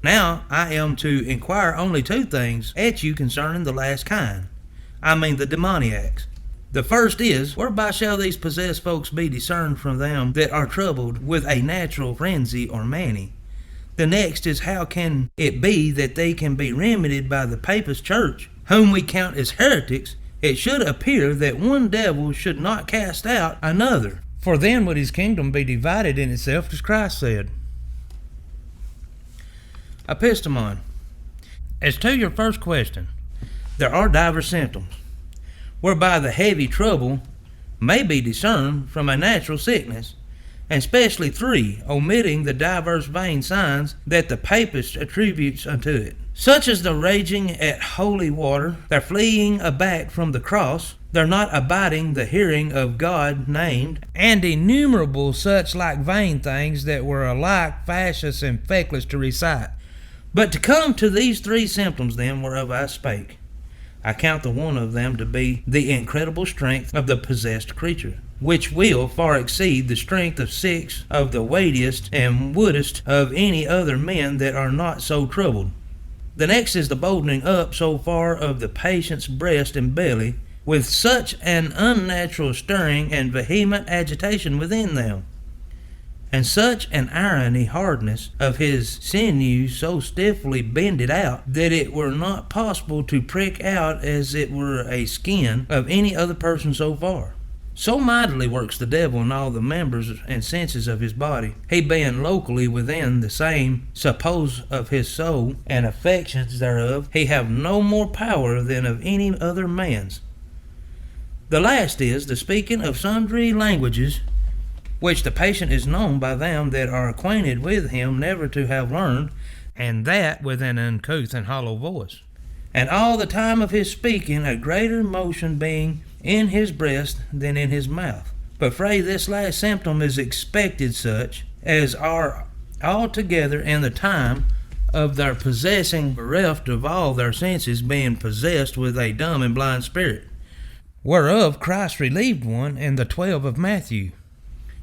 Now I am to inquire only two things at you concerning the last kind, I mean the demoniacs. The first is, whereby shall these possessed folks be discerned from them that are troubled with a natural frenzy or mania? The next is, how can it be that they can be remedied by the papist church, whom we count as heretics? It should appear that one devil should not cast out another, for then would his kingdom be divided in itself, as Christ said. Epistemon. As to your first question, there are divers symptoms, whereby the heavy trouble may be discerned from a natural sickness, and specially three, omitting the divers vain signs that the papist attributes unto it, such as the raging at holy water, their fleeing aback from the cross, their not abiding the hearing of God named, and innumerable such like vain things that were alike fascious and feckless to recite. But to come to these three symptoms then whereof I spake, I count the one of them to be the incredible strength of the possessed creature, which will far exceed the strength of 6 of the weightiest and woodest of any other men that are not so troubled. The next is the boldening up so far of the patient's breast and belly, with such an unnatural stirring and vehement agitation within them, and such an irony hardness of his sinews so stiffly bended out, that it were not possible to prick out as it were a skin of any other person so far. So mightily works the devil in all the members and senses of his body, he being locally within the same, suppose of his soul and affections thereof, he have no more power than of any other man's. The last is the speaking of sundry languages, which the patient is known by them that are acquainted with him never to have learned, and that with an uncouth and hollow voice. And all the time of his speaking a greater motion being in his breast than in his mouth. But fray this last symptom is expected such as are altogether in the time of their possessing bereft of all their senses, being possessed with a dumb and blind spirit, whereof Christ relieved one in the 12 of Matthew.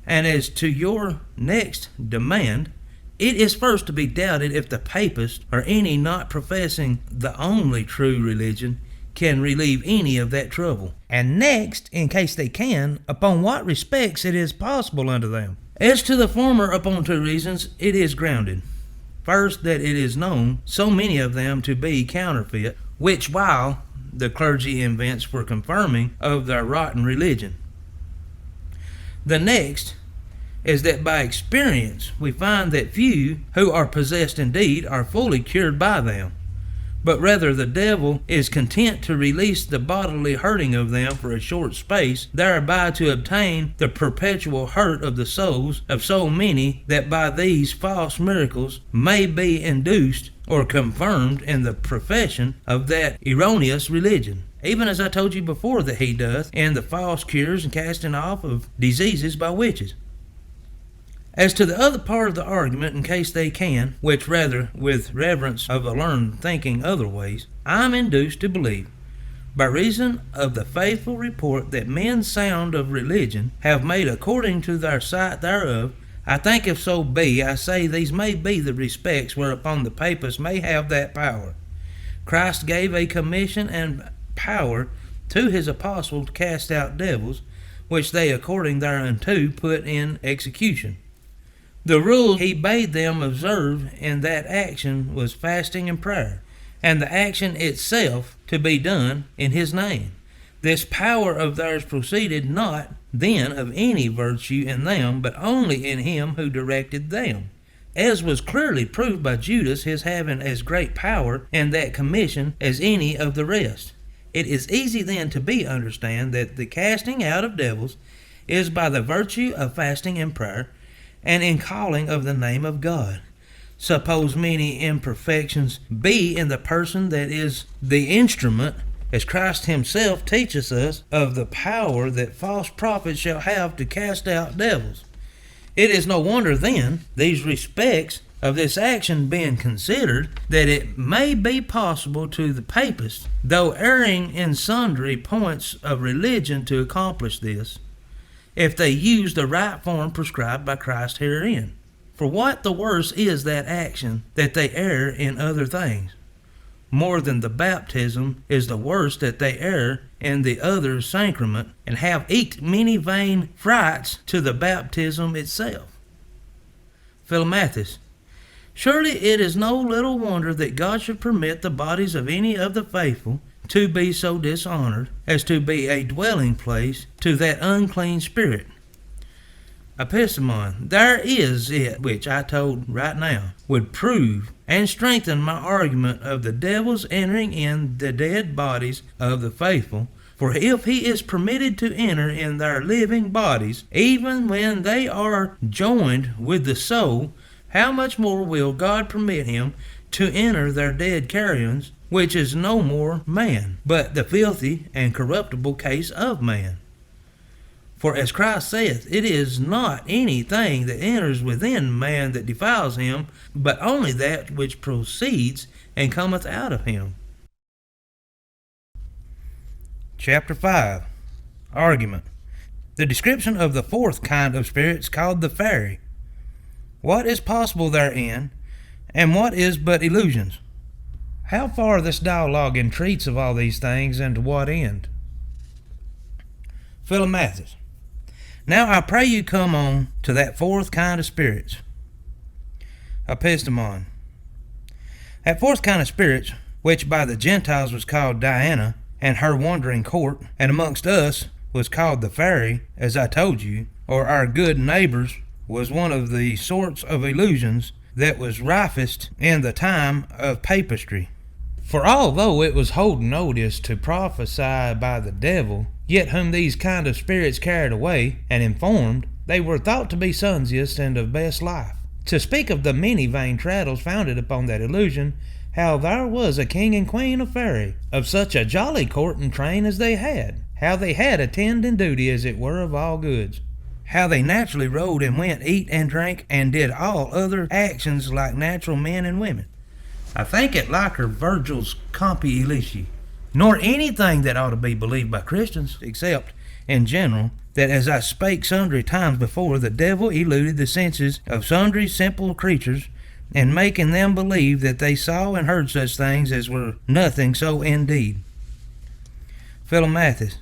And as to your next demand, it is first to be doubted if the papists or any not professing the only true religion can relieve any of that trouble. And next, in case they can, upon what respects it is possible unto them. As to the former, upon 2 reasons it is grounded. First, that it is known so many of them to be counterfeit, which while the clergy invents for confirming of their rotten religion. The next is that by experience we find that few who are possessed indeed are fully cured by them, but rather the devil is content to release the bodily hurting of them for a short space, thereby to obtain the perpetual hurt of the souls of so many, that by these false miracles may be induced or confirmed in the profession of that erroneous religion, even as I told you before that he doth in the false cures and casting off of diseases by witches. As to the other part of the argument, in case they can, which rather with reverence of a learned thinking other ways, I am induced to believe, by reason of the faithful report that men sound of religion have made according to their sight thereof, I think if so be, I say these may be the respects whereupon the papists may have that power. Christ gave a commission and power to his apostles to cast out devils, which they according thereunto put in execution. The rule he bade them observe in that action was fasting and prayer, and the action itself to be done in his name. This power of theirs proceeded not then of any virtue in them, but only in him who directed them, as was clearly proved by Judas, his having as great power in that commission as any of the rest. It is easy then to be understand that the casting out of devils is by the virtue of fasting and prayer, and in calling of the name of God. Suppose many imperfections be in the person that is the instrument, as Christ himself teaches us, of the power that false prophets shall have to cast out devils. It is no wonder then, these respects of this action being considered, that it may be possible to the papists, though erring in sundry points of religion, to accomplish this, if they use the right form prescribed by Christ herein. For what the worse is that action, that they err in other things? More than the baptism is the worse that they err in the other sacrament, and have eked many vain frights to the baptism itself. Philomathus. Surely it is no little wonder that God should permit the bodies of any of the faithful to be so dishonored as to be a dwelling place to that unclean spirit. Epistemon, there is it which I told right now would prove and strengthen my argument of the devil's entering in the dead bodies of the faithful. For if he is permitted to enter in their living bodies, even when they are joined with the soul, how much more will God permit him to enter their dead carrions, which is no more man, but the filthy and corruptible case of man? For as Christ saith, it is not anything that enters within man that defiles him, but only that which proceeds and cometh out of him. Chapter 5. Argument. The description of the fourth kind of spirits called the fairy. What is possible therein, and what is but illusions? How far this dialogue entreats of all these things, and to what end? Philomathus. Now I pray you come on to that fourth kind of spirits. Epistemon. That fourth kind of spirits, which by the Gentiles was called Diana, and her wandering court, and amongst us was called the fairy, as I told you, or our good neighbors, was one of the sorts of illusions that was rifest in the time of papistry. For although it was holden odious to prophesy by the devil, yet whom these kind of spirits carried away and informed, They were thought to be sunsiest and of best life. To speak of the many vain traddles founded upon that illusion, how there was a king and queen of fairy, of such a jolly court and train as they had, how they had attend and duty as it were of all goods, how they naturally rode and went, eat and drank, and did all other actions like natural men and women. I think it like her Virgil's Compi Elici, nor anything that ought to be believed by Christians, except, in general, that as I spake sundry times before, the devil eluded the senses of sundry simple creatures, and making them believe that they saw and heard such things as were nothing so indeed. Philomathus.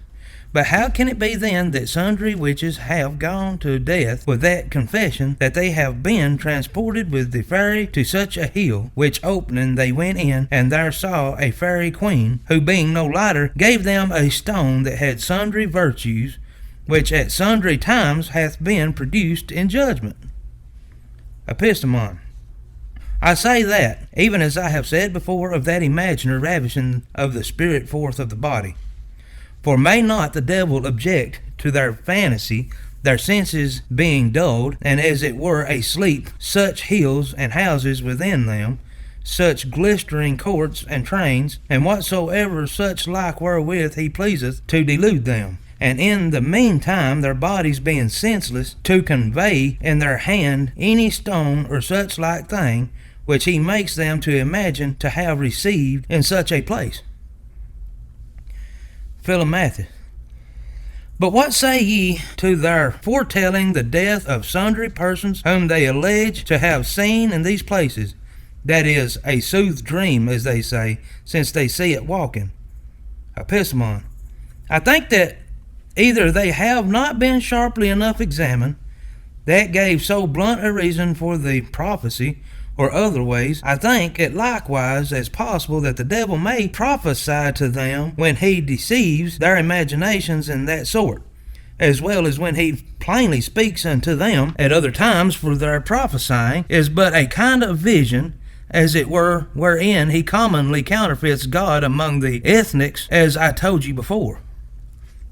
But how can it be then that sundry witches have gone to death with that confession that they have been transported with the fairy to such a hill, which opening they went in, and there saw a fairy queen, who being no lighter gave them a stone that had sundry virtues, which at sundry times hath been produced in judgment? Epistemon. I say that, even as I have said before of that imaginer ravishing of the spirit forth of the body. For may not the devil object to their fantasy, their senses being dulled, and as it were asleep, such hills and houses within them, such glistering courts and trains, and whatsoever such like wherewith he pleaseth to delude them, and in the meantime their bodies being senseless, to convey in their hand any stone or such like thing, which he makes them to imagine to have received in such a place. Philomathus. But what say ye to their foretelling the death of sundry persons whom they allege to have seen in these places? That is, a sooth dream, as they say, since they see it walking. Epistemon. I think that either they have not been sharply enough examined, that gave so blunt a reason for the prophecy, or other ways, I think it likewise as possible that the devil may prophesy to them when he deceives their imaginations in that sort, as well as when he plainly speaks unto them at other times, for their prophesying is but a kind of vision, as it were, wherein he commonly counterfeits God among the ethnics, as I told you before.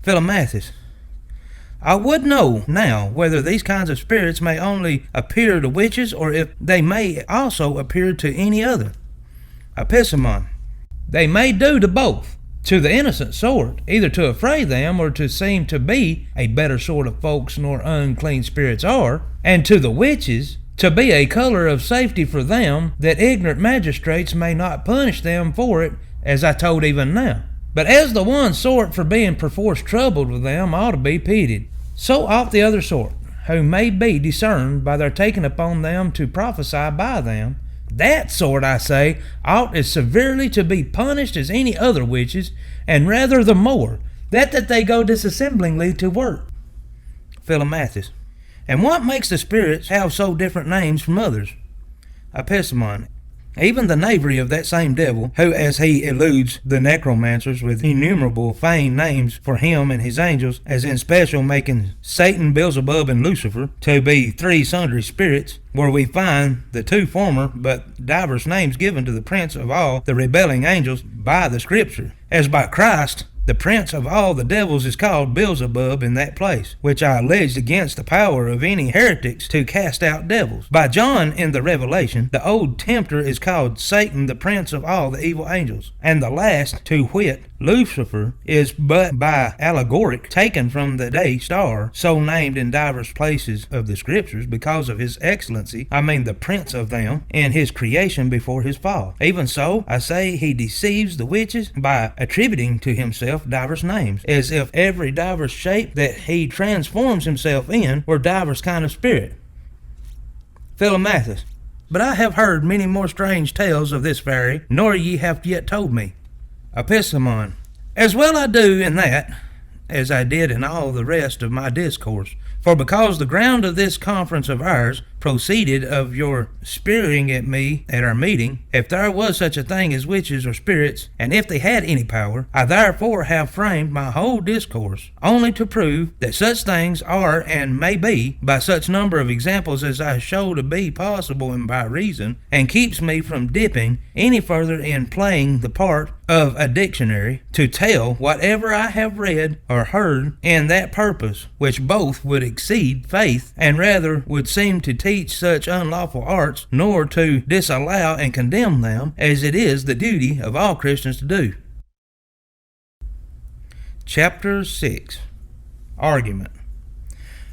Philomathus. I would know now whether these kinds of spirits may only appear to witches, or if they may also appear to any other. Epistemon. They may do to both, to the innocent sort, either to affray them, or to seem to be a better sort of folks nor unclean spirits are, and to the witches, to be a colour of safety for them, that ignorant magistrates may not punish them for it, as I told even now. But as the one sort for being perforce troubled with them ought to be pitied, so ought the other sort, who may be discerned by their taking upon them to prophesy by them. That sort, I say, ought as severely to be punished as any other witches, and rather the more, that they go disassemblingly to work. Philomathus. And what makes the spirits have so different names from others? Epistemon. Even the knavery of that same devil, who as he eludes the necromancers with innumerable feigned names for him and his angels, as in special making Satan, Beelzebub, and Lucifer to be three sundry spirits, where we find the two former but divers names given to the prince of all the rebelling angels by the Scripture, as by Christ the prince of all the devils is called Beelzebub in that place, which I alleged against the power of any heretics to cast out devils. By John in the Revelation, the old tempter is called Satan, the prince of all the evil angels, and the last, to wit, Lucifer, is but by allegoric taken from the day star, so named in divers places of the Scriptures, because of his excellency, I mean the prince of them, in his creation before his fall. Even so, I say he deceives the witches by attributing to himself divers names, as if every divers shape that he transforms himself in were divers kind of spirit. Philomathus. But I have heard many more strange tales of this fairy, nor ye have yet told me. Epistemon. As well I do in that, as I did in all the rest of my discourse. For because the ground of this conference of ours proceeded of your spearing at me at our meeting, if there was such a thing as witches or spirits, and if they had any power, I therefore have framed my whole discourse only to prove that such things are and may be, by such number of examples as I show to be possible and by reason, and keeps me from dipping any further in playing the part of a dictionary, to tell whatever I have read or heard in that purpose, which both would exceed faith, and rather would seem to teach such unlawful arts, nor to disallow and condemn them, as it is the duty of all Christians to do. Chapter 6. Argument.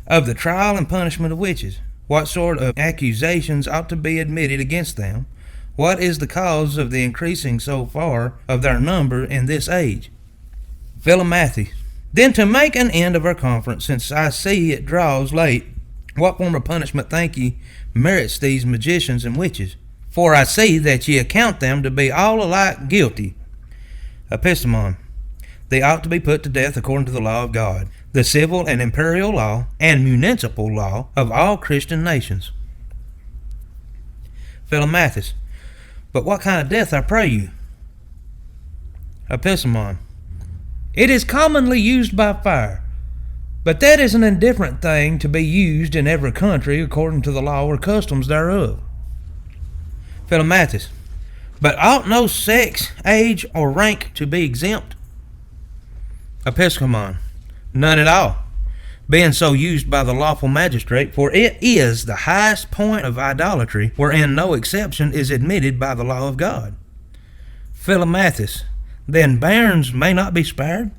Of the trial and punishment of witches. What sort of accusations ought to be admitted against them? What is the cause of the increasing so far of their number in this age? Philomathes. Then, to make an end of our conference, since I see it draws late, what form of punishment, think ye, merits these magicians and witches? For I see that ye account them to be all alike guilty. Epistemon. They ought to be put to death according to the law of God, the civil and imperial law and municipal law of all Christian nations. Philomathes. But what kind of death, I pray you? Epistemon. It is commonly used by fire, but that is an indifferent thing to be used in every country according to the law or customs thereof. Philomathes. But ought no sex, age, or rank to be exempt? Epistemon. None at all, being so used by the lawful magistrate, for it is the highest point of idolatry, wherein no exception is admitted by the law of God. Philomathes. Then bairns may not be spared?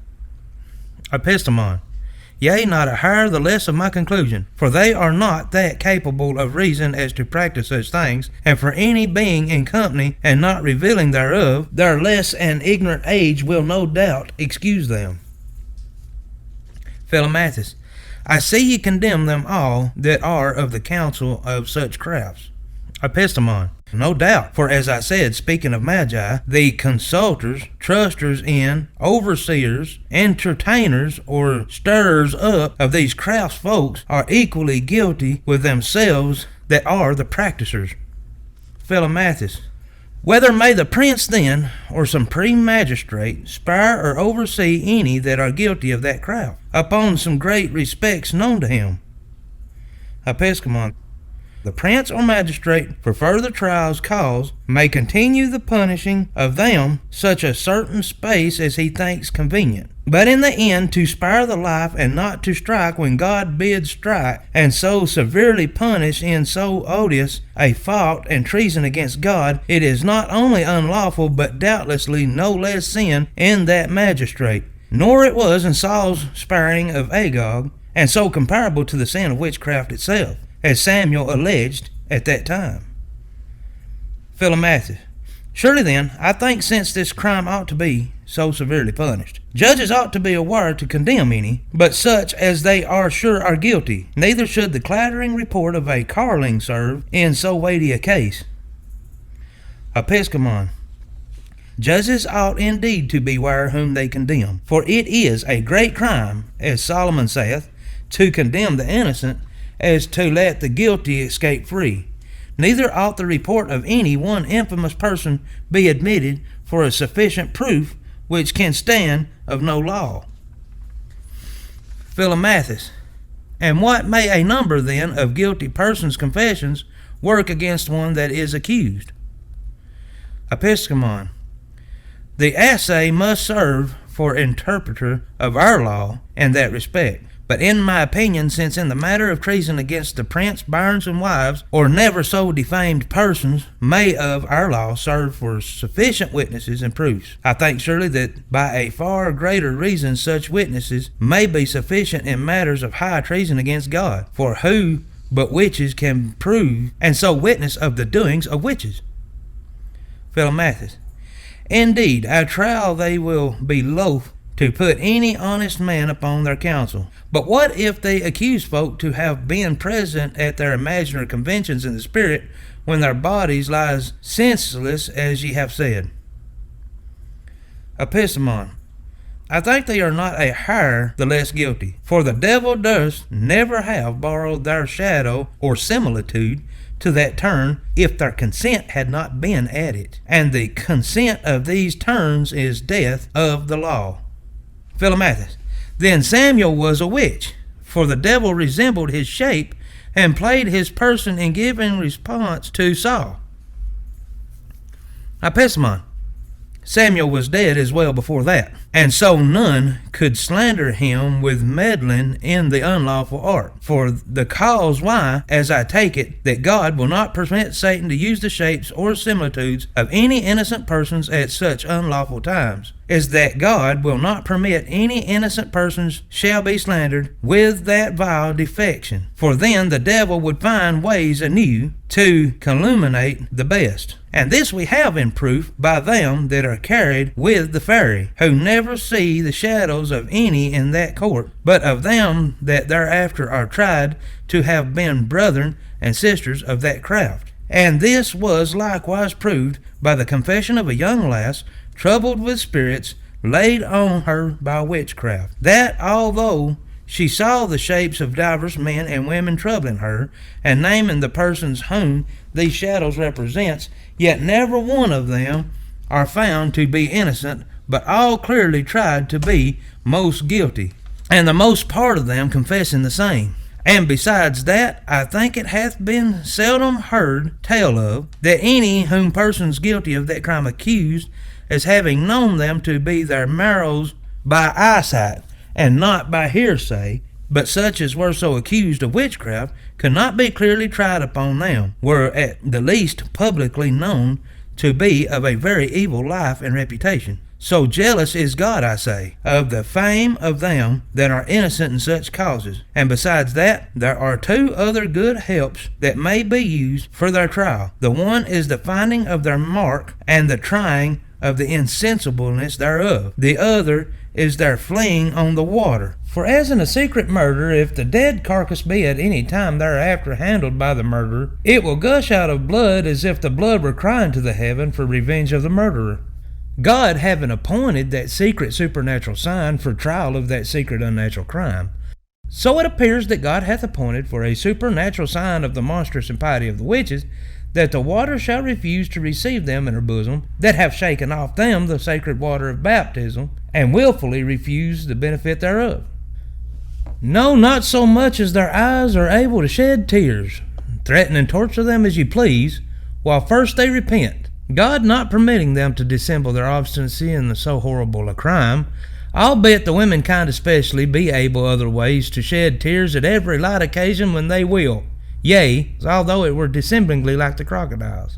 Epistemon. Yea, not a hair the less of my conclusion, for they are not that capable of reason as to practice such things, and for any being in company and not revealing thereof, their less and ignorant age will no doubt excuse them. Philomathes. I see ye condemn them all that are of the counsel of such crafts. Epistemon. No doubt, for as I said, speaking of magi, the consulters, trusters in, overseers, entertainers, or stirrers up of these crafts folks are equally guilty with themselves that are the practicers. Philomathes. Whether may the prince then, or supreme magistrate, spare or oversee any that are guilty of that craft, upon some great respects known to him? Epistemon. The prince or magistrate, for further trial's cause, may continue the punishing of them such a certain space as he thinks convenient, but in the end to spare the life and not to strike when God bids strike, and so severely punish in so odious a fault and treason against God, it is not only unlawful but doubtlessly no less sin in that magistrate, nor it was in Saul's sparing of Agag, and so comparable to the sin of witchcraft itself, as Samuel alleged at that time. Philomathes. Surely then, I think since this crime ought to be so severely punished, judges ought to be aware to condemn any, but such as they are sure are guilty, neither should the clattering report of a carling serve in so weighty a case. Epistemon. Judges ought indeed to beware whom they condemn, for it is a great crime, as Solomon saith, to condemn the innocent, as to let the guilty escape free. Neither ought the report of any one infamous person be admitted for a sufficient proof which can stand of no law. Philomathes. And what may a number then of guilty persons' confessions work against one that is accused? Epistemon. The assay must serve for interpreter of our law in that respect. But in my opinion, since in the matter of treason against the prince, barons, and wives, or never so defamed persons, may of our law serve for sufficient witnesses and proofs, I think surely that by a far greater reason such witnesses may be sufficient in matters of high treason against God. For who but witches can prove and so witness of the doings of witches? Philomathes. Indeed, I trow they will be loath to put any honest man upon their counsel. But what if they accuse folk to have been present at their imaginary conventions in the spirit, when their bodies lies senseless, as ye have said? Epistemon. I think they are not a hair the less guilty, for the devil does never have borrowed their shadow or similitude to that turn if their consent had not been at it, and the consent of these turns is death of the law. Philomathus. Then Samuel was a witch, for the devil resembled his shape and played his person in giving response to Saul. Epistemon. Samuel was dead as well before that, and so none could slander him with meddling in the unlawful art. For the cause why, as I take it, that God will not permit Satan to use the shapes or similitudes of any innocent persons at such unlawful times, is that God will not permit any innocent persons shall be slandered with that vile defection. For then the devil would find ways anew to calumniate the best. And this we have in proof by them that are carried with the fairy, who never see the shadows of any in that court, but of them that thereafter are tried to have been brethren and sisters of that craft. And this was likewise proved by the confession of a young lass, troubled with spirits, laid on her by witchcraft, that although she saw the shapes of divers men and women troubling her, and naming the persons whom these shadows represents, yet never one of them are found to be innocent, but all clearly tried to be most guilty, and the most part of them confessing the same. And besides that, I think it hath been seldom heard tell of, that any whom persons guilty of that crime accused as having known them to be their marrows by eyesight, and not by hearsay, but such as were so accused of witchcraft could not be clearly tried upon them, were at the least publicly known to be of a very evil life and reputation. So jealous is God, I say, of the fame of them that are innocent in such causes. And besides that, there are two other good helps that may be used for their trial. The one is the finding of their mark, and the trying of the insensibleness thereof. The other is their fleeing on the water. For as in a secret murder, if the dead carcass be at any time thereafter handled by the murderer, it will gush out of blood as if the blood were crying to the heaven for revenge of the murderer. God having appointed that secret supernatural sign for trial of that secret unnatural crime, so it appears that God hath appointed for a supernatural sign of the monstrous impiety of the witches, that the water shall refuse to receive them in her bosom, that have shaken off them the sacred water of baptism, and wilfully refuse the benefit thereof. No, not so much as their eyes are able to shed tears, threaten and torture them as you please, while first they repent, God not permitting them to dissemble their obstinacy in so horrible a crime, albeit the womenkind especially be able other ways to shed tears at every light occasion when they will, yea, although it were dissemblingly like the crocodiles.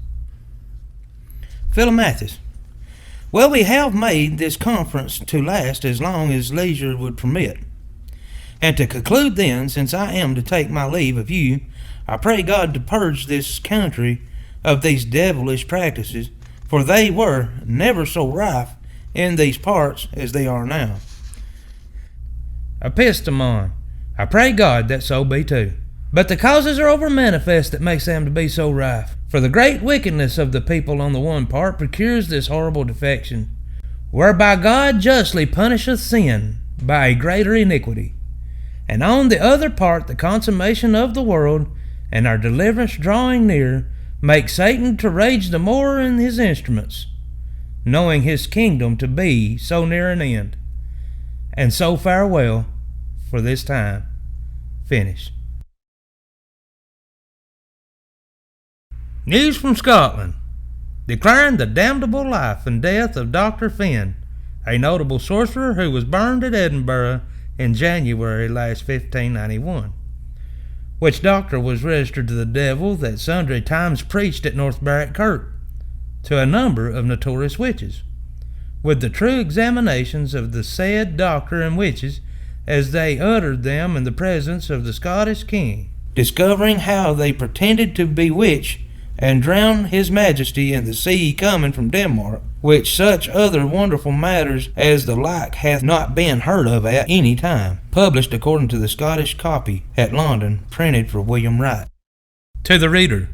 Philomathus. Well, we have made this conference to last as long as leisure would permit. And to conclude then, since I am to take my leave of you, I pray God to purge this country of these devilish practices, for they were never so rife in these parts as they are now. Epistemon. I pray God that so be too. But the causes are over manifest that makes them to be so rife. For the great wickedness of the people on the one part procures this horrible defection, whereby God justly punisheth sin by a greater iniquity. And on the other part, the consummation of the world and our deliverance drawing near makes Satan to rage the more in his instruments, knowing his kingdom to be so near an end. And so farewell for this time. Finish. News from Scotland, declaring the damnable life and death of Dr. Finn, a notable sorcerer who was burned at Edinburgh in January last 1591, which doctor was registered to the devil that sundry times preached at North Barrack Kirk to a number of notorious witches, with the true examinations of the said doctor and witches as they uttered them in the presence of the Scottish king, discovering how they pretended to bewitch and drown his majesty in the sea coming from Denmark, which such other wonderful matters as the like hath not been heard of at any time, published according to the Scottish copy at London, printed for William Wright. To the reader,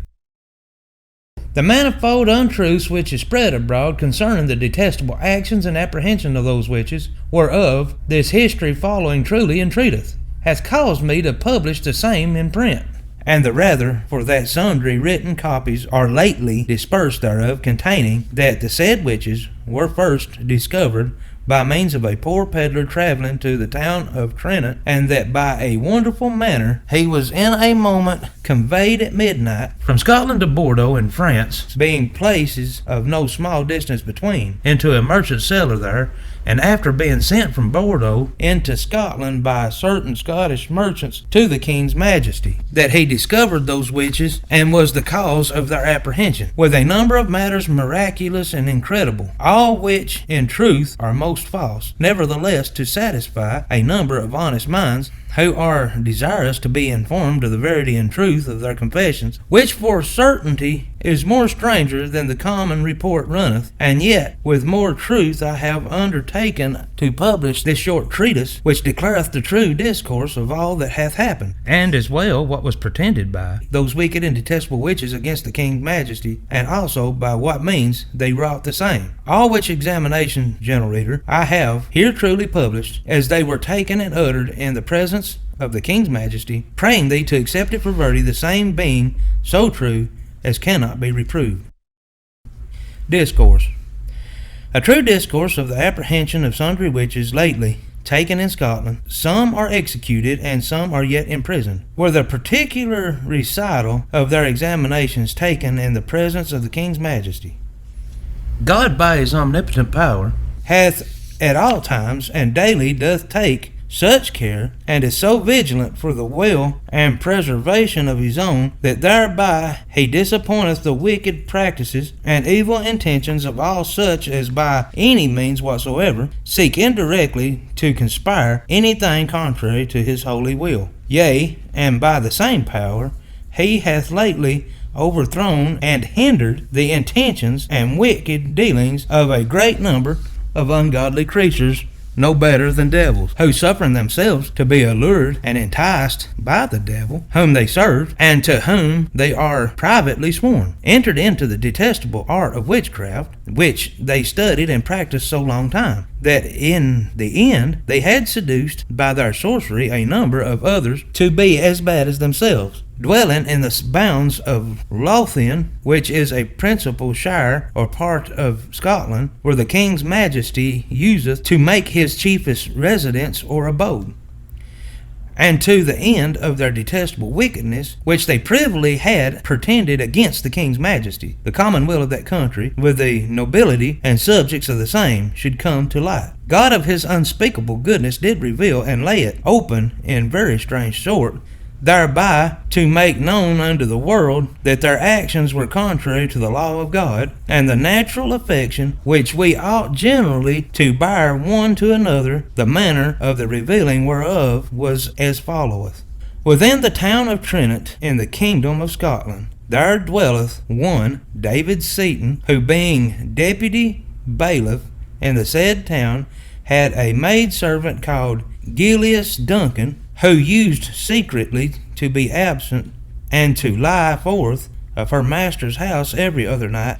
The manifold untruths which is spread abroad concerning the detestable actions and apprehension of those witches, whereof this history following truly entreateth, hath caused me to publish the same in print. And the rather for that sundry written copies are lately dispersed thereof, containing that the said witches were first discovered by means of a poor peddler travelling to the town of Trent, and that by a wonderful manner he was in a moment conveyed at midnight from Scotland to Bordeaux in France, being places of no small distance between, into a merchant's cellar there, and after being sent from Bordeaux into Scotland by certain Scottish merchants to the King's Majesty, that he discovered those witches and was the cause of their apprehension, with a number of matters miraculous and incredible, all which in truth are most false, nevertheless to satisfy a number of honest minds, who are desirous to be informed of the verity and truth of their confessions, which for certainty is more stranger than the common report runneth, and yet with more truth I have undertaken to publish this short treatise, which declareth the true discourse of all that hath happened, and as well what was pretended by those wicked and detestable witches against the King's Majesty, and also by what means they wrought the same. All which examination, gentle reader, I have here truly published, as they were taken and uttered in the presence of the King's Majesty, praying thee to accept it for verity, the same being so true as cannot be reproved. Discourse. A true discourse of the apprehension of sundry witches lately taken in Scotland. Some are executed and some are yet imprisoned, where the particular recital of their examinations taken in the presence of the King's Majesty. God by his omnipotent power hath at all times and daily doth take such care, and is so vigilant for the will and preservation of his own, that thereby he disappointeth the wicked practices and evil intentions of all such as by any means whatsoever seek indirectly to conspire anything contrary to his holy will. Yea, and by the same power he hath lately overthrown and hindered the intentions and wicked dealings of a great number of ungodly creatures, no better than devils, who suffering themselves to be allured and enticed by the devil whom they serve, and to whom they are privately sworn, entered into the detestable art of witchcraft, which they studied and practiced so long time, that in the end they had seduced by their sorcery a number of others to be as bad as themselves, dwelling in the bounds of Lawful, which is a principal shire or part of Scotland, where the King's Majesty useth to make his chiefest residence or abode. And to the end of their detestable wickedness, which they privily had pretended against the King's Majesty, the commonweal of that country, with the nobility and subjects of the same, should come to light. God of his unspeakable goodness did reveal and lay it open in very strange sort, thereby to make known unto the world that their actions were contrary to the law of God, and the natural affection which we ought generally to bear one to another, the manner of the revealing whereof was as followeth. Within the town of Trent, in the kingdom of Scotland, there dwelleth one David Seaton, who being deputy bailiff in the said town, had a maidservant called Gillias Duncan, who used secretly to be absent and to lie forth of her master's house every other night.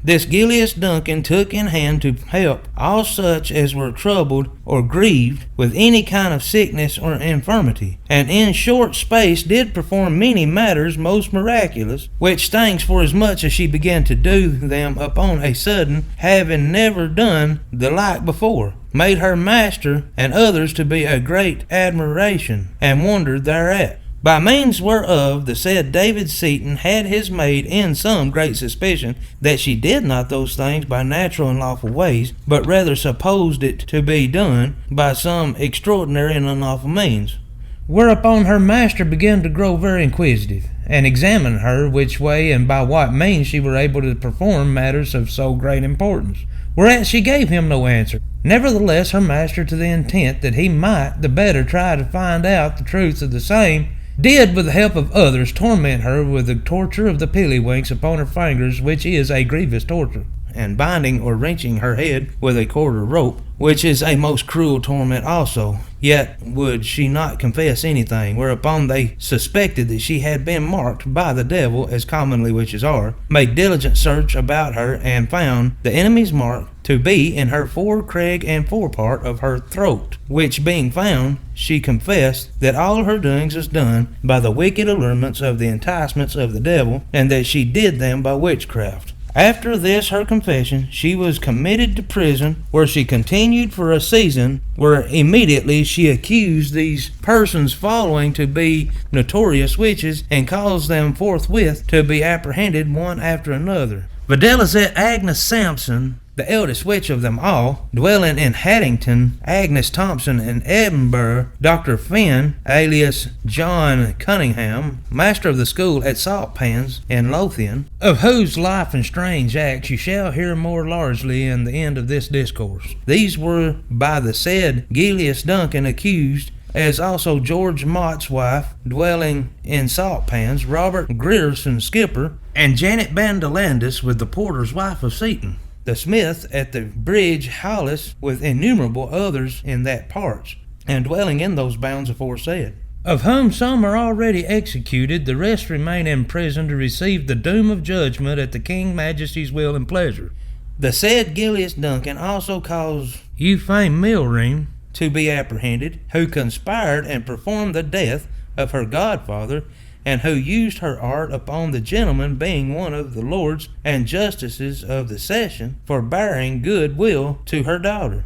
This Gillias Duncan took in hand to help all such as were troubled or grieved with any kind of sickness or infirmity, and in short space did perform many matters most miraculous, which things forasmuch as she began to do them upon a sudden, having never done the like before, made her master and others to be a great admiration, and wondered thereat. By means whereof the said David Seaton had his maid in some great suspicion that she did not those things by natural and lawful ways, but rather supposed it to be done by some extraordinary and unlawful means. Whereupon her master began to grow very inquisitive, and examine her which way and by what means she were able to perform matters of so great importance. Whereat she gave him no answer. Nevertheless her master, to the intent that he might the better try to find out the truth of the same, did with the help of others torment her with the torture of the pillywinks upon her fingers, which is a grievous torture, and binding or wrenching her head with a cord or rope, which is a most cruel torment also, Yet would she not confess anything, whereupon they suspected that she had been marked by the devil, as commonly witches are, made diligent search about her, and found the enemy's mark to be in her forecrag and forepart of her throat, which being found, she confessed that all her doings was done by the wicked allurements of the enticements of the devil, and that she did them by witchcraft. After this her confession, she was committed to prison, where she continued for a season, where immediately she accused these persons following to be notorious witches, and caused them forthwith to be apprehended one after another. Viz. Agnes Sampson, the eldest witch of them all, dwelling in Haddington, Agnes Thompson in Edinburgh, Dr. Finn, alias John Cunningham, master of the school at Saltpans in Lothian, of whose life and strange acts you shall hear more largely in the end of this discourse. These were by the said Gilius Duncan accused, as also George Mott's wife, dwelling in Saltpans, Robert Grierson Skipper, and Janet Bandalandis with the porter's wife of Seaton, the smith at the bridge Hollis, with innumerable others in that parts, and dwelling in those bounds aforesaid, of whom some are already executed, the rest remain in prison to receive the doom of judgment at the King Majesty's will and pleasure. The said Gilius Duncan also caused Euphane Milream to be apprehended, who conspired and performed the death of her godfather, and who used her art upon the gentleman, being one of the lords and justices of the session, for bearing good will to her daughter.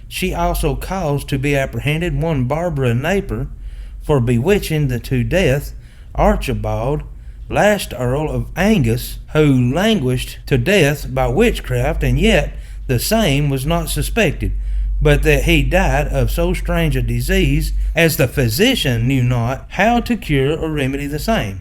She also caused to be apprehended one Barbara Napier, for bewitching to death Archibald, last Earl of Angus, who languished to death by witchcraft, and yet the same was not suspected, but that he died of so strange a disease as the physician knew not how to cure or remedy the same.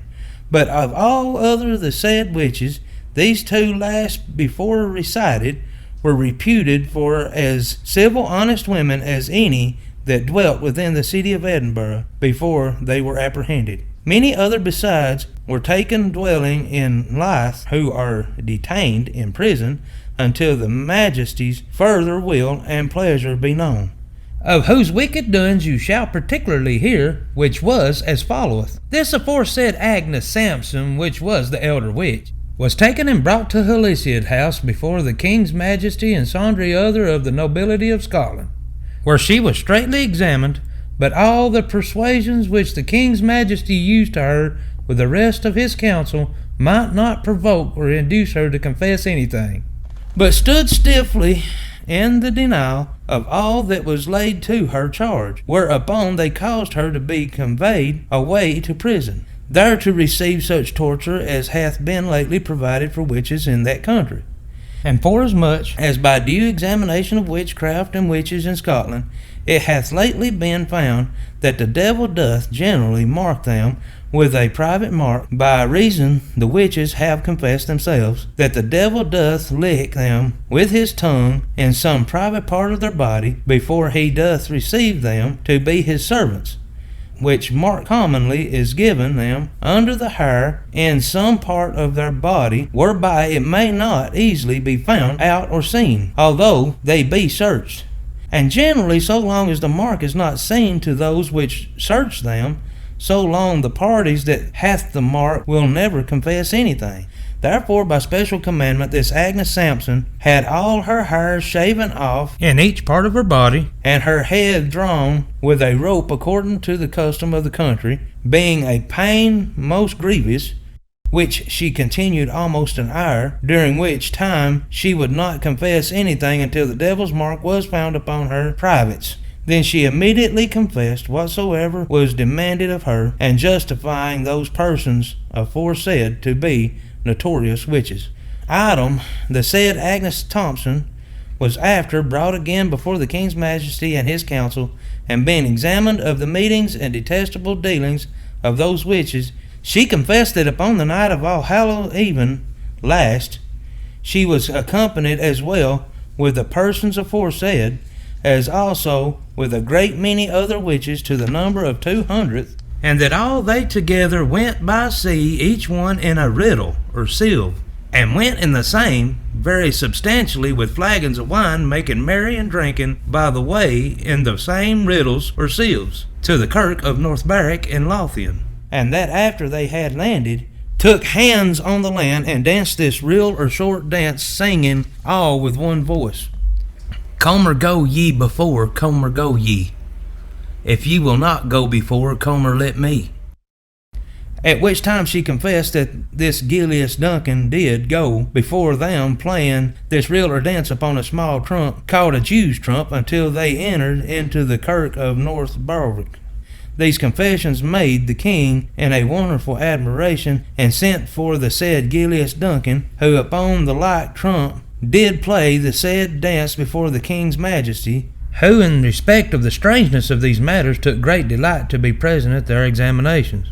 But of all other the said witches, these two last before recited were reputed for as civil honest women as any that dwelt within the city of Edinburgh before they were apprehended. Many other besides were taken dwelling in Leith, who are detained in prison until the Majesty's further will and pleasure be known, of whose wicked doings you shall particularly hear, which was as followeth. This aforesaid Agnes Sampson, which was the elder witch, was taken and brought to Haliciad House before the King's Majesty and sundry other of the nobility of Scotland, where she was straitly examined, but all the persuasions which the King's Majesty used to her with the rest of his council might not provoke or induce her to confess anything, but stood stiffly in the denial of all that was laid to her charge, whereupon they caused her to be conveyed away to prison, there to receive such torture as hath been lately provided for witches in that country. And forasmuch as by due examination of witchcraft and witches in Scotland, it hath lately been found that the devil doth generally mark them with a private mark, by reason the witches have confessed themselves that the devil doth lick them with his tongue in some private part of their body before he doth receive them to be his servants, which mark commonly is given them under the hair in some part of their body, whereby it may not easily be found out or seen, although they be searched. And generally, so long as the mark is not seen to those which search them, so long the parties that hath the mark will never confess anything. Therefore, by special commandment, this Agnes Sampson had all her hair shaven off in each part of her body, and her head drawn with a rope according to the custom of the country, being a pain most grievous, which she continued almost an hour, during which time she would not confess anything until the devil's mark was found upon her privates. Then she immediately confessed whatsoever was demanded of her, and justifying those persons aforesaid to be notorious witches. Item, the said Agnes Thompson was after brought again before the King's Majesty and his council, and being examined of the meetings and detestable dealings of those witches, she confessed that upon the night of All Hallow Even last, she was accompanied as well with the persons aforesaid, as also with a great many other witches to the number of 200, and that all they together went by sea, each one in a riddle or sieve, and went in the same very substantially with flagons of wine, making merry and drinking by the way in the same riddles or seals, to the kirk of North Barrack in Lothian. And that after they had landed, took hands on the land and danced this real or short dance, singing all with one voice. Comer go ye before, comer go ye. If ye will not go before, comer let me. At which time she confessed that this Gilius Duncan did go before them, playing this reel or dance upon a small trump called a Jew's trump, until they entered into the kirk of North Barrack. These confessions made the king in a wonderful admiration, and sent for the said Gilius Duncan, who upon the like trump did play the said dance before the king's majesty, who in respect of the strangeness of these matters took great delight to be present at their examinations.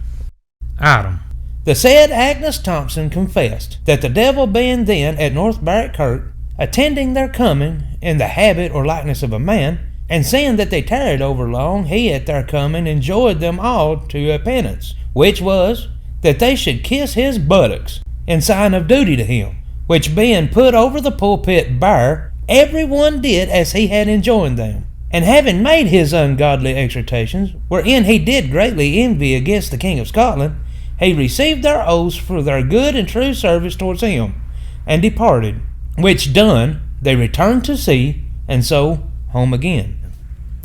Item. The said Agnes Thompson confessed that the devil being then at North Barrack Kirk, attending their coming in the habit or likeness of a man, and seeing that they tarried over long, he at their coming enjoined them all to a penance, which was that they should kiss his buttocks in sign of duty to him, which being put over the pulpit bare, every one did as he had enjoined them. And having made his ungodly exhortations, wherein he did greatly envy against the King of Scotland, he received their oaths for their good and true service towards him, and departed, which done, they returned to sea, and so home again.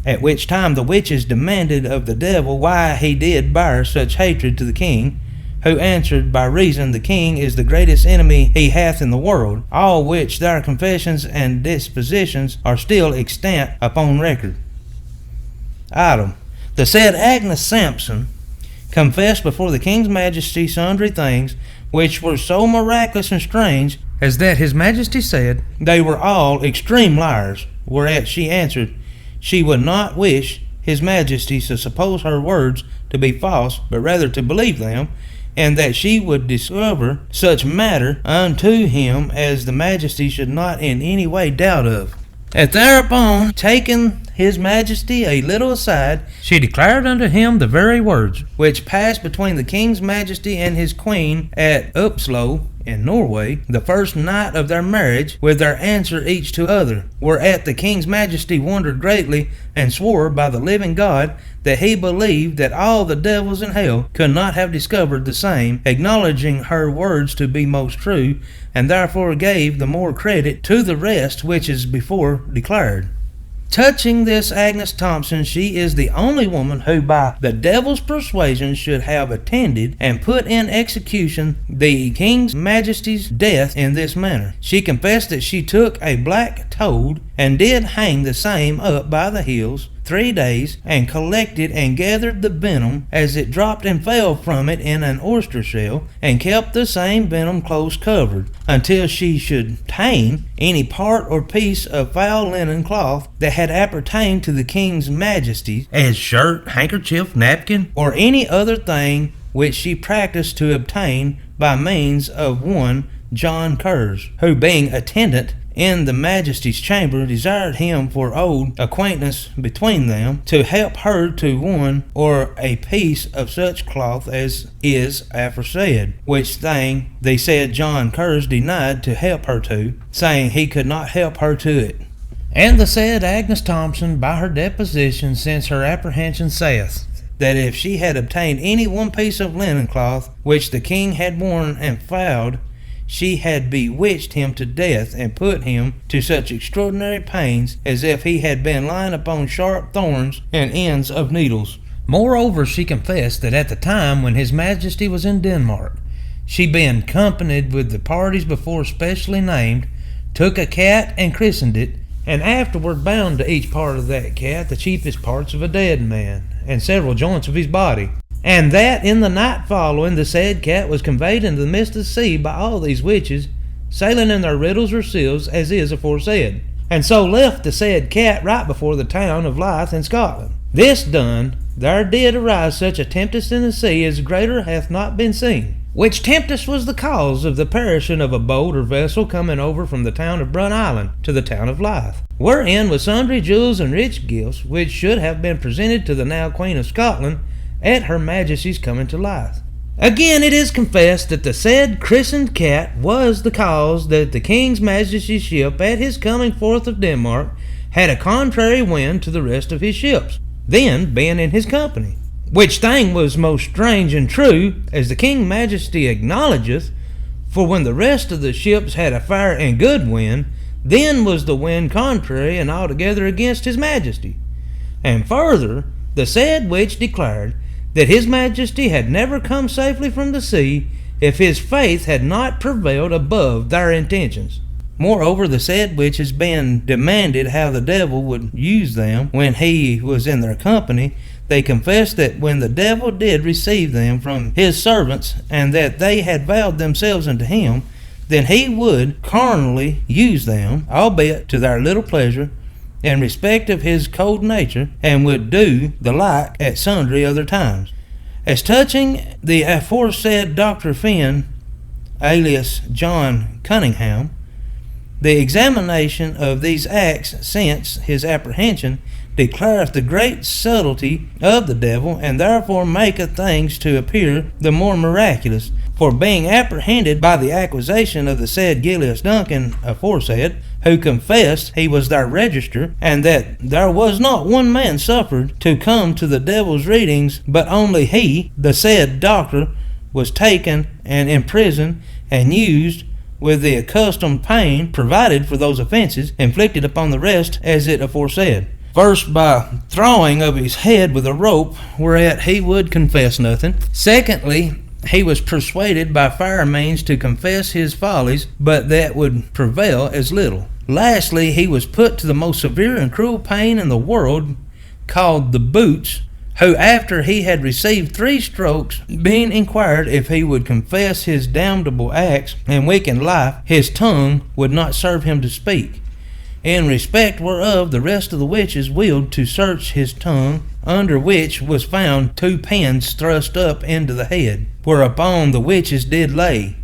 At which time the witches demanded of the devil why he did bear such hatred to the king, who answered, by reason the king is the greatest enemy he hath in the world, all which their confessions and dispositions are still extant upon record. Item. The said Agnes Sampson confessed before the king's majesty sundry things, which were so miraculous and strange, as that his majesty said they were all extreme liars, whereat she answered, she would not wish his majesty to suppose her words to be false, but rather to believe them, and that she would discover such matter unto him as the majesty should not in any way doubt of. And thereupon, taking his majesty a little aside, she declared unto him the very words which passed between the king's majesty and his queen at Upslo in Norway, the first night of their marriage, with their answer each to other, whereat the king's majesty wondered greatly, and swore by the living God that he believed that all the devils in hell could not have discovered the same, acknowledging her words to be most true, and therefore gave the more credit to the rest which is before declared. Touching this Agnes Thompson, she is the only woman who by the devil's persuasion should have attended and put in execution the king's majesty's death in this manner. She confessed that she took a black toad and did hang the same up by the heels 3 days, and collected and gathered the venom as it dropped and fell from it in an oyster shell, and kept the same venom close covered, until she should obtain any part or piece of foul linen cloth that had appertained to the king's majesty, as shirt, handkerchief, napkin, or any other thing which she practiced to obtain by means of one John Kerrs, who being attendant in the majesty's chamber desired him for old acquaintance between them to help her to one or a piece of such cloth as is aforesaid, which thing the said John Kerrs denied to help her to, saying he could not help her to it. And the said Agnes Thompson by her deposition since her apprehension saith, that if she had obtained any one piece of linen cloth which the king had worn and fouled, she had bewitched him to death, and put him to such extraordinary pains as if he had been lying upon sharp thorns and ends of needles. Moreover, she confessed that at the time when his majesty was in Denmark, she being accompanied with the parties before specially named, took a cat and christened it, and afterward bound to each part of that cat the chiefest parts of a dead man, and several joints of his body. And that in the night following, the said cat was conveyed into the midst of the sea by all these witches, sailing in their riddles or seals, as is aforesaid, and so left the said cat right before the town of Leith in Scotland. This done, there did arise such a tempest in the sea as greater hath not been seen, which tempest was the cause of the perishing of a boat or vessel coming over from the town of Brun Island to the town of Leith, wherein was sundry jewels and rich gifts, which should have been presented to the now Queen of Scotland at her majesty's coming to Leith. Again, it is confessed that the said christened cat was the cause that the King's Majesty's ship at his coming forth of Denmark had a contrary wind to the rest of his ships, then being in his company. Which thing was most strange and true, as the King Majesty acknowledgeth, for when the rest of the ships had a fair and good wind, then was the wind contrary and altogether against his Majesty. And further, the said witch declared that his Majesty had never come safely from the sea if his faith had not prevailed above their intentions. Moreover, the said witches being demanded how the devil would use them when he was in their company, they confessed that when the devil did receive them from his servants, and that they had vowed themselves unto him, then he would carnally use them, albeit to their little pleasure, in respect of his cold nature, and would do the like at sundry other times. As touching the aforesaid Dr. Finn, alias John Cunningham, the examination of these acts since his apprehension declareth the great subtlety of the devil, and therefore maketh things to appear the more miraculous. For being apprehended by the accusation of the said Gilius Duncan aforesaid, who confessed he was their register, and that there was not one man suffered to come to the devil's readings, but only he, the said doctor, was taken and imprisoned and used with the accustomed pain provided for those offenses inflicted upon the rest, as it aforesaid. First, by throwing of his head with a rope, whereat he would confess nothing. Secondly, he was persuaded by fair means to confess his follies, but that would prevail as little. Lastly, he was put to the most severe and cruel pain in the world, called the boots, who after he had received 3 strokes, being inquired if he would confess his damnable acts and weakened life, his tongue would not serve him to speak. In respect whereof the rest of the witches willed to search his tongue, under which was found 2 pins thrust up into the head, whereupon the witches did lay.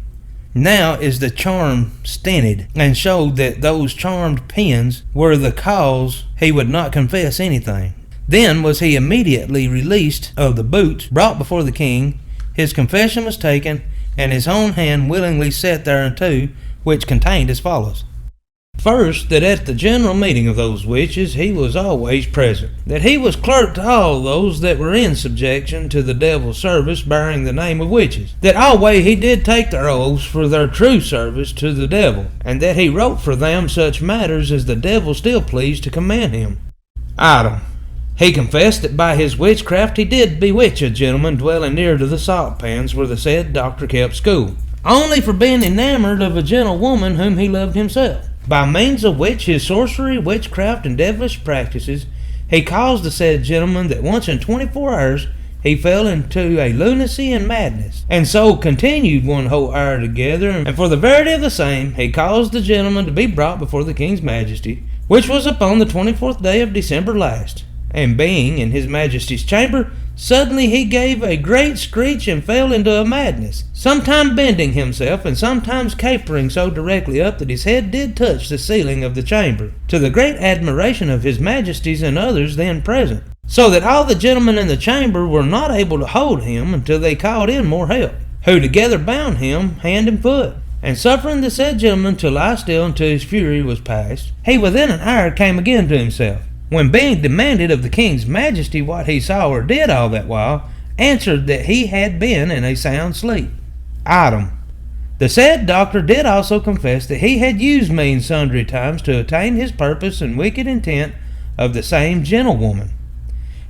Now is the charm stinted, and showed that those charmed pins were the cause he would not confess anything. Then was he immediately released of the boots, brought before the king, his confession was taken, and his own hand willingly set thereunto, which contained as follows. First, that at the general meeting of those witches he was always present, that he was clerk to all those that were in subjection to the devil's service bearing the name of witches, that always he did take their oaths for their true service to the devil, and that he wrote for them such matters as the devil still pleased to command him. Item. He confessed that by his witchcraft he did bewitch a gentleman dwelling near to the salt pans where the said doctor kept school, only for being enamored of a gentlewoman whom he loved himself. By means of which his sorcery, witchcraft, and devilish practices, he caused the said gentleman that once in 24 hours he fell into a lunacy and madness, and so continued 1 whole hour together, and for the verity of the same, he caused the gentleman to be brought before the King's Majesty, which was upon the 24th day of December last. And being in his Majesty's chamber, suddenly he gave a great screech and fell into a madness, sometime bending himself and sometimes capering so directly up that his head did touch the ceiling of the chamber, to the great admiration of his Majesty's and others then present, so that all the gentlemen in the chamber were not able to hold him until they called in more help, who together bound him hand and foot, and suffering the said gentleman to lie still until his fury was past, he within an hour came again to himself, when being demanded of the King's Majesty what he saw or did all that while, answered that he had been in a sound sleep. Item. The said doctor did also confess that he had used means sundry times to attain his purpose and wicked intent of the same gentlewoman,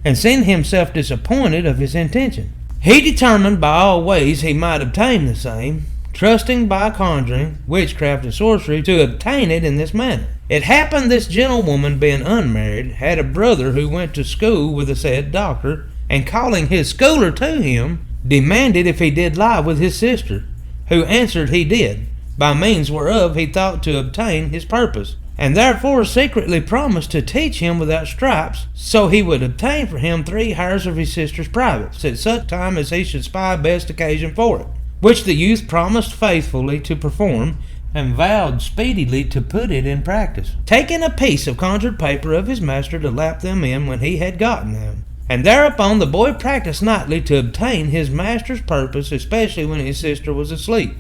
and seeing himself disappointed of his intention, he determined by all ways he might obtain the same, trusting by conjuring, witchcraft, and sorcery to obtain it in this manner. It happened this gentlewoman, being unmarried, had a brother who went to school with the said doctor, and calling his schooler to him, demanded if he did lie with his sister, who answered he did, by means whereof he thought to obtain his purpose, and therefore secretly promised to teach him without stripes, so he would obtain for him 3 hairs of his sister's privates, at such time as he should spy best occasion for it, which the youth promised faithfully to perform, and vowed speedily to put it in practice, taking a piece of conjured paper of his master to lap them in when he had gotten them. And thereupon the boy practiced nightly to obtain his master's purpose, especially when his sister was asleep.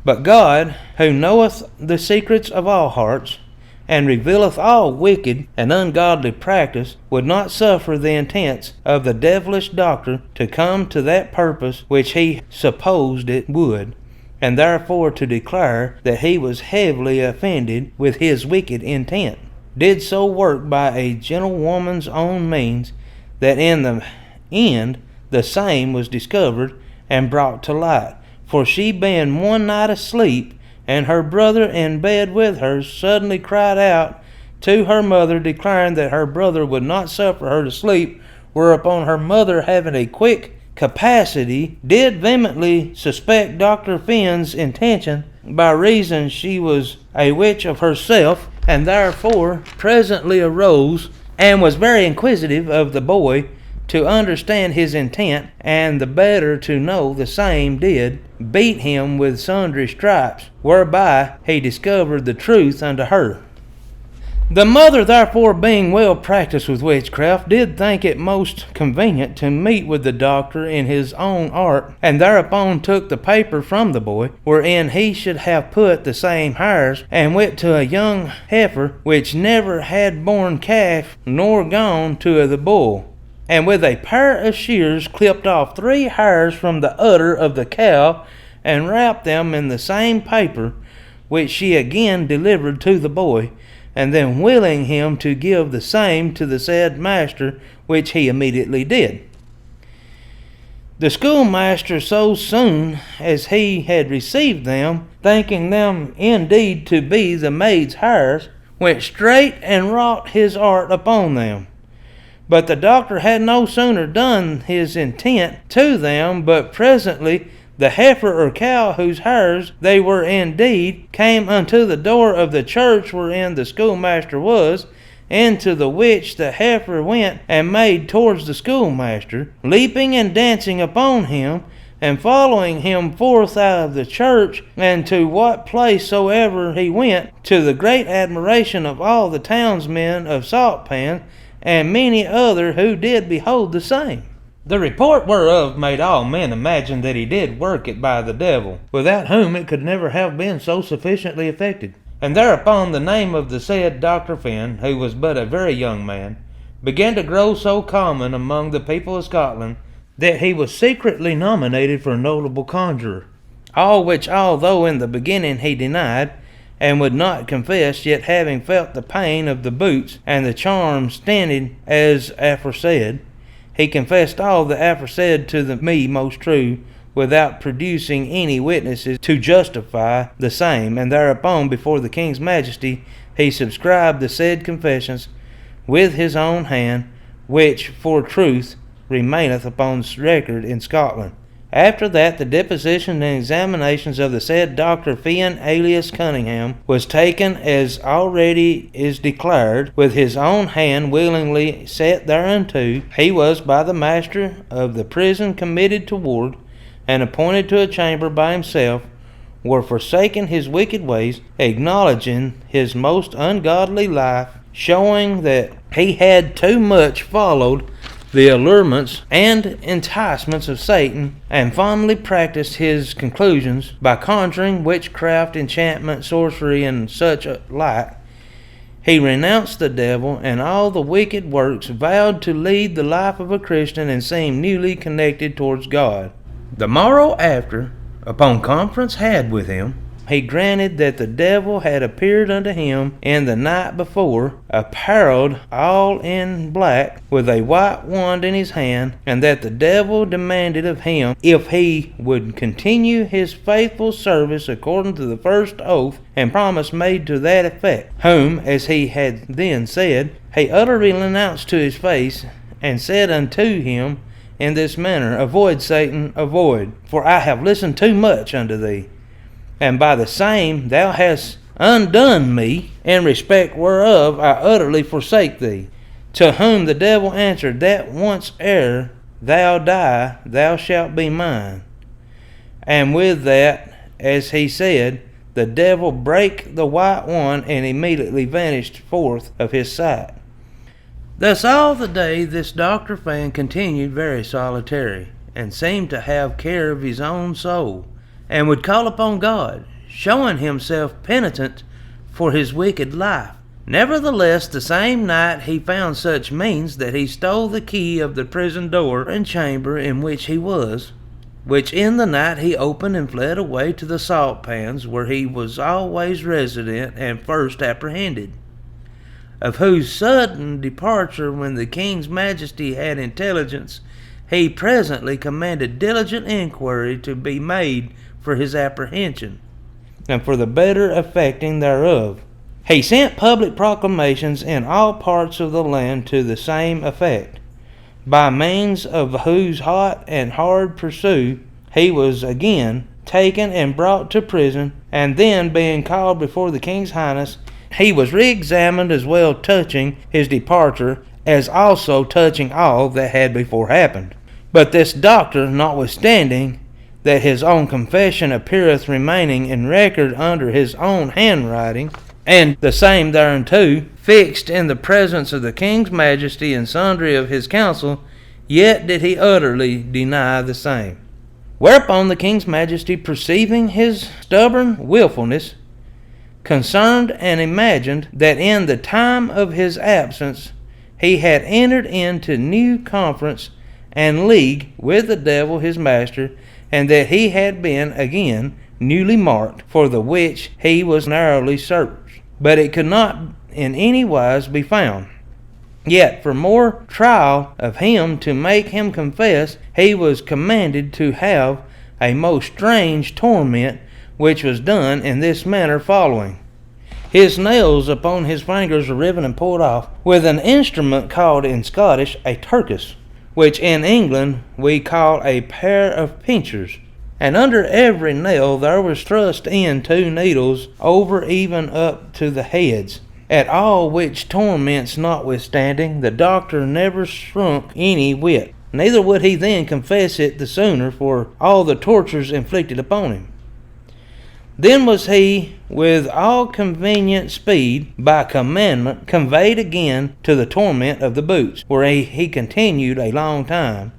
But God, who knoweth the secrets of all hearts, and revealeth all wicked and ungodly practice, would not suffer the intents of the devilish doctor to come to that purpose which he supposed it would, and therefore to declare that he was heavily offended with his wicked intent, did so work by a gentlewoman's own means, that in the end the same was discovered and brought to light. For she being one night asleep, and her brother in bed with her, suddenly cried out to her mother, declaring that her brother would not suffer her to sleep, whereupon her mother, having a quick capacity, did vehemently suspect Dr. Finn's intention, by reason she was a witch of herself, and therefore presently arose, and was very inquisitive of the boy, to understand his intent, and the better to know the same, did beat him with sundry stripes, whereby he discovered the truth unto her. The mother, therefore, being well practised with witchcraft, did think it most convenient to meet with the doctor in his own art, and thereupon took the paper from the boy, wherein he should have put the same hairs, and went to a young heifer which never had borne calf nor gone to the bull, and with a pair of shears clipped off 3 hairs from the udder of the cow, and wrapped them in the same paper, which she again delivered to the boy, and then willing him to give the same to the said master, which he immediately did. The schoolmaster, so soon as he had received them, thinking them indeed to be the maid's hairs, went straight and wrought his art upon them. But the doctor had no sooner done his intent to them, but presently the heifer or cow, whose hairs they were indeed, came unto the door of the church wherein the schoolmaster was, into the which the heifer went and made towards the schoolmaster, leaping and dancing upon him, and following him forth out of the church, and to what place soever he went, to the great admiration of all the townsmen of Saltpan, and many other who did behold the same. The report whereof made all men imagine that he did work it by the devil, without whom it could never have been so sufficiently effected. And thereupon the name of the said Dr. Finn, who was but a very young man, began to grow so common among the people of Scotland, that he was secretly nominated for notable conjurer, all which although in the beginning he denied, and would not confess, yet having felt the pain of the boots and the charms standing as aforesaid, he confessed all the aforesaid to me most true, without producing any witnesses to justify the same, and thereupon before the king's majesty he subscribed the said confessions with his own hand, which for truth remaineth upon record in Scotland. After that, the deposition and examinations of the said Dr. Finn alias Cunningham was taken as already is declared, with his own hand willingly set thereunto. He was by the master of the prison committed to ward, and appointed to a chamber by himself, were forsaken his wicked ways, acknowledging his most ungodly life, showing that he had too much followed the allurements and enticements of Satan, and fondly practiced his conclusions by conjuring, witchcraft, enchantment, sorcery, and such like. He renounced the devil and all the wicked works, vowed to lead the life of a Christian, and seemed newly connected towards God. The morrow after, upon conference had with him, he granted that the devil had appeared unto him in the night before, apparelled all in black, with a white wand in his hand, and that the devil demanded of him if he would continue his faithful service according to the first oath and promise made to that effect, whom, as he had then said, he utterly renounced to his face, and said unto him in this manner, Avoid, Satan, avoid, for I have listened too much unto thee, and by the same thou hast undone me, in respect whereof I utterly forsake thee. To whom the devil answered, That once ere thou die, thou shalt be mine. And with that, as he said, the devil brake the white wand, and immediately vanished forth of his sight. Thus all the day this Dr. Fan continued very solitary, and seemed to have care of his own soul, and would call upon God, showing himself penitent for his wicked life. Nevertheless, the same night he found such means that he stole the key of the prison door and chamber in which he was, which in the night he opened and fled away to the salt pans, where he was always resident and first apprehended, of whose sudden departure when the King's Majesty had intelligence, he presently commanded diligent inquiry to be made for his apprehension, and for the better effecting thereof. He sent public proclamations in all parts of the land to the same effect, by means of whose hot and hard pursuit he was again taken and brought to prison, and then being called before the King's Highness, he was re-examined as well touching his departure as also touching all that had before happened. But this doctor, notwithstanding that his own confession appeareth remaining in record under his own handwriting, and the same thereunto fixed in the presence of the King's Majesty and sundry of his council, yet did he utterly deny the same. Whereupon the King's Majesty, perceiving his stubborn wilfulness, concerned and imagined that in the time of his absence he had entered into new conference and league with the devil his master, and that he had been again newly marked, for the which he was narrowly searched, but it could not in any wise be found. Yet for more trial of him to make him confess, he was commanded to have a most strange torment, which was done in this manner following. His nails upon his fingers were riven and pulled off with an instrument called in Scottish a turkis, which in England we call a pair of pincers, and under every nail there was thrust in 2 needles over even up to the heads. At all which torments notwithstanding, the doctor never shrunk any whit, neither would he then confess it the sooner for all the tortures inflicted upon him. Then was he with all convenient speed by commandment conveyed again to the torment of the boots, where he continued a long time,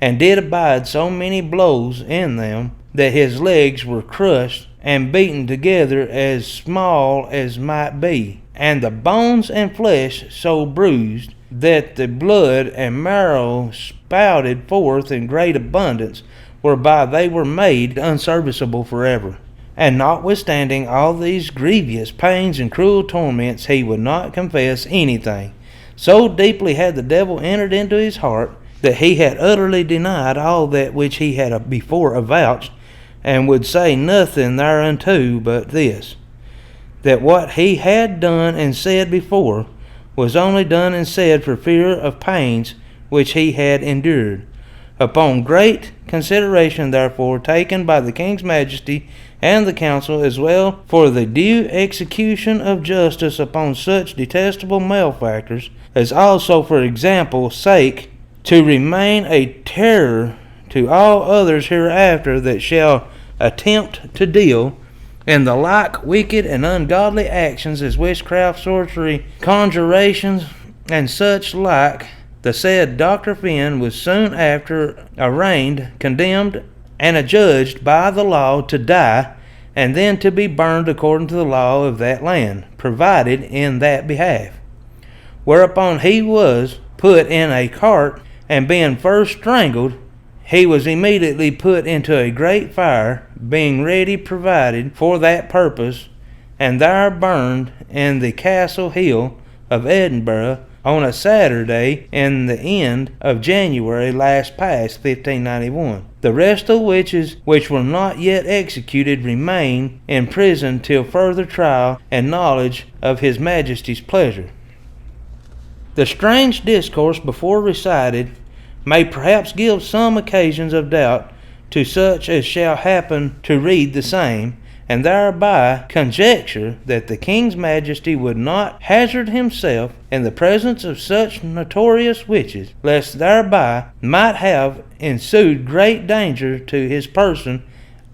and did abide so many blows in them that his legs were crushed and beaten together as small as might be, and the bones and flesh so bruised that the blood and marrow spouted forth in great abundance, whereby they were made unserviceable forever. And notwithstanding all these grievous pains and cruel torments, he would not confess anything. So deeply had the devil entered into his heart that he had utterly denied all that which he had before avouched, and would say nothing thereunto but this, that what he had done and said before was only done and said for fear of pains which he had endured. Upon great consideration, therefore, taken by the King's Majesty and the council, as well for the due execution of justice upon such detestable malefactors, as also for example's sake, to remain a terror to all others hereafter that shall attempt to deal in the like wicked and ungodly actions as witchcraft, sorcery, conjurations, and such like, the said Dr. Finn was soon after arraigned, condemned, and adjudged by the law to die, and then to be burned according to the law of that land, provided in that behalf. Whereupon he was put in a cart, and being first strangled, he was immediately put into a great fire, being ready provided for that purpose, and there burned in the Castle Hill of Edinburgh on a Saturday in the end of January last past, 1591. The rest of the witches which were not yet executed remain in prison till further trial and knowledge of his Majesty's pleasure. The strange discourse before recited may perhaps give some occasions of doubt to such as shall happen to read the same, and thereby conjecture that the King's Majesty would not hazard himself in the presence of such notorious witches, lest thereby might have ensued great danger to his person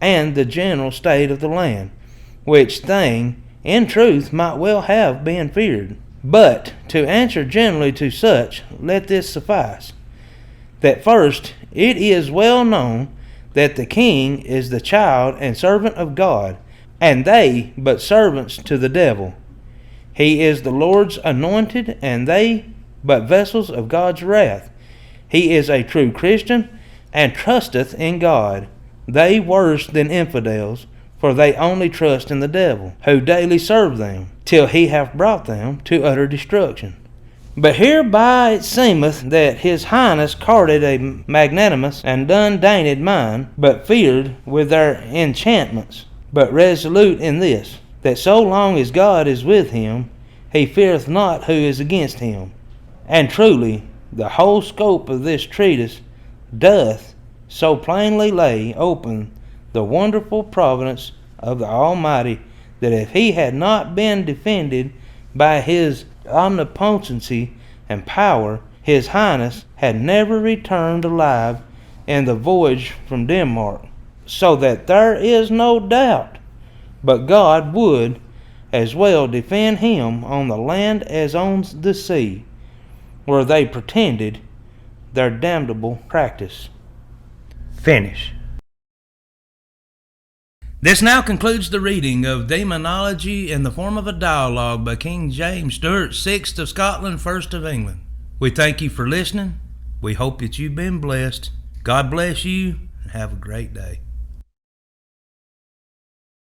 and the general state of the land, which thing in truth might well have been feared. But to answer generally to such, let this suffice, that first it is well known that the king is the child and servant of God, and they but servants to the devil. He is the Lord's anointed, and they but vessels of God's wrath. He is a true Christian, and trusteth in God. They worse than infidels, for they only trust in the devil, who daily serve them, till he hath brought them to utter destruction. But hereby it seemeth that his highness courted a magnanimous and undainted mind, but feared with their enchantments, but resolute in this, that so long as God is with him, he feareth not who is against him. And truly, the whole scope of this treatise doth so plainly lay open the wonderful providence of the Almighty, that if he had not been defended by his omnipotency and power, his highness had never returned alive in the voyage from Denmark, so that there is no doubt but God would as well defend him on the land as on the sea, where they pretended their damnable practice. Finish. This now concludes the reading of Demonologie in the Form of a Dialogue by King James Stuart, 6th of Scotland, 1st of England. We thank you for listening. We hope that you've been blessed. God bless you, and have a great day.